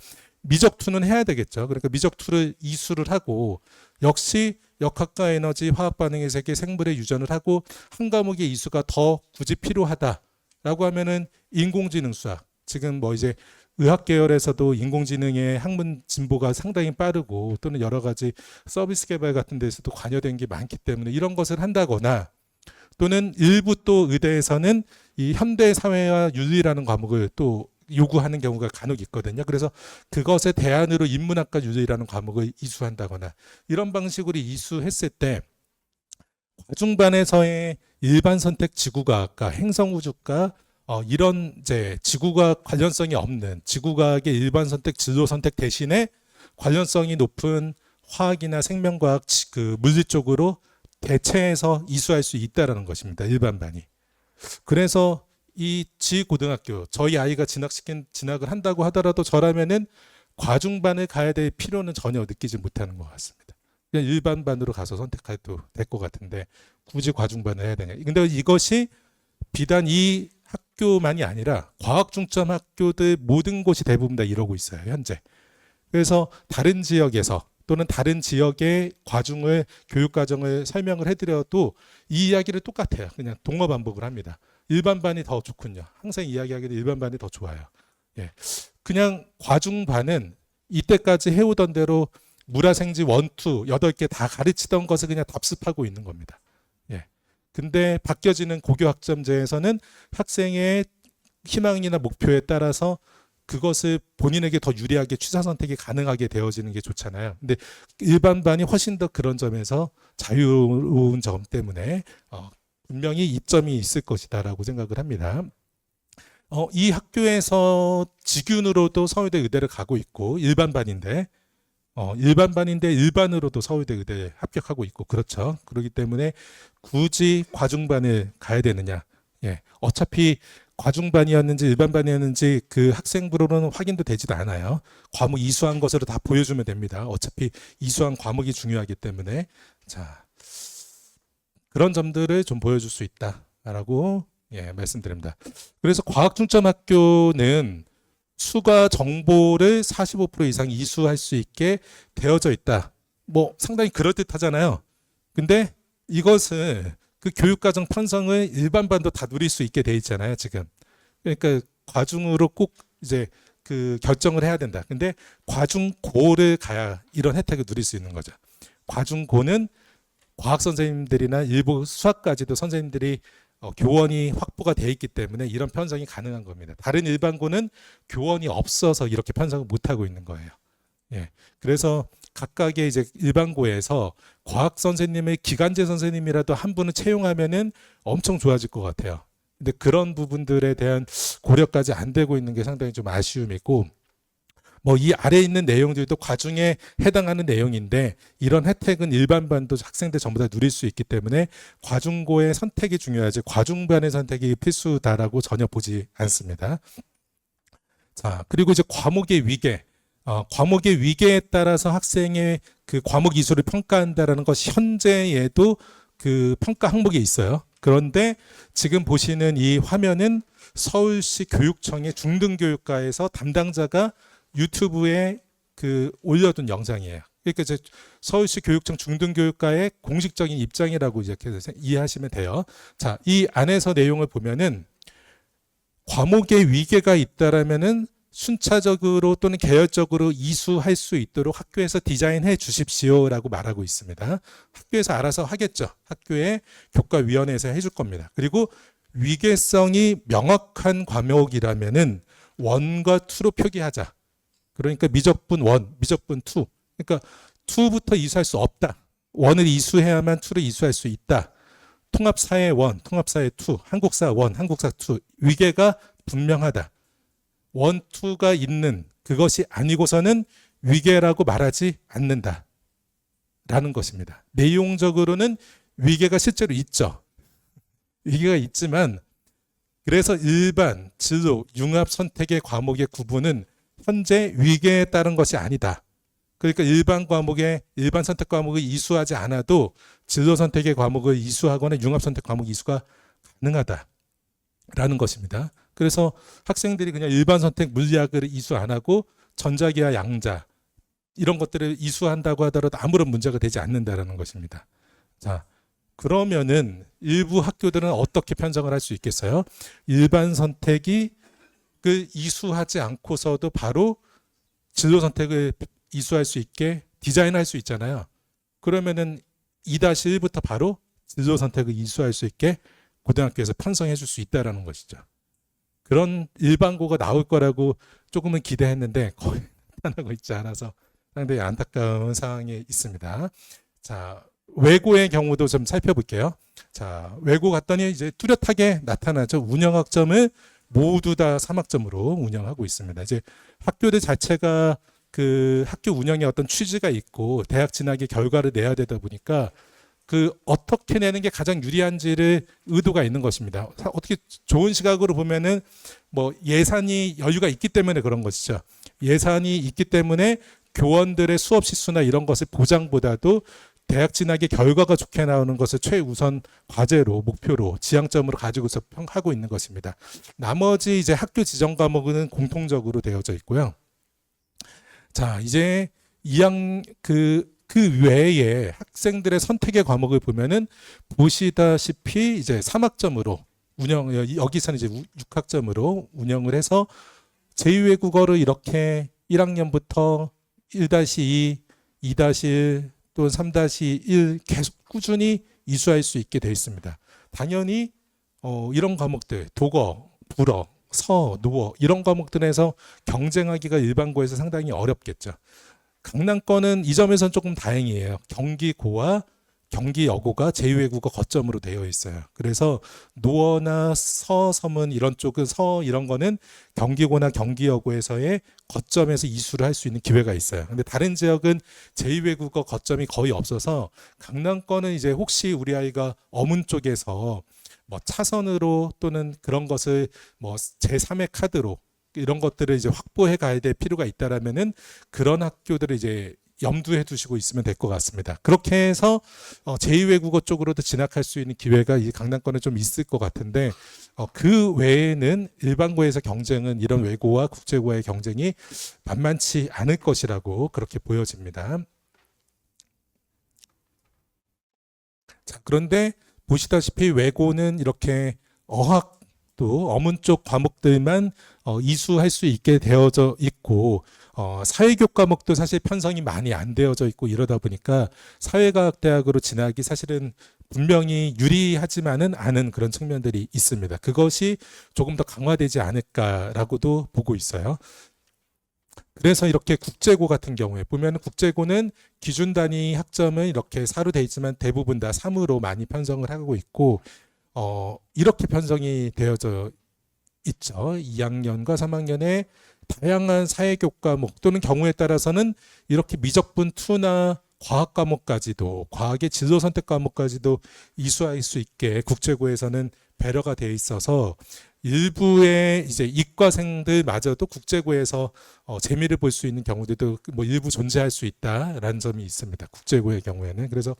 미적2는 해야 되겠죠. 그러니까 미적2를 이수를 하고 역시 역학과 에너지, 화학 반응의 세계, 생물의 유전을 하고 한 과목의 이수가 더 굳이 필요하다라고 하면은 인공지능 수학. 지금 뭐 이제 의학 계열에서도 인공지능의 학문 진보가 상당히 빠르고 또는 여러 가지 서비스 개발 같은 데서도 관여된 게 많기 때문에 이런 것을 한다거나 또는 일부 또 의대에서는 이 현대 사회와 윤리라는 과목을 또 요구하는 경우가 간혹 있거든요. 그래서 그것의 대안으로 인문학과 윤리라는 과목을 이수한다거나 이런 방식으로 이수했을 때 과중반에서의 일반 선택 지구과학과 행성우주과 이런 이제 지구과학 관련성이 없는 지구과학의 일반 선택 진로 선택 대신에 관련성이 높은 화학이나 생명과학 그 물리 쪽으로 대체해서 이수할 수 있다라는 것입니다. 일반반이. 그래서 이 지고등학교 저희 아이가 진학을 한다고 하더라도 저라면은 과중반을 가야 될 필요는 전혀 느끼지 못하는 것 같습니다. 그냥 일반반으로 가서 선택해도 될 것 같은데 굳이 과중반을 해야 되냐. 근데 이것이 비단 이 학교만이 아니라 과학 중점 학교들 모든 곳이 대부분 다 이러고 있어요. 현재. 그래서 다른 지역에서 또는 다른 지역의 과중을 교육 과정을 설명을 해드려도 이 이야기를 똑같아요. 그냥 동어 반복을 합니다. 일반반이 더 좋군요. 항상 이야기하기도 일반반이 더 좋아요. 예. 그냥 과중반은 이때까지 해오던 대로 물화생지 1, 2, 8개 다 가르치던 것을 그냥 답습하고 있는 겁니다. 예. 근데 바뀌어지는 고교학점제에서는 학생의 희망이나 목표에 따라서 그것을 본인에게 더 유리하게 취사 선택이 가능하게 되어지는 게 좋잖아요. 근데 일반반이 훨씬 더 그런 점에서 자유로운 점 때문에 분명히 이점이 있을 것이다라고 생각을 합니다. 이 학교에서 직윤으로도 서울대 의대를 가고 있고 일반반인데 일반으로도 서울대 의대에 합격하고 있고 그렇죠. 그렇기 때문에 굳이 과중반을 가야 되느냐. 예. 어차피 과중반이었는지 일반반이었는지 그 학생부로는 확인도 되지도 않아요. 과목 이수한 것으로 다 보여주면 됩니다. 어차피 이수한 과목이 중요하기 때문에 자 그런 점들을 좀 보여줄 수 있다라고 말씀드립니다. 그래서 과학중점학교는 수가 정보를 45% 이상 이수할 수 있게 되어져 있다. 뭐 상당히 그럴듯하잖아요. 근데 이것을 그 교육과정 편성을 일반반도 다 누릴 수 있게 돼 있잖아요, 지금. 그러니까 과중으로 꼭 이제 그 결정을 해야 된다. 근데 과중고를 가야 이런 혜택을 누릴 수 있는 거죠. 과중고는 과학 선생님들이나 일부 수학까지도 선생님들이 교원이 확보가 돼 있기 때문에 이런 편성이 가능한 겁니다. 다른 일반고는 교원이 없어서 이렇게 편성을 못 하고 있는 거예요. 예. 그래서 각각의 이제 일반고에서 과학 선생님의 기간제 선생님이라도 한 분을 채용하면은 엄청 좋아질 것 같아요. 근데 그런 부분들에 대한 고려까지 안 되고 있는 게 상당히 좀 아쉬움이고, 뭐 이 아래에 있는 내용들도 과중에 해당하는 내용인데 이런 혜택은 일반반도 학생들 전부 다 누릴 수 있기 때문에 과중고의 선택이 중요하지 과중반의 선택이 필수다라고 전혀 보지 않습니다. 자, 그리고 이제 과목의 위계. 과목의 위계에 따라서 학생의 그 과목 이수를 평가한다라는 것이 현재에도 그 평가 항목에 있어요. 그런데 지금 보시는 이 화면은 서울시 교육청의 중등교육과에서 담당자가 유튜브에 그 올려둔 영상이에요. 그러니까 이제 서울시 교육청 중등교육과의 공식적인 입장이라고 이렇게 이해하시면 돼요. 자, 이 안에서 내용을 보면은 과목의 위계가 있다라면은 순차적으로 또는 계열적으로 이수할 수 있도록 학교에서 디자인해 주십시오라고 말하고 있습니다. 학교에서 알아서 하겠죠. 학교의 교과위원회에서 해줄 겁니다. 그리고 위계성이 명확한 과목이라면은 1과 2로 표기하자. 그러니까 미적분 1, 미적분 2. 그러니까 2부터 이수할 수 없다. 1을 이수해야만 2를 이수할 수 있다. 통합사회 1, 통합사회 2, 한국사 1, 한국사 2. 위계가 분명하다. 1, 2가 있는 그것이 아니고서는 위계라고 말하지 않는다. 라는 것입니다. 내용적으로는 위계가 실제로 있죠. 위계가 있지만 그래서 일반, 진로, 융합 선택의 과목의 구분은 현재 위계에 따른 것이 아니다. 그러니까 일반 선택 과목을 이수하지 않아도 진로 선택의 과목을 이수하거나 융합 선택 과목 이수가 가능하다라는 것입니다. 그래서 학생들이 그냥 일반 선택 물리학을 이수 안 하고 전자기하 양자 이런 것들을 이수한다고 하더라도 아무런 문제가 되지 않는다라는 것입니다. 자, 그러면은 일부 학교들은 어떻게 편성을 할 수 있겠어요? 일반 선택이 그 이수하지 않고서도 바로 진로 선택을 이수할 수 있게 디자인할 수 있잖아요. 그러면은 2-1부터 바로 진로 선택을 이수할 수 있게 고등학교에서 편성해 줄 수 있다라는 것이죠. 그런 일반고가 나올 거라고 조금은 기대했는데 거의 나타나고 있지 않아서 상당히 안타까운 상황에 있습니다. 자, 외고의 경우도 좀 살펴볼게요. 자, 외고 갔더니 이제 뚜렷하게 나타나죠. 운영학점을 모두 다 3학점으로 운영하고 있습니다. 이제 학교들 자체가 그 학교 운영에 어떤 취지가 있고 대학 진학의 결과를 내야 되다 보니까 그 어떻게 내는 게 가장 유리한지를 의도가 있는 것입니다. 어떻게 좋은 시각으로 보면은 뭐 예산이 여유가 있기 때문에 그런 것이죠. 예산이 있기 때문에 교원들의 수업 실수나 이런 것을 보장보다도 대학 진학의 결과가 좋게 나오는 것을 최우선 과제로 목표로 지향점으로 가지고서 하고 있는 것입니다. 나머지 이제 학교 지정 과목은 공통적으로 되어져 있고요. 자, 이제 그 외에 학생들의 선택의 과목을 보면은 보시다시피 이제 3학점으로 여기서는 이제 6학점으로 운영을 해서 제2외국어를 이렇게 1학년부터 1-2, 2-1 또는 3-1 계속 꾸준히 이수할 수 있게 되어 있습니다. 당연히 이런 과목들, 독어, 불어, 서, 노어 이런 과목들에서 경쟁하기가 일반고에서 상당히 어렵겠죠. 강남권은 이 점에서는 조금 다행이에요. 경기고와 경기여고가 제2외국어 거점으로 되어 있어요. 그래서 노어나 서, 서문 이런 쪽은 이런 거는 경기고나 경기여고에서의 거점에서 이수를 할 수 있는 기회가 있어요. 근데 다른 지역은 제2외국어 거점이 거의 없어서 강남권은 이제 혹시 우리 아이가 어문 쪽에서 뭐 차선으로 또는 그런 것을 뭐 제3의 카드로 이런 것들을 이제 확보해 가야 될 필요가 있다라면은 그런 학교들을 이제 염두에 두시고 있으면 될 것 같습니다. 그렇게 해서 제2외국어 쪽으로도 진학할 수 있는 기회가 이 강남권에 좀 있을 것 같은데 그 외에는 일반고에서 경쟁은 이런 외고와 국제고의 경쟁이 만만치 않을 것이라고 그렇게 보여집니다. 자, 그런데 보시다시피 외고는 이렇게 어학도 어문 쪽 과목들만 이수할 수 있게 되어져 있고 사회교육 과목도 사실 편성이 많이 안 되어져 있고 이러다 보니까 사회과학대학으로 진학이 사실은 분명히 유리하지만은 않은 그런 측면들이 있습니다. 그것이 조금 더 강화되지 않을까라고도 보고 있어요. 그래서 이렇게 국제고 같은 경우에 보면 국제고는 기준 단위 학점은 이렇게 4로 돼 있지만 대부분 다 3으로 많이 편성을 하고 있고 이렇게 편성이 되어져 있죠. 2학년과 3학년에 다양한 사회교육 과목 또는 경우에 따라서는 이렇게 미적분 2나 과학 과목까지도 과학의 진로 선택 과목까지도 이수할 수 있게 국제고에서는 배려가 되어 있어서 일부의 이제 이과생들마저도 국제고에서 재미를 볼 수 있는 경우들도 뭐 일부 존재할 수 있다라는 점이 있습니다. 국제고의 경우에는 그래서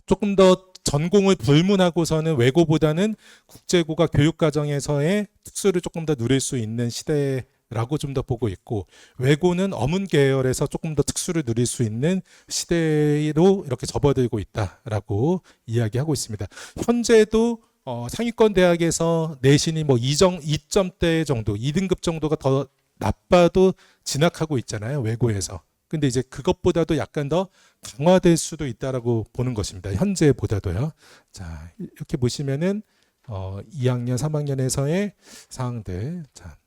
조금 더 전공을 불문하고서는 외고보다는 국제고가 교육과정에서의 특수를 조금 더 누릴 수 있는 시대라고 좀 더 보고 있고 외고는 어문 계열에서 조금 더 특수를 누릴 수 있는 시대로 이렇게 접어들고 있다라고 이야기하고 있습니다. 현재도 상위권 대학에서 내신이 뭐 2점대 정도, 2등급 정도가 더 나빠도 진학하고 있잖아요. 외고에서. 근데 이제 그것보다도 약간 더 강화될 수도 있다라고 보는 것입니다. 현재보다도요. 자, 이렇게 보시면은 2학년, 3학년에서의 사항들. 자,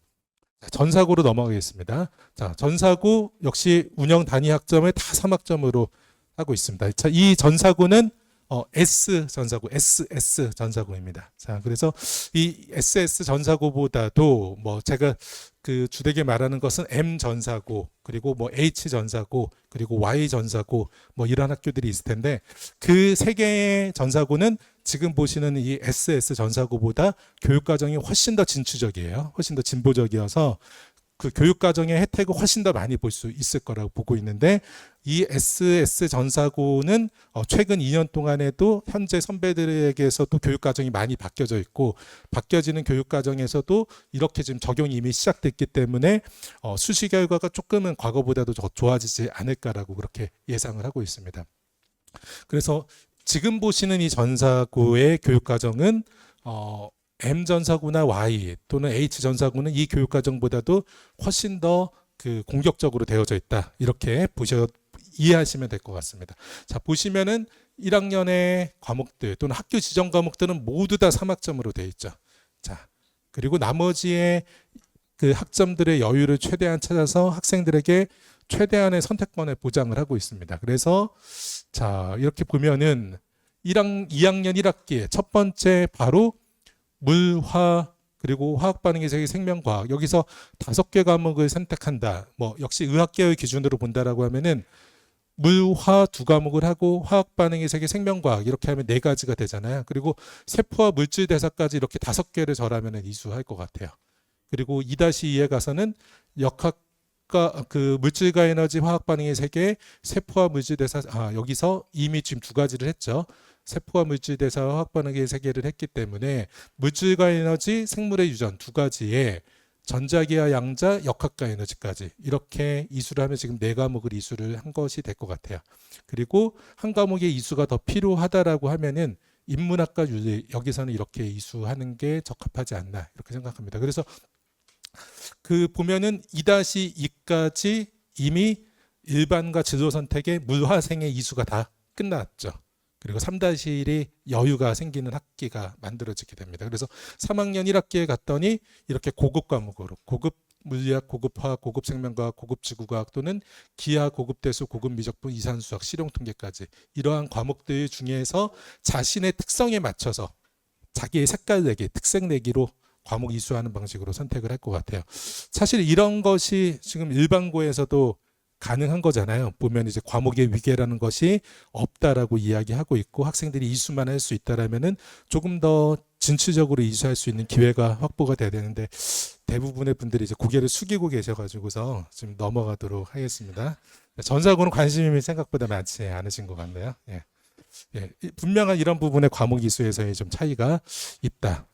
전사고로 넘어가겠습니다. 자, 전사고 역시 운영 단위 학점을 다 3학점으로 하고 있습니다. 자, 이 전사고는 S 전사고, SS 전사고입니다. 자, 그래서 이 SS 전사고보다도 뭐 제가 그 주되게 말하는 것은 M 전사고, 그리고 뭐 H 전사고, 그리고 Y 전사고, 뭐 이런 학교들이 있을 텐데 그 세 개의 전사고는 지금 보시는 이 SS 전사고보다 교육과정이 훨씬 더 진취적이에요. 훨씬 더 진보적이어서 그 교육과정의 혜택을 훨씬 더 많이 볼 수 있을 거라고 보고 있는데 이 SS 전사고는 최근 2년 동안에도 현재 선배들에게서도 교육과정이 많이 바뀌어져 있고 바뀌어지는 교육과정에서도 이렇게 지금 적용이 이미 시작됐기 때문에 수시 결과가 조금은 과거보다도 더 좋아지지 않을까라고 그렇게 예상을 하고 있습니다. 그래서 지금 보시는 이 전사고의 교육과정은 M 전사고나 Y 또는 H 전사고는 이 교육과정보다도 훨씬 더 그 공격적으로 되어져 있다. 이렇게 이해하시면 될 것 같습니다. 자, 보시면은 1학년의 과목들 또는 학교 지정 과목들은 모두 다 3학점으로 되어 있죠. 자, 그리고 나머지의 그 학점들의 여유를 최대한 찾아서 학생들에게 최대한의 선택권을 보장을 하고 있습니다. 그래서 자, 이렇게 보면은 2학년 1학기에 첫 번째 바로 물화 그리고 화학 반응의 세계 생명과학 여기서 5개 과목을 선택한다. 뭐 역시 의학계열 기준으로 본다라고 하면은 물화 2과목을 하고 화학 반응의 세계 생명과학 이렇게 하면 4가지가 되잖아요. 그리고 세포와 물질 대사까지 이렇게 5개를 절하면 이수할 것 같아요. 그리고 2-2에 가서는 역학과 그 물질과 에너지 화학 반응의 세계 세포와 물질 대사 여기서 이미 지금 2가지를 했죠. 세포와 물질 대사와 화학 반응의 세계를 했기 때문에 물질과 에너지, 생물의 유전 2가지에 전자기하, 양자, 역학과 에너지까지 이렇게 이수를 하면 지금 4과목을 이수를 한 것이 될 것 같아요. 그리고 한 과목의 이수가 더 필요하다라고 하면은 인문학과 윤리 여기서는 이렇게 이수하는 게 적합하지 않나 이렇게 생각합니다. 그래서 그 보면은 2-2까지 이미 일반과 진로 선택의 물화생의 이수가 다 끝났죠. 그리고 3-1이 여유가 생기는 학기가 만들어지게 됩니다. 그래서 3학년 1학기에 갔더니 이렇게 고급 과목으로 고급 물리학, 고급 화학, 고급 생명과학, 고급 지구과학 또는 기하, 고급 대수, 고급 미적분, 이산수학, 실용통계까지 이러한 과목들 중에서 자신의 특성에 맞춰서 자기의 색깔 내기, 특색 내기로 과목 이수하는 방식으로 선택을 할 것 같아요. 사실 이런 것이 지금 일반고에서도 가능한 거잖아요. 보면 이제 과목의 위계라는 것이 없다라고 이야기하고 있고 학생들이 이수만 할 수 있다라면은 조금 더 진취적으로 이수할 수 있는 기회가 확보가 돼야 되는데 대부분의 분들이 이제 고개를 숙이고 계셔가지고서 지금 넘어가도록 하겠습니다. 전사고는 관심이 생각보다 많지 않으신 것 같네요. 예. 예. 분명한 이런 부분의 과목 이수에서의 좀 차이가 있다.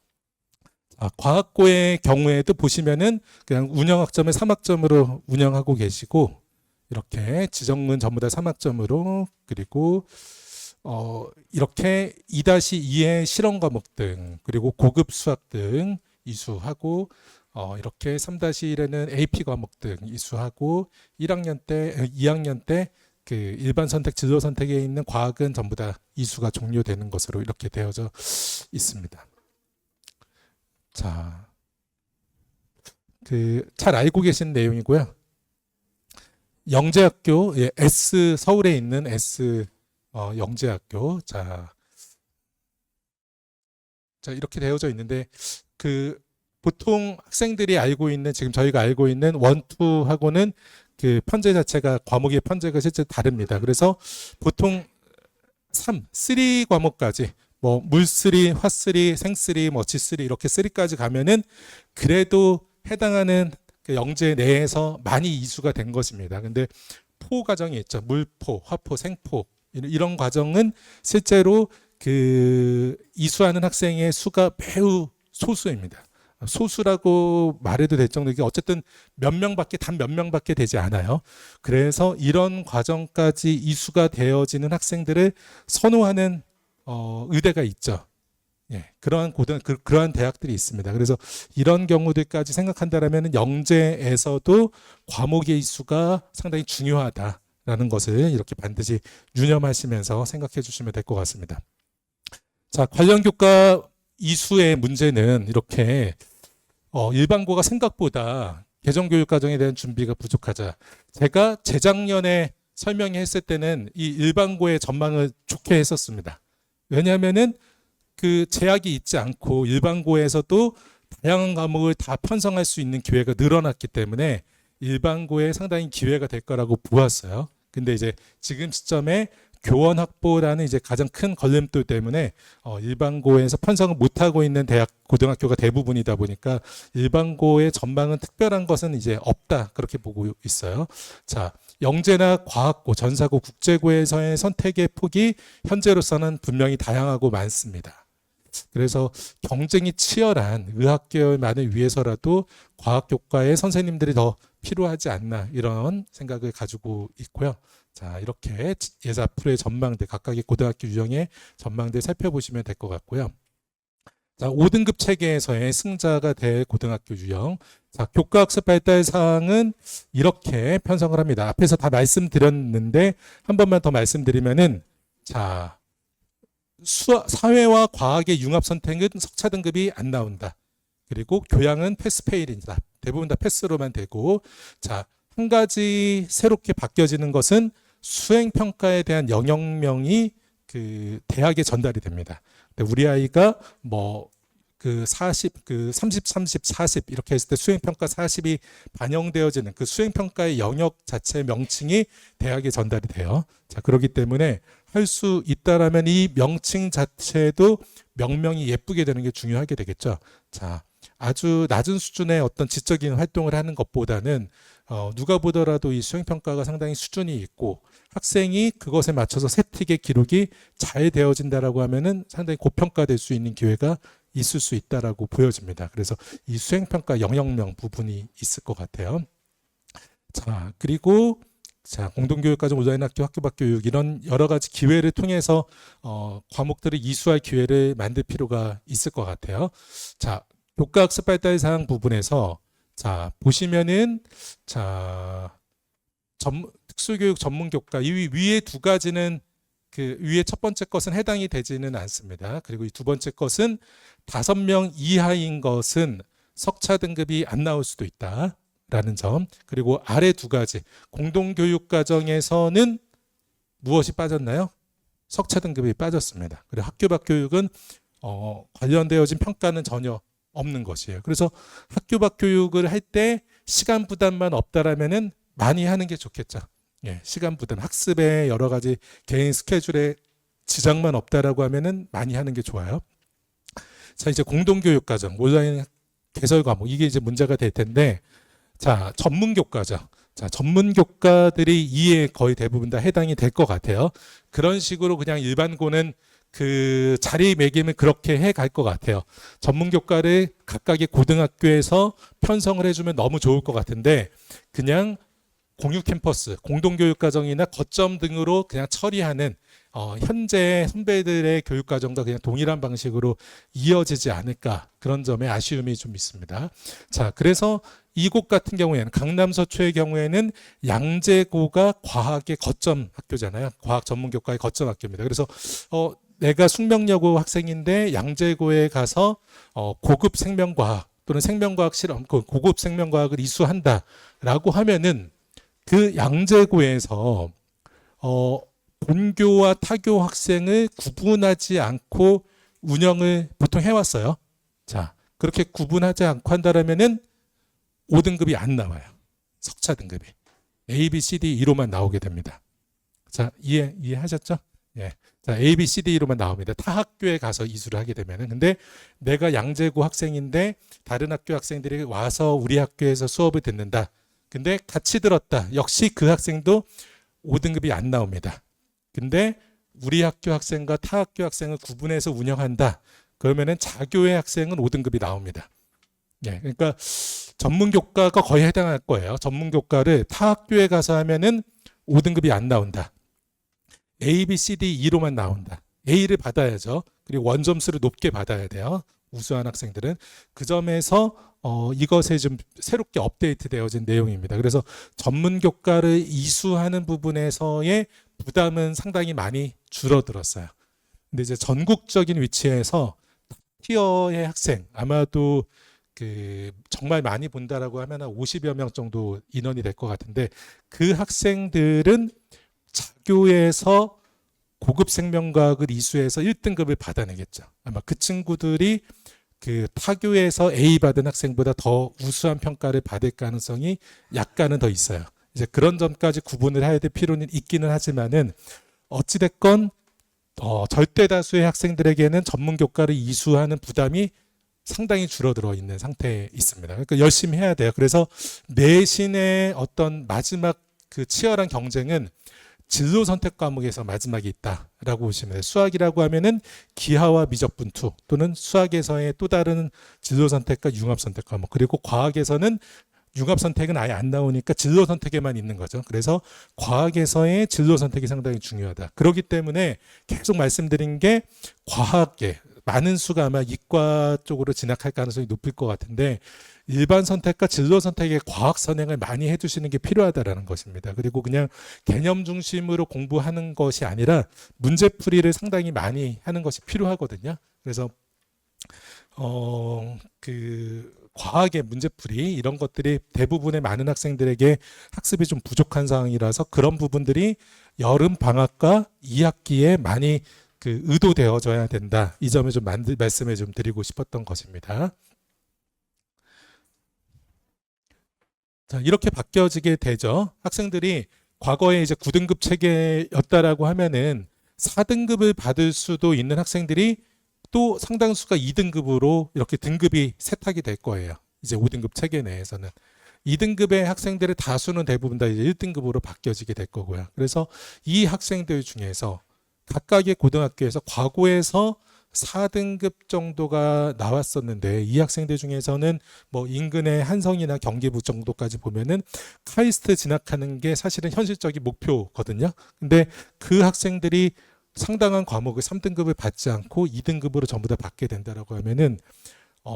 과학고의 경우에도 보시면은 그냥 운영학점을 3학점으로 운영하고 계시고 이렇게 지정문 전부 다 3학점으로 그리고 이렇게 2-2의 실험 과목 등 그리고 고급 수학 등 이수하고 이렇게 3-1에는 AP 과목 등 이수하고 1학년 때 2학년 때 그 일반 선택 진로 선택에 있는 과학은 전부 다 이수가 종료되는 것으로 이렇게 되어져 있습니다. 자, 그 잘 알고 계신 내용이고요. 영재학교, 예, S 서울에 있는 S 영재학교. 자 이렇게 되어져 있는데 그 보통 학생들이 알고 있는 지금 저희가 알고 있는 1, 2하고는 그 편제 자체가 과목의 편제가 실제 다릅니다. 그래서 보통 3 과목까지 뭐 물3, 화3, 생3, 뭐 지3 이렇게 3까지 가면은 그래도 해당하는 그 영재 내에서 많이 이수가 된 것입니다. 근데 포 과정이 있죠. 물포, 화포, 생포 이런 과정은 실제로 그 이수하는 학생의 수가 매우 소수입니다. 소수라고 말해도 될 정도이게 어쨌든 단 몇 명밖에 되지 않아요. 그래서 이런 과정까지 이수가 되어지는 학생들을 선호하는 의대가 있죠. 예, 그러한 대학들이 있습니다. 그래서 이런 경우들까지 생각한다라면 영재에서도 과목의 이수가 상당히 중요하다라는 것을 이렇게 반드시 유념하시면서 생각해 주시면 될 것 같습니다. 자, 관련 교과 이수의 문제는 이렇게 일반고가 생각보다 개정교육과정에 대한 준비가 부족하자. 제가 재작년에 설명했을 때는 이 일반고의 전망을 좋게 했었습니다. 왜냐하면은 그 제약이 있지 않고 일반고에서도 다양한 과목을 다 편성할 수 있는 기회가 늘어났기 때문에 일반고에 상당히 기회가 될 거라고 보았어요. 근데 이제 지금 시점에 교원 확보라는 이제 가장 큰 걸림돌 때문에 일반고에서 편성을 못하고 있는 대학 고등학교가 대부분이다 보니까 일반고의 전망은 특별한 것은 이제 없다 그렇게 보고 있어요. 자, 영재나 과학고, 전사고, 국제고에서의 선택의 폭이 현재로서는 분명히 다양하고 많습니다. 그래서 경쟁이 치열한 의학계열만을 위해서라도 과학교과의 선생님들이 더 필요하지 않나 이런 생각을 가지고 있고요. 자, 이렇게 예사 앞으로의 전망들 각각의 고등학교 유형의 전망들 살펴보시면 될 것 같고요. 자, 5등급 체계에서의 승자가 될 고등학교 유형. 자, 교과학습 발달 사항은 이렇게 편성을 합니다. 앞에서 다 말씀드렸는데 한 번만 더 말씀드리면은 자, 사회와 과학의 융합 선택은 석차 등급이 안 나온다. 그리고 교양은 패스페일이다. 대부분 다 패스로만 되고 자, 한 가지 새롭게 바뀌어지는 것은 수행평가에 대한 영역명이 그 대학에 전달이 됩니다. 근데 우리 아이가 뭐 그 30, 30, 40 이렇게 했을 때 수행평가 40이 반영되어지는 그 수행평가의 영역 자체의 명칭이 대학에 전달이 돼요. 자, 그렇기 때문에 할 수 있다라면 이 명칭 자체도 명명이 예쁘게 되는 게 중요하게 되겠죠. 자, 아주 낮은 수준의 어떤 지적인 활동을 하는 것보다는 누가 보더라도 이 수행평가가 상당히 수준이 있고 학생이 그것에 맞춰서 세특의 기록이 잘 되어진다라고 하면은 상당히 고평가될 수 있는 기회가 있을 수 있다라고 보여집니다. 그래서 이 수행평가 영역명 부분이 있을 것 같아요. 자, 그리고 자, 공동교육과정, 온라인 학교, 학교 밖 교육 이런 여러 가지 기회를 통해서 과목들을 이수할 기회를 만들 필요가 있을 것 같아요. 자, 교과학습 발달 사항 부분에서 자, 보시면은 자, 특수교육 전문 교과 이 위에 두 가지는 그 위에 첫 번째 것은 해당이 되지는 않습니다. 그리고 이 두 번째 것은 5명 이하인 것은 석차 등급이 안 나올 수도 있다라는 점. 그리고 아래 두 가지 공동교육 과정에서는 무엇이 빠졌나요? 석차 등급이 빠졌습니다. 그리고 학교 밖 교육은 관련되어진 평가는 전혀 없는 것이에요. 그래서 학교 밖 교육을 할 때 시간 부담만 없다라면은 많이 하는 게 좋겠죠. 예, 시간 부담, 학습에 여러 가지 개인 스케줄에 지장만 없다라고 하면은 많이 하는 게 좋아요. 자, 이제 공동교육 과정, 온라인 개설 과목 이게 이제 문제가 될 텐데, 자, 전문 교과죠. 자, 전문 교과들이 이에 거의 대부분 다 해당이 될 것 같아요. 그런 식으로 그냥 일반고는 그 자리 매김을 그렇게 해 갈 것 같아요. 전문 교과를 각각의 고등학교에서 편성을 해주면 너무 좋을 것 같은데, 그냥 공유 캠퍼스, 공동교육과정이나 거점 등으로 그냥 처리하는 현재 선배들의 교육과정과 그냥 동일한 방식으로 이어지지 않을까, 그런 점에 아쉬움이 좀 있습니다. 자, 그래서 이곳 같은 경우에는 강남 서초의 경우에는 양재고가 과학의 거점 학교잖아요. 과학 전문교과의 거점 학교입니다. 그래서 내가 숙명여고 학생인데 양재고에 가서 고급 생명과학 또는 생명과학 실험, 고급 생명과학을 이수한다라고 하면은 그 양재고에서 본교와 타교 학생을 구분하지 않고 운영을 보통 해왔어요. 자, 그렇게 구분하지 않고 한다면은 5등급이 안 나와요. 석차 등급이. A, B, C, D, E로만 나오게 됩니다. 자, 이해하셨죠? 예. 자, A, B, C, D로만 나옵니다. 타 학교에 가서 이수를 하게 되면은. 근데 내가 양재고 학생인데 다른 학교 학생들이 와서 우리 학교에서 수업을 듣는다. 근데 같이 들었다. 역시 그 학생도 5등급이 안 나옵니다. 근데 우리 학교 학생과 타 학교 학생을 구분해서 운영한다. 그러면은 자교의 학생은 5등급이 나옵니다. 예, 그러니까 전문 교과가 거의 해당할 거예요. 전문 교과를 타 학교에 가서 하면은 5등급이 안 나온다. A, B, C, D, E로만 나온다. A를 받아야죠. 그리고 원점수를 높게 받아야 돼요. 우수한 학생들은. 그 점에서 이것에 좀 새롭게 업데이트되어진 내용입니다. 그래서 전문 교과를 이수하는 부분에서의 부담은 상당히 많이 줄어들었어요. 근데 이제 전국적인 위치에서 티어의 학생, 아마도 그 정말 많이 본다라고 하면 한 50여 명 정도 인원이 될 것 같은데, 그 학생들은 자교에서 고급 생명과학을 이수해서 1등급을 받아내겠죠. 아마 그 친구들이 그 타교에서 A 받은 학생보다 더 우수한 평가를 받을 가능성이 약간은 더 있어요. 이제 그런 점까지 구분을 해야 될 필요는 있기는 하지만은 어찌됐건 절대 다수의 학생들에게는 전문 교과를 이수하는 부담이 상당히 줄어들어 있는 상태에 있습니다. 그러니까 열심히 해야 돼요. 그래서 내신의 어떤 마지막 그 치열한 경쟁은 진로 선택 과목에서 마지막에 있다라고 보시면 돼요. 수학이라고 하면은 기하와 미적 분투 또는 수학에서의 또 다른 진로 선택과 융합 선택 과목, 그리고 과학에서는 융합 선택은 아예 안 나오니까 진로 선택에만 있는 거죠. 그래서 과학에서의 진로 선택이 상당히 중요하다. 그렇기 때문에 계속 말씀드린 게 과학계 많은 수가 아마 이과 쪽으로 진학할 가능성이 높을 것 같은데, 일반 선택과 진로 선택의 과학 선행을 많이 해주시는 게 필요하다라는 것입니다. 그리고 그냥 개념 중심으로 공부하는 것이 아니라 문제풀이를 상당히 많이 하는 것이 필요하거든요. 그래서 그 과학의 문제풀이 이런 것들이 대부분의 많은 학생들에게 학습이 좀 부족한 상황이라서 그런 부분들이 여름 방학과 2학기에 많이 그 의도되어져야 된다. 이 점을 좀 말씀을 좀 드리고 싶었던 것입니다. 자, 이렇게 바뀌어지게 되죠. 학생들이 과거에 이제 9등급 체계였다라고 하면은 4등급을 받을 수도 있는 학생들이 또 상당수가 2등급으로 이렇게 등급이 세탁이 될 거예요. 이제 5등급 체계 내에서는. 2등급의 학생들의 다수는 대부분 다 이제 1등급으로 바뀌어지게 될 거고요. 그래서 이 학생들 중에서 각각의 고등학교에서 과거에서 4등급 정도가 나왔었는데 이 학생들 중에서는 뭐 인근의 한성이나 경기부 정도까지 보면은 카이스트 진학하는 게 사실은 현실적인 목표거든요. 근데 그 학생들이 상당한 과목을 3등급을 받지 않고 2등급으로 전부 다 받게 된다라고 하면은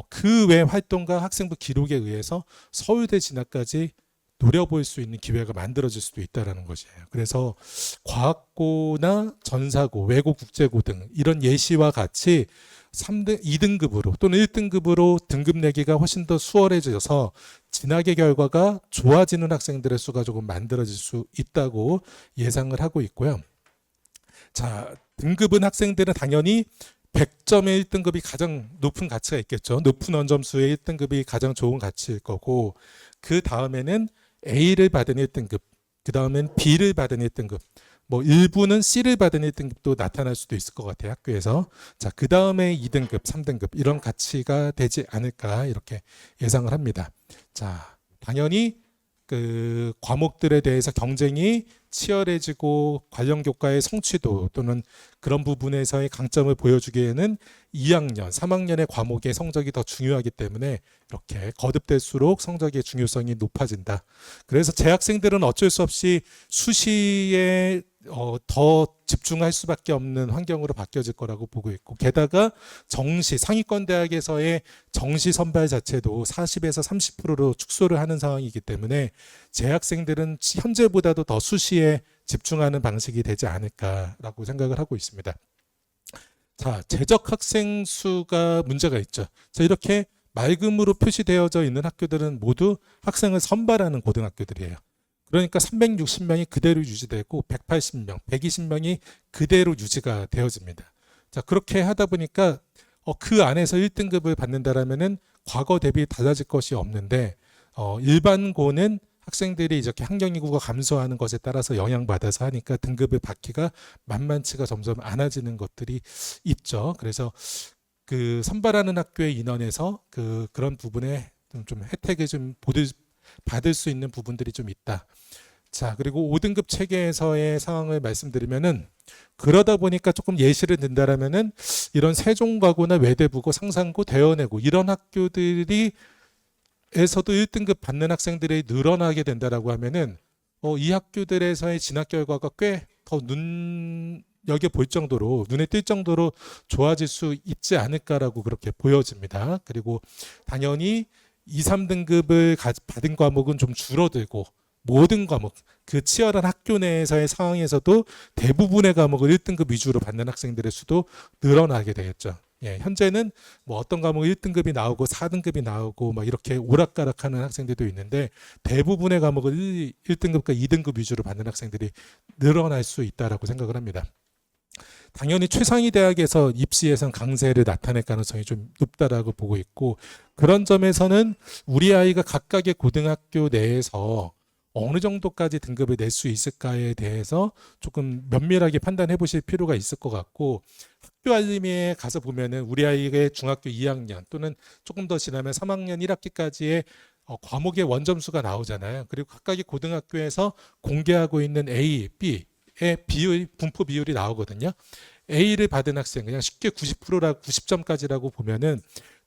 그 외 활동과 학생부 기록에 의해서 서울대 진학까지 노려볼 수 있는 기회가 만들어질 수도 있다라는 것이에요. 그래서 과학고나 전사고, 외고, 국제고 등 이런 예시와 같이 2등급으로 또는 1등급으로 등급 내기가 훨씬 더 수월해져서 진학의 결과가 좋아지는 학생들의 수가 조금 만들어질 수 있다고 예상을 하고 있고요. 자, 등급은 학생들은 당연히 100점의 1등급이 가장 높은 가치가 있겠죠. 높은 원점수의 1등급이 가장 좋은 가치일 거고, 그 다음에는 A를 받은 1등급, 그 다음엔 B를 받은 1등급, 뭐 일부는 C를 받은 1등급도 나타날 수도 있을 것 같아요, 학교에서. 자, 그 다음에 2등급, 3등급 이런 가치가 되지 않을까 이렇게 예상을 합니다. 자, 당연히 그 과목들에 대해서 경쟁이 치열해지고 관련 교과의 성취도 또는 그런 부분에서의 강점을 보여주기에는 2학년, 3학년의 과목의 성적이 더 중요하기 때문에 이렇게 거듭될수록 성적의 중요성이 높아진다. 그래서 재학생들은 어쩔 수 없이 수시에 더 집중할 수밖에 없는 환경으로 바뀌어질 거라고 보고 있고, 게다가 정시 상위권 대학에서의 정시 선발 자체도 40에서 30%로 축소를 하는 상황이기 때문에 재학생들은 현재보다도 더 수시에 집중하는 방식이 되지 않을까라고 생각을 하고 있습니다. 자, 재적 학생 수가 문제가 있죠. 자, 이렇게 맑음으로 표시되어져 있는 학교들은 모두 학생을 선발하는 고등학교들이에요. 그러니까 360명이 그대로 유지되고 180명, 120명이 그대로 유지가 되어집니다. 자, 그렇게 하다 보니까 그 안에서 1등급을 받는다라면은 과거 대비 달라질 것이 없는데 일반고는 학생들이 이렇게 학령 인구가 감소하는 것에 따라서 영향받아서 하니까 등급을 받기가 만만치가 점점 않아지는 것들이 있죠. 그래서 그 선발하는 학교의 인원에서 그런 부분에 좀 혜택을 좀 받을 수 있는 부분들이 좀 있다. 자, 그리고 5등급 체계에서의 상황을 말씀드리면은 그러다 보니까 조금 예시를 든다라면은 이런 세종과고나 외대부고, 상산고, 대연외고 이런 학교들이 에서도 1등급 받는 학생들이 늘어나게 된다라고 하면은 이 학교들에서의 진학 결과가 꽤 더 눈여겨 볼 정도로 눈에 띌 정도로 좋아질 수 있지 않을까라고 그렇게 보여집니다. 그리고 당연히 2, 3등급을 받은 과목은 좀 줄어들고 모든 과목, 그 치열한 학교 내에서의 상황에서도 대부분의 과목을 1등급 위주로 받는 학생들의 수도 늘어나게 되겠죠. 예, 현재는 뭐 어떤 과목 1등급이 나오고 4등급이 나오고 막 이렇게 오락가락하는 학생들도 있는데 대부분의 과목을 1등급과 2등급 위주로 받는 학생들이 늘어날 수 있다라고 생각을 합니다. 당연히 최상위 대학에서 입시 예선 강세를 나타낼 가능성이 좀 높다라고 보고 있고, 그런 점에서는 우리 아이가 각각의 고등학교 내에서 어느 정도까지 등급을 낼 수 있을까에 대해서 조금 면밀하게 판단해 보실 필요가 있을 것 같고, 학교 알림에 가서 보면은 우리 아이의 중학교 2학년 또는 조금 더 지나면 3학년 1학기까지의 과목의 원점수가 나오잖아요. 그리고 각각의 고등학교에서 공개하고 있는 A, B의 비율, 분포 비율이 나오거든요. A를 받은 학생, 그냥 쉽게 90%라 90점까지라고 보면은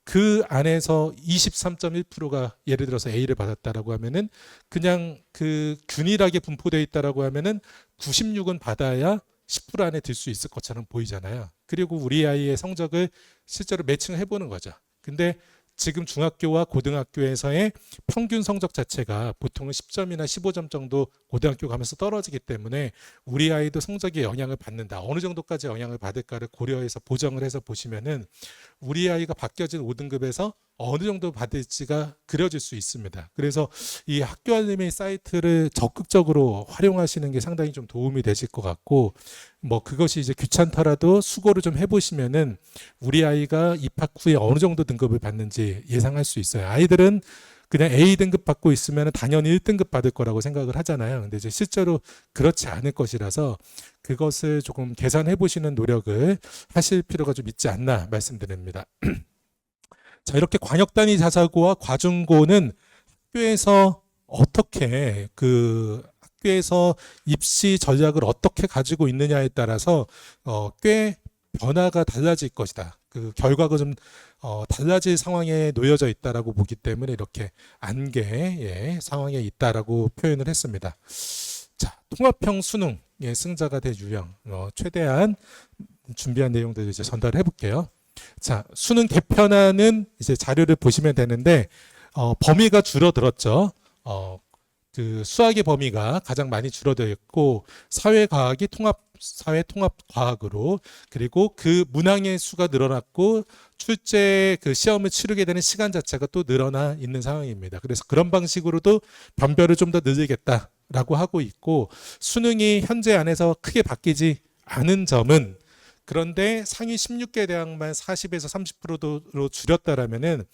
그 안에서 23.1%가 예를 들어서 A를 받았다라고 하면은 그냥 그 균일하게 분포되어 있다라고 하면은 96은 받아야 10% 안에 들 수 있을 것처럼 보이잖아요. 그리고 우리 아이의 성적을 실제로 매칭을 해보는 거죠. 근데 지금 중학교와 고등학교에서의 평균 성적 자체가 보통은 10점이나 15점 정도 고등학교 가면서 떨어지기 때문에 우리 아이도 성적에 영향을 받는다. 어느 정도까지 영향을 받을까를 고려해서 보정을 해서 보시면은 우리 아이가 바뀌어진 5등급에서 어느 정도 받을지가 그려질 수 있습니다. 그래서 이 학교 알림의 사이트를 적극적으로 활용하시는 게 상당히 좀 도움이 되실 것 같고, 뭐 그것이 이제 귀찮더라도 수고를 좀 해보시면은 우리 아이가 입학 후에 어느 정도 등급을 받는지 예상할 수 있어요. 아이들은 그냥 A 등급 받고 있으면 당연히 1등급 받을 거라고 생각을 하잖아요. 근데 이제 실제로 그렇지 않을 것이라서 그것을 조금 계산해 보시는 노력을 하실 필요가 좀 있지 않나 말씀드립니다. 자, 이렇게 광역단위 자사고와 과중고는 학교에서 어떻게 학교에서 입시 전략을 어떻게 가지고 있느냐에 따라서 꽤 변화가 달라질 것이다. 그 결과가 좀 달라질 상황에 놓여져 있다라고 보기 때문에 이렇게 안개의 상황에 있다라고 표현을 했습니다. 자, 통합형 수능의 승자가 될 유형 최대한 준비한 내용들을 이제 전달해 볼게요. 자, 수능 개편안은 이제 자료를 보시면 되는데 범위가 줄어들었죠. 그 수학의 범위가 가장 많이 줄어들어 있고 사회과학이 사회 통합 과학으로, 그리고 그 문항의 수가 늘어났고 출제 그 시험을 치르게 되는 시간 자체가 또 늘어나 있는 상황입니다. 그래서 그런 방식으로도 변별을 좀 더 늘리겠다라고 하고 있고, 수능이 현재 안에서 크게 바뀌지 않은 점은, 그런데 상위 16개 대학만 40에서 30%로 줄였다라면은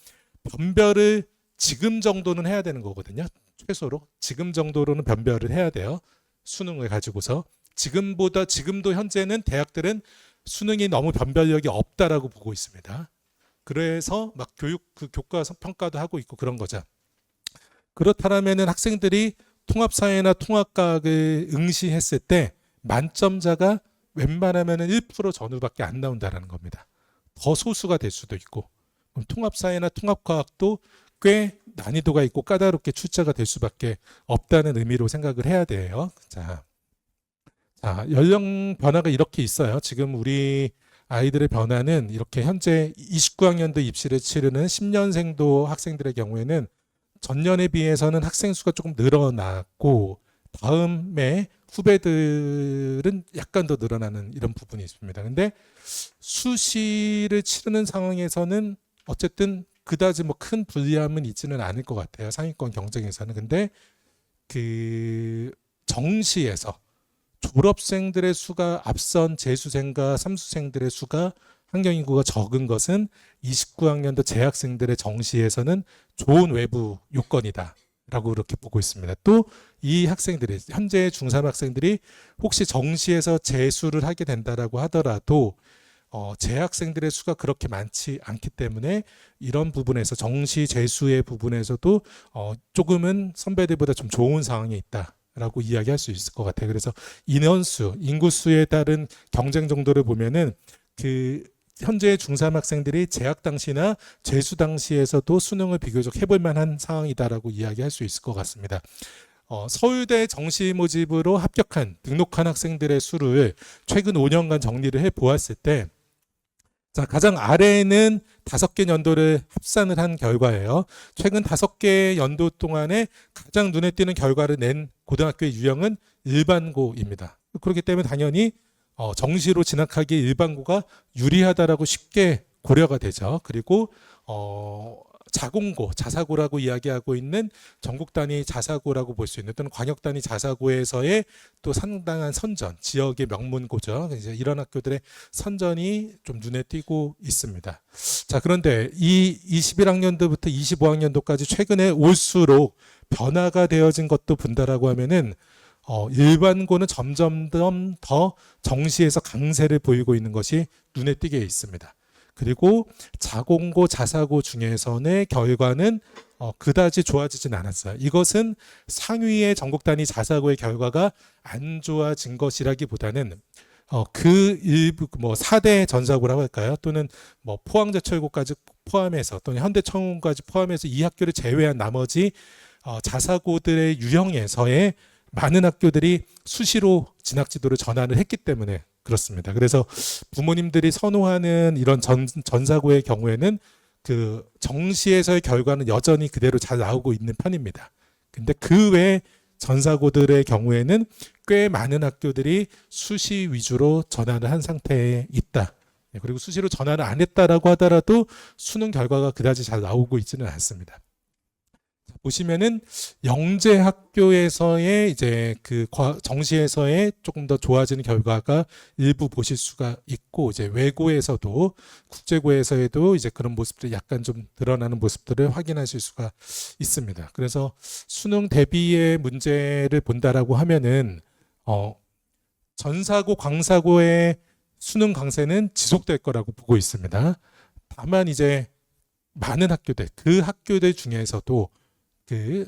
변별을 지금 정도는 해야 되는 거거든요. 최소로 지금 정도로는 변별을 해야 돼요. 수능을 가지고서 지금도 현재는 대학들은 수능이 너무 변별력이 없다라고 보고 있습니다. 그래서 막 그 교과 평가도 하고 있고 그런 거죠. 그렇다면은 학생들이 통합사회나 통합과학을 응시했을 때 만점자가 웬만하면은 1% 전후밖에 안 나온다라는 겁니다. 더 소수가 될 수도 있고, 그럼 통합사회나 통합과학도 꽤 난이도가 있고 까다롭게 출제가 될 수밖에 없다는 의미로 생각을 해야 돼요. 자, 연령 변화가 이렇게 있어요. 지금 우리 아이들의 변화는 이렇게 현재 29학년도 입시를 치르는 10년생도 학생들의 경우에는 전년에 비해서는 학생 수가 조금 늘어났고, 다음에 후배들은 약간 더 늘어나는 이런 부분이 있습니다. 근데 수시를 치르는 상황에서는 어쨌든 그다지 뭐 큰 불리함은 있지는 않을 것 같아요. 상위권 경쟁에서는. 근데 그 정시에서 졸업생들의 수가 앞선 재수생과 삼수생들의 수가 학령 인구가 적은 것은 29학년도 재학생들의 정시에서는 좋은 외부 요건이다 라고 그렇게 보고 있습니다. 또 이 학생들이, 현재 중3 학생들이 혹시 정시에서 재수를 하게 된다라고 하더라도 재학생들의 수가 그렇게 많지 않기 때문에 이런 부분에서 정시 재수의 부분에서도 조금은 선배들보다 좀 좋은 상황에 있다라고 이야기할 수 있을 것 같아요. 그래서 인원수, 인구수에 따른 경쟁 정도를 보면은 그 현재 중3 학생들이 재학 당시나 재수 당시에서도 수능을 비교적 해볼 만한 상황이다라고 이야기할 수 있을 것 같습니다. 서울대 정시 모집으로 합격한 등록한 학생들의 수를 최근 5년간 정리를 해 보았을 때, 자, 가장 아래에는 5개 연도를 합산을 한 결과예요. 최근 5개 연도 동안에 가장 눈에 띄는 결과를 낸 고등학교의 유형은 일반고입니다. 그렇기 때문에 당연히 정시로 진학하기에 일반고가 유리하다라고 쉽게 고려가 되죠. 그리고 자공고, 자사고라고 이야기하고 있는 전국 단위 자사고라고 볼 수 있는, 또는 광역 단위 자사고에서의 또 상당한 선전, 지역의 명문고죠. 이제 이런 학교들의 선전이 좀 눈에 띄고 있습니다. 자, 그런데 이 21학년도부터 25학년도까지 최근에 올수록 변화가 되어진 것도 본다라고 하면은 일반고는 점점 더 정시에서 강세를 보이고 있는 것이 눈에 띄게 있습니다. 그리고 자공고, 자사고 중에서의 결과는 그다지 좋아지진 않았어요. 이것은 상위의 전국 단위 자사고의 결과가 안 좋아진 것이라기보다는 그 일부 뭐 4대 전사고라고 할까요? 또는 뭐 포항제철고까지 포함해서, 또는 현대청운까지 포함해서 이 학교를 제외한 나머지 자사고들의 유형에서의 많은 학교들이 수시로 진학지도를 전환을 했기 때문에 그렇습니다. 그래서 부모님들이 선호하는 이런 전사고의 경우에는 그 정시에서의 결과는 여전히 그대로 잘 나오고 있는 편입니다. 근데 그 외 전사고들의 경우에는 꽤 많은 학교들이 수시 위주로 전환을 한 상태에 있다. 그리고 수시로 전환을 안 했다라고 하더라도 수능 결과가 그다지 잘 나오고 있지는 않습니다. 보시면은 영재 학교에서의 이제 그 정시에서의 조금 더 좋아지는 결과가 일부 보실 수가 있고, 이제 외고에서도, 국제고에서에도 이제 그런 모습들이 약간 좀 드러나는 모습들을 확인하실 수가 있습니다. 그래서 수능 대비의 문제를 본다라고 하면은 전사고, 광사고의 수능 강세는 지속될 거라고 보고 있습니다. 다만 이제 많은 학교들, 그 학교들 중에서도 그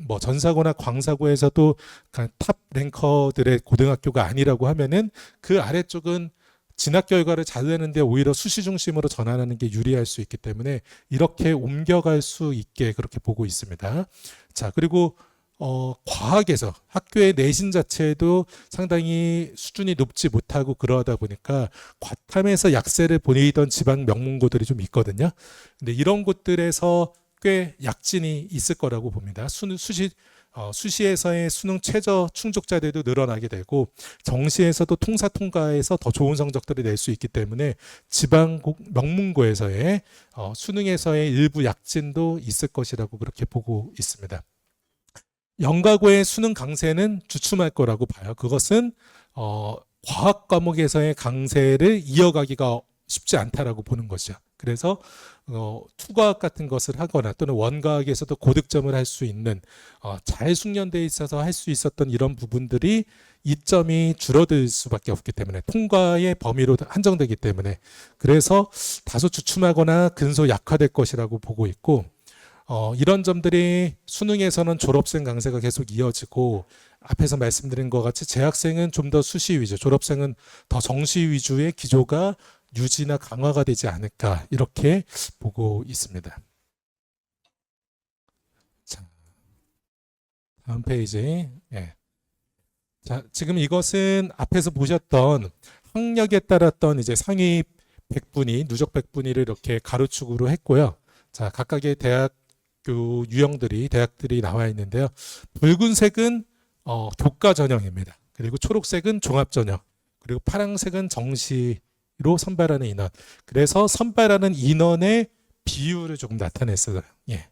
뭐 전사고나 광사고에서도 탑 랭커들의 고등학교가 아니라고 하면은 그 아래쪽은 진학 결과를 잘 내는데 오히려 수시 중심으로 전환하는 게 유리할 수 있기 때문에 이렇게 옮겨갈 수 있게 그렇게 보고 있습니다. 자, 그리고 과학에서 학교의 내신 자체도 상당히 수준이 높지 못하고 그러다 보니까 과탐에서 약세를 보이던 지방 명문고들이 좀 있거든요. 근데 이런 곳들에서 꽤 약진이 있을 거라고 봅니다. 수시에서의 수능 최저 충족자들도 늘어나게 되고 정시에서도 통사 통과에서 더 좋은 성적들을 낼 수 있기 때문에 지방 명문고에서의 수능에서의 일부 약진도 있을 것이라고 그렇게 보고 있습니다. 연가고의 수능 강세는 주춤할 거라고 봐요. 그것은 과학 과목에서의 강세를 이어가기가 쉽지 않다라고 보는 것이죠. 그래서 투과학 같은 것을 하거나 또는 원과학에서도 고득점을 할 수 있는 잘 숙련되어 있어서 할 수 있었던 이런 부분들이 이점이 줄어들 수밖에 없기 때문에 통과의 범위로 한정되기 때문에 그래서 다소 주춤하거나 근소 약화될 것이라고 보고 있고 이런 점들이 수능에서는 졸업생 강세가 계속 이어지고 앞에서 말씀드린 것 같이 재학생은 좀 더 수시 위주, 졸업생은 더 정시 위주의 기조가 유지나 강화가 되지 않을까 이렇게 보고 있습니다. 자, 다음 페이지. 예. 자, 지금 이것은 앞에서 보셨던 학력에 따랐던 이제 상위 100분위, 누적 100분위를 이렇게 가로축으로 했고요. 자, 각각의 대학교 유형들이 대학들이 나와 있는데요. 붉은색은 교과 전형입니다. 그리고 초록색은 종합 전형, 그리고 파란색은 정시로 선발하는 인원. 그래서 선발하는 인원의 비율을 조금 나타냈어요. 예.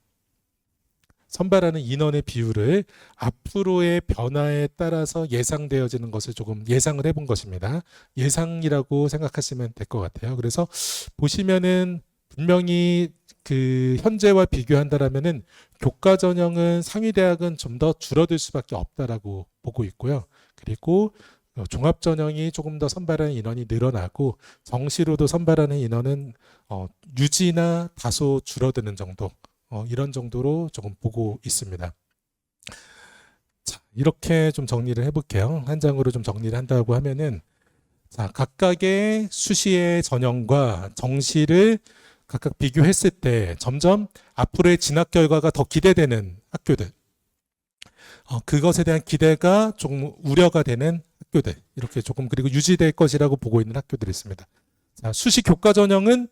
선발하는 인원의 비율을 앞으로의 변화에 따라서 예상되어지는 것을 조금 예상을 해본 것입니다. 예상이라고 생각하시면 될 것 같아요. 그래서 보시면은 분명히 그 현재와 비교한다라면은 교과 전형은 상위 대학은 좀 더 줄어들 수밖에 없다라고 보고 있고요. 그리고 종합 전형이 조금 더 선발하는 인원이 늘어나고 정시로도 선발하는 인원은 유지나 다소 줄어드는 정도. 이런 정도로 조금 보고 있습니다. 자, 이렇게 좀 정리를 해볼게요. 한 장으로 좀 정리를 한다고 하면은 자, 각각의 수시의 전형과 정시를 각각 비교했을 때 점점 앞으로의 진학 결과가 더 기대되는 학교들, 그것에 대한 기대가 조금 우려가 되는 학교들, 이렇게 조금 그리고 유지될 것이라고 보고 있는 학교들이 있습니다. 자, 수시 교과 전형은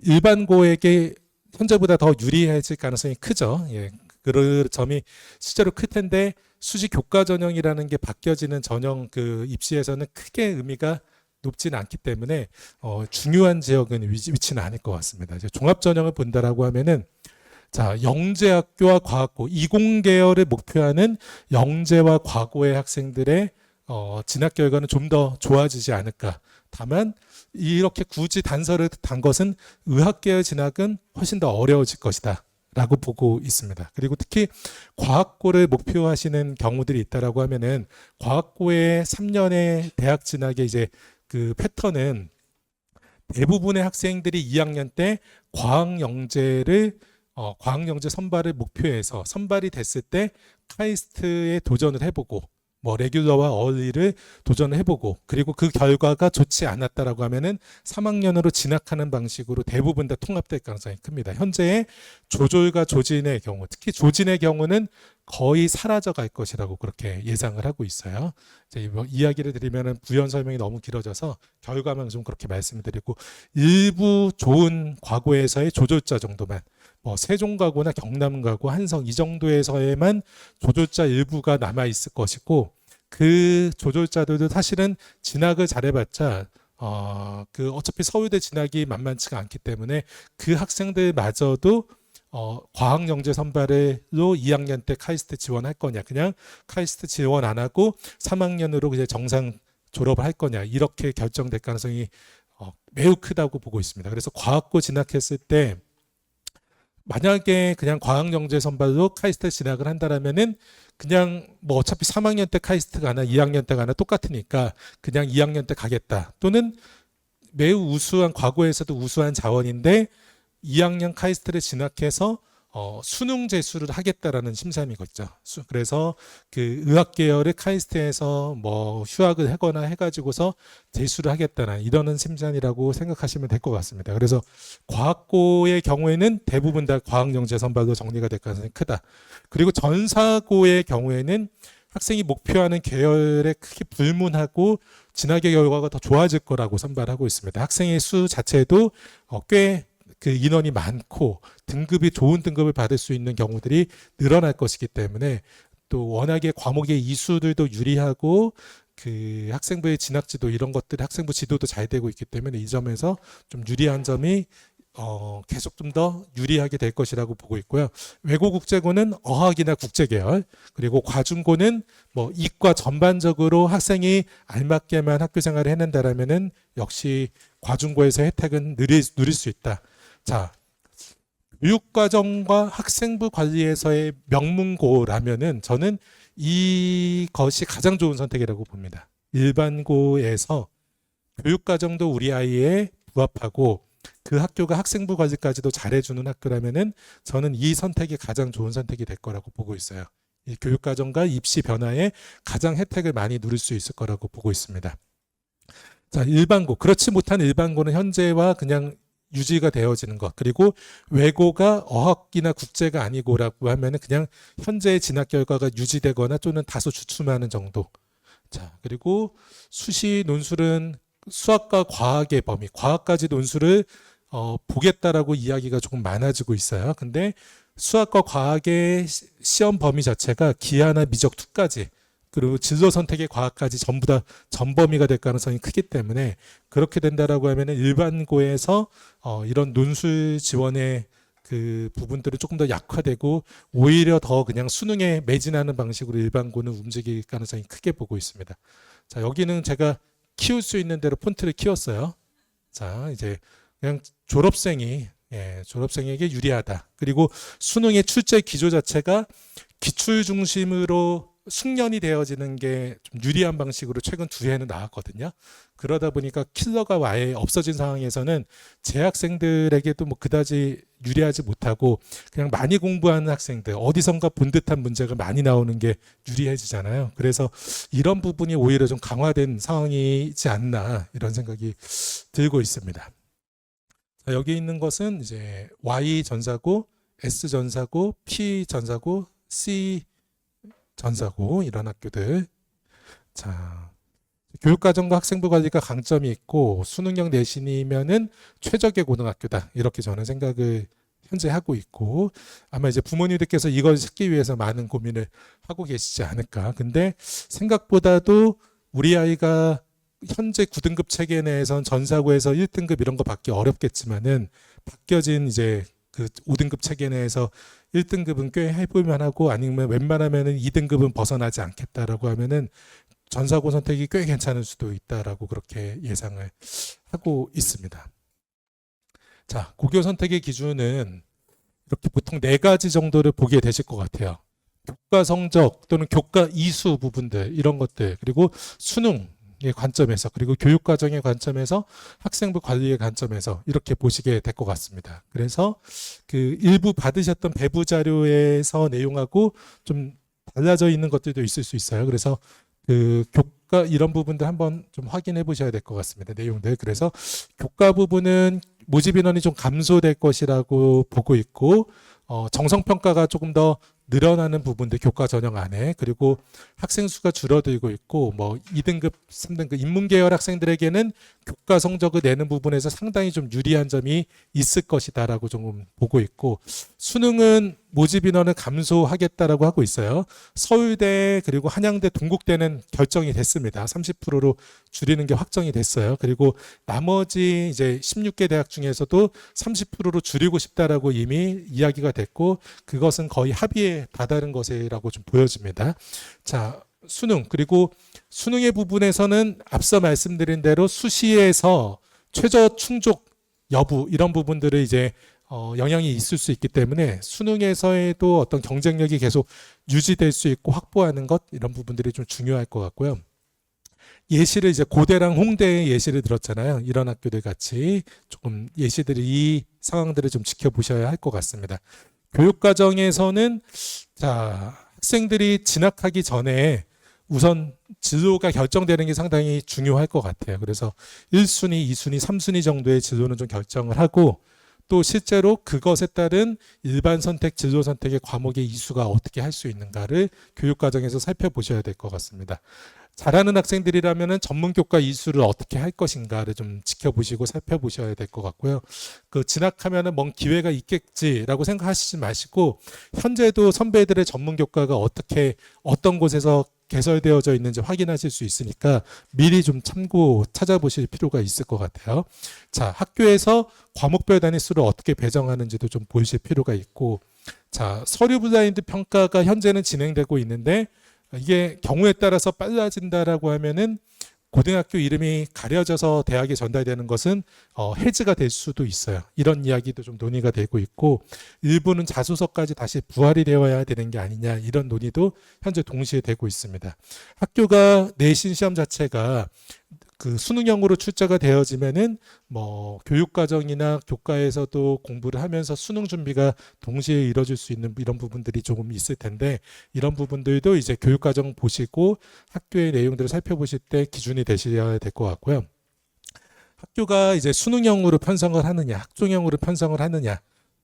일반고에게 현재보다 더 유리해질 가능성이 크죠. 예, 그런 점이 실제로 클 텐데 수시 교과 전형이라는 게 바뀌어지는 전형 그 입시에서는 크게 의미가 높지는 않기 때문에 중요한 지역은 위치는 않을 것 같습니다. 이제 종합 전형을 본다라고 하면은 자, 영재학교와 과학고 이공계열을 목표하는 영재와 과고의 학생들의 진학 결과는 좀 더 좋아지지 않을까. 다만 이렇게 굳이 단서를 단 것은 의학계열 진학은 훨씬 더 어려워질 것이다 라고 보고 있습니다. 그리고 특히 과학고를 목표하시는 경우들이 있다라고 하면은 과학고의 3년의 대학 진학의 이제 그 패턴은 대부분의 학생들이 2학년 때 과학영재를 과학영재 선발을 목표해서 선발이 됐을 때 카이스트에 도전을 해보고 뭐 레귤러와 어울리를 도전을 해보고 그리고 그 결과가 좋지 않았다라고 하면은 3학년으로 진학하는 방식으로 대부분 다 통합될 가능성이 큽니다. 현재의 조졸과 조진의 경우, 특히 조진의 경우는 거의 사라져 갈 것이라고 그렇게 예상을 하고 있어요. 이제 이야기를 드리면은 부연 설명이 너무 길어져서 결과만 좀 그렇게 말씀드리고 일부 좋은 과고에서의 조졸자 정도만 뭐 세종가고나 경남가고 한성 이 정도에서에만 조졸자 일부가 남아 있을 것이고 그 조졸자들도 사실은 진학을 잘해봤자 어차피 서울대 진학이 만만치가 않기 때문에 그 학생들마저도 과학영재 선발로 2학년 때 카이스트 지원할 거냐, 그냥 카이스트 지원 안 하고 3학년으로 그냥 정상 졸업을 할 거냐 이렇게 결정될 가능성이 매우 크다고 보고 있습니다. 그래서 과학고 진학했을 때 만약에 그냥 과학영재 선발로 카이스트 진학을 한다라면은 그냥 뭐 어차피 3학년 때 카이스트가 하나 2학년 때 가나 똑같으니까 그냥 2학년 때 가겠다. 또는 매우 우수한 과거에서도 우수한 자원인데 2학년 카이스트를 진학해서 수능 재수를 하겠다라는 심사임이겠죠. 그래서 그 의학 계열의 카이스트에서 뭐 휴학을 하거나 해가지고서 재수를 하겠다는 이러는 심산이라고 생각하시면 될 것 같습니다. 그래서 과학고의 경우에는 대부분 다 과학영재 선발로 정리가 될 가능성이 크다. 그리고 전사고의 경우에는 학생이 목표하는 계열에 크게 불문하고 진학의 결과가 더 좋아질 거라고 선발하고 있습니다. 학생의 수 자체도 꽤 그 인원이 많고 등급이 좋은 등급을 받을 수 있는 경우들이 늘어날 것이기 때문에 또 워낙에 과목의 이수들도 유리하고 그 학생부의 진학지도 이런 것들 학생부 지도도 잘 되고 있기 때문에 이 점에서 좀 유리한 점이 계속 좀 더 유리하게 될 것이라고 보고 있고요. 외고국제고는 어학이나 국제계열, 그리고 과중고는 뭐 이과 전반적으로 학생이 알맞게만 학교 생활을 해낸다라면은 역시 과중고에서 혜택은 누릴 수 있다. 자, 교육과정과 학생부 관리에서의 명문고라면은 저는 이것이 가장 좋은 선택이라고 봅니다. 일반고에서 교육과정도 우리 아이에 부합하고 그 학교가 학생부 관리까지도 잘해주는 학교라면은 저는 이 선택이 가장 좋은 선택이 될 거라고 보고 있어요. 이 교육과정과 입시 변화에 가장 혜택을 많이 누릴 수 있을 거라고 보고 있습니다. 자, 일반고. 그렇지 못한 일반고는 현재와 그냥 유지가 되어지는 것. 그리고 외고가 어학이나 국제가 아니고라고 하면은 그냥 현재의 진학 결과가 유지되거나 또는 다소 주춤하는 정도. 자, 그리고 수시 논술은 수학과 과학의 범위, 과학까지 논술을 보겠다라고 이야기가 조금 많아지고 있어요. 근데 수학과 과학의 시험 범위 자체가 기하나 미적 2까지 그리고 진로 선택의 과학까지 전부 다 전범위가 될 가능성이 크기 때문에 그렇게 된다라고 하면은 일반고에서 이런 논술 지원의 그 부분들이 조금 더 약화되고 오히려 더 그냥 수능에 매진하는 방식으로 일반고는 움직일 가능성이 크게 보고 있습니다. 자, 여기는 제가 키울 수 있는 대로 폰트를 키웠어요. 자, 이제 그냥 졸업생에게 유리하다. 그리고 수능의 출제 기조 자체가 기출 중심으로 숙련이 되어지는 게 좀 유리한 방식으로 최근 2해는 나왔거든요. 그러다 보니까 킬러가 아예 없어진 상황에서는 재학생들에게도 뭐 그다지 유리하지 못하고 그냥 많이 공부하는 학생들 어디선가 본 듯한 문제가 많이 나오는 게 유리해지잖아요. 그래서 이런 부분이 오히려 좀 강화된 상황이지 않나 이런 생각이 들고 있습니다. 자, 여기 있는 것은 이제 Y 전사고, S 전사고, P 전사고, C 전사고 이런 학교들. 자, 교육과정과 학생부 관리가 강점이 있고 수능형 내신이면은 최적의 고등학교다 이렇게 저는 생각을 현재 하고 있고 아마 이제 부모님들께서 이걸 찾기 위해서 많은 고민을 하고 계시지 않을까. 근데 생각보다도 우리 아이가 현재 9등급 체계 내에선 전사고에서 1등급 이런 거 받기 어렵겠지만은 바뀌어진 이제 그 5등급 체계 내에서 1등급은 꽤 해볼만 하고 아니면 웬만하면은 2등급은 벗어나지 않겠다라고 하면은 전사고 선택이 꽤 괜찮을 수도 있다라고 그렇게 예상을 하고 있습니다. 자, 고교 선택의 기준은 이렇게 보통 4가지 정도를 보게 되실 것 같아요. 교과 성적 또는 교과 이수 부분들 이런 것들 그리고 수능 의 관점에서 그리고 교육과정의 관점에서 학생부 관리의 관점에서 이렇게 보시게 될 것 같습니다. 그래서 그 일부 받으셨던 배부 자료에서 내용하고 좀 달라져 있는 것들도 있을 수 있어요. 그래서 그 교과 이런 부분들 한번 좀 확인해 보셔야 될 것 같습니다. 내용들. 그래서 교과 부분은 모집 인원이 좀 감소될 것이라고 보고 있고 정성평가가 조금 더 늘어나는 부분들 교과 전형 안에 그리고 학생 수가 줄어들고 있고 뭐 2등급, 3등급 인문계열 학생들에게는 교과 성적을 내는 부분에서 상당히 좀 유리한 점이 있을 것이다라고 좀 보고 있고 수능은 모집 인원을 감소하겠다라고 하고 있어요. 서울대 그리고 한양대, 동국대는 결정이 됐습니다. 30%로 줄이는 게 확정이 됐어요. 그리고 나머지 이제 16개 대학 중에서도 30%로 줄이고 싶다라고 이미 이야기가 됐고 그것은 거의 합의에 다다른 것이라고 좀 보여집니다. 자, 수능 그리고 수능의 부분에서는 앞서 말씀드린 대로 수시에서 최저 충족 여부 이런 부분들을 이제 영향이 있을 수 있기 때문에 수능에서에도 어떤 경쟁력이 계속 유지될 수 있고 확보하는 것 이런 부분들이 좀 중요할 것 같고요. 예시를 이제 고대랑 홍대의 예시를 들었잖아요. 이런 학교들 같이 조금 예시들이 이 상황들을 좀 지켜보셔야 할 것 같습니다. 교육과정에서는 자, 학생들이 진학하기 전에 우선 진로가 결정되는 게 상당히 중요할 것 같아요. 그래서 1순위, 2순위, 3순위 정도의 진로는 좀 결정을 하고 또 실제로 그것에 따른 일반 선택, 진로 선택의 과목의 이수가 어떻게 할 수 있는가를 교육과정에서 살펴보셔야 될 것 같습니다. 잘하는 학생들이라면 전문교과 이수를 어떻게 할 것인가를 좀 지켜보시고 살펴보셔야 될 것 같고요. 그 진학하면은 뭔 기회가 있겠지라고 생각하시지 마시고 현재도 선배들의 전문교과가 어떻게 어떤 곳에서 개설되어져 있는지 확인하실 수 있으니까 미리 좀 참고 찾아보실 필요가 있을 것 같아요. 자, 학교에서 과목별 단위수를 어떻게 배정하는지도 좀 보실 필요가 있고, 자, 서류 블라인드 평가가 현재는 진행되고 있는데 이게 경우에 따라서 빨라진다라고 하면은 고등학교 이름이 가려져서 대학에 전달되는 것은 해지가 될 수도 있어요. 이런 이야기도 좀 논의가 되고 있고 일부는 자소서까지 다시 부활이 되어야 되는 게 아니냐 이런 논의도 현재 동시에 되고 있습니다. 학교가 내신 시험 자체가 그 수능형으로 출제가 되어지면은 뭐 교육과정이나 교과에서도 공부를 하면서 수능 준비가 동시에 이루어질 수 있는 이런 부분들이 조금 있을 텐데 이런 부분들도 이제 교육과정 보시고 학교의 내용들을 살펴보실 때 기준이 되셔야 될 것 같고요. 학교가 이제 수능형으로 편성을 하느냐, 학종형으로 편성을 하느냐.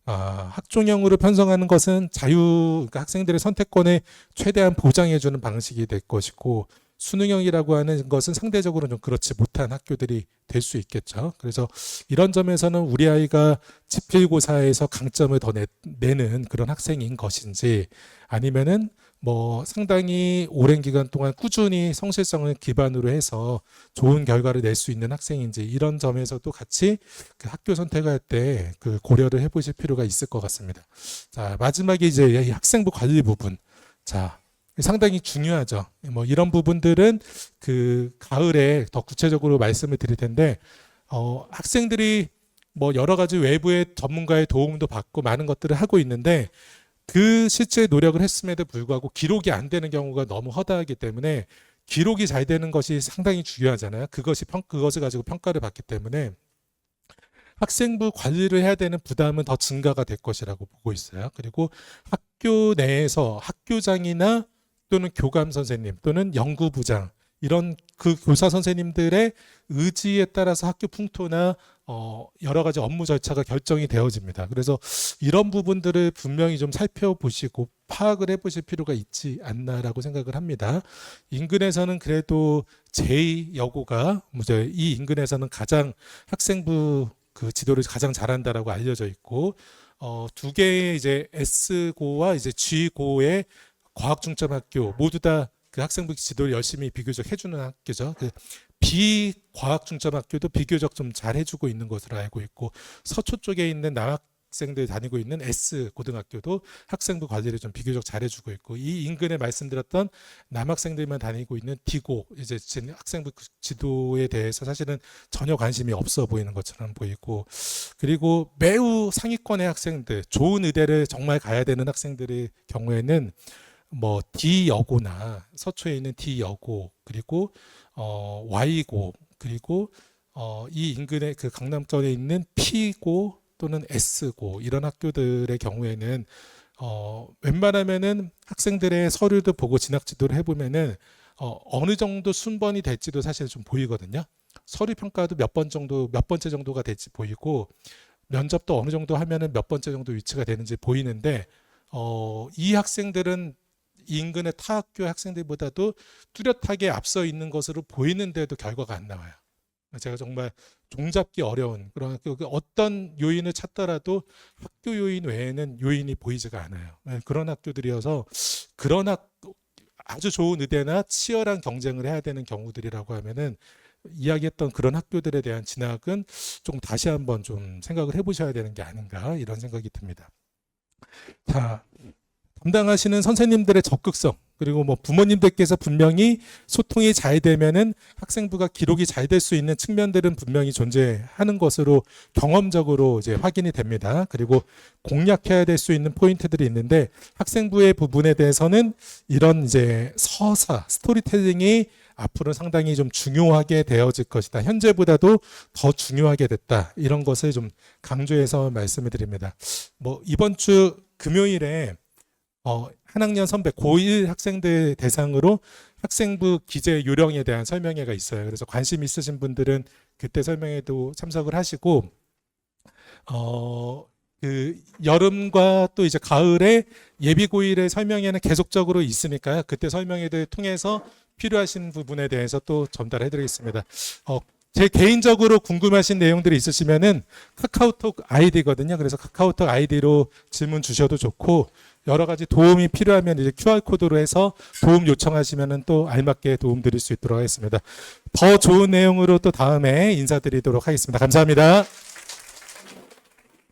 학종형으로 편성하는 것은 그러니까 학생들의 선택권에 최대한 보장해주는 방식이 될 것이고 수능형이라고 하는 것은 상대적으로 좀 그렇지 못한 학교들이 될 수 있겠죠. 그래서 이런 점에서는 우리 아이가 지필고사에서 강점을 더 내는 그런 학생인 것인지 아니면은 뭐 상당히 오랜 기간 동안 꾸준히 성실성을 기반으로 해서 좋은 결과를 낼 수 있는 학생인지 이런 점에서도 같이 그 학교 선택할 때 그 고려를 해보실 필요가 있을 것 같습니다. 자, 마지막에 이제 이 학생부 관리 부분. 자, 상당히 중요하죠. 뭐 이런 부분들은 그 가을에 더 구체적으로 말씀을 드릴 텐데 학생들이 뭐 여러 가지 외부의 전문가의 도움도 받고 많은 것들을 하고 있는데 그 실제 노력을 했음에도 불구하고 기록이 안 되는 경우가 너무 허다하기 때문에 기록이 잘 되는 것이 상당히 중요하잖아요. 그것을 가지고 평가를 받기 때문에 학생부 관리를 해야 되는 부담은 더 증가가 될 것이라고 보고 있어요. 그리고 학교 내에서 학교장이나 또는 교감 선생님 또는 연구부장 이런 그 교사 선생님들의 의지에 따라서 학교 풍토나 여러 가지 업무 절차가 결정이 되어집니다. 그래서 이런 부분들을 분명히 좀 살펴보시고 파악을 해보실 필요가 있지 않나라고 생각을 합니다. 인근에서는 그래도 제2여고가 이 인근에서는 가장 학생부 그 지도를 가장 잘한다라고 알려져 있고 두 개의 이제 S고와 이제 G고의 과학중점학교 모두 다 그 학생부 지도를 열심히 비교적 해주는 학교죠. 그 비과학중점학교도 비교적 좀 잘 해주고 있는 것으로 알고 있고 서초 쪽에 있는 남학생들 다니고 있는 S 고등학교도 학생부 관리를 좀 비교적 잘 해주고 있고 이 인근에 말씀드렸던 남학생들만 다니고 있는 D고 이제 학생부 지도에 대해서 사실은 전혀 관심이 없어 보이는 것처럼 보이고 그리고 매우 상위권의 학생들 좋은 의대를 정말 가야 되는 학생들의 경우에는 뭐 D여고나 서초에 있는 D여고 그리고 Y고 그리고 이 인근의 그 강남권에 있는 P고 또는 S고 이런 학교들의 경우에는 웬만하면은 학생들의 서류도 보고 진학 지도를 해보면은 어느 정도 순번이 될지도 사실 좀 보이거든요. 서류 평가도 몇 번째 정도가 될지 보이고 면접도 어느 정도 하면은 몇 번째 정도 위치가 되는지 보이는데 이 학생들은 인근의 타 학교 학생들보다도 뚜렷하게 앞서 있는 것으로 보이는데도 결과가 안 나와요. 제가 정말 종잡기 어려운 그런 어떤 요인을 찾더라도 학교 요인 외에는 요인이 보이지가 않아요. 그런 학교들이어서 아주 좋은 의대나 치열한 경쟁을 해야 되는 경우들이라고 하면은 이야기했던 그런 학교들에 대한 진학은 좀 다시 한번 좀 생각을 해보셔야 되는 게 아닌가 이런 생각이 듭니다. 자. 담당하시는 선생님들의 적극성 그리고 뭐 부모님들께서 분명히 소통이 잘 되면은 학생부가 기록이 잘 될 수 있는 측면들은 분명히 존재하는 것으로 경험적으로 이제 확인이 됩니다. 그리고 공략해야 될 수 있는 포인트들이 있는데 학생부의 부분에 대해서는 이런 이제 서사, 스토리텔링이 앞으로 상당히 좀 중요하게 되어질 것이다. 현재보다도 더 중요하게 됐다. 이런 것을 좀 강조해서 말씀을 드립니다. 뭐 이번 주 금요일에 한 학년 선배 고1 학생들 대상으로 학생부 기재 요령에 대한 설명회가 있어요. 그래서 관심 있으신 분들은 그때 설명회도 참석을 하시고 그 여름과 또 이제 가을에 예비고일의 설명회는 계속적으로 있으니까요. 그때 설명회를 통해서 필요하신 부분에 대해서 또 전달해 드리겠습니다. 제 개인적으로 궁금하신 내용들이 있으시면은 카카오톡 아이디거든요. 그래서 카카오톡 아이디로 질문 주셔도 좋고, 여러 가지 도움이 필요하면 이제 QR코드로 해서 도움 요청하시면은 또 알맞게 도움 드릴 수 있도록 하겠습니다. 더 좋은 내용으로 또 다음에 인사드리도록 하겠습니다. 감사합니다.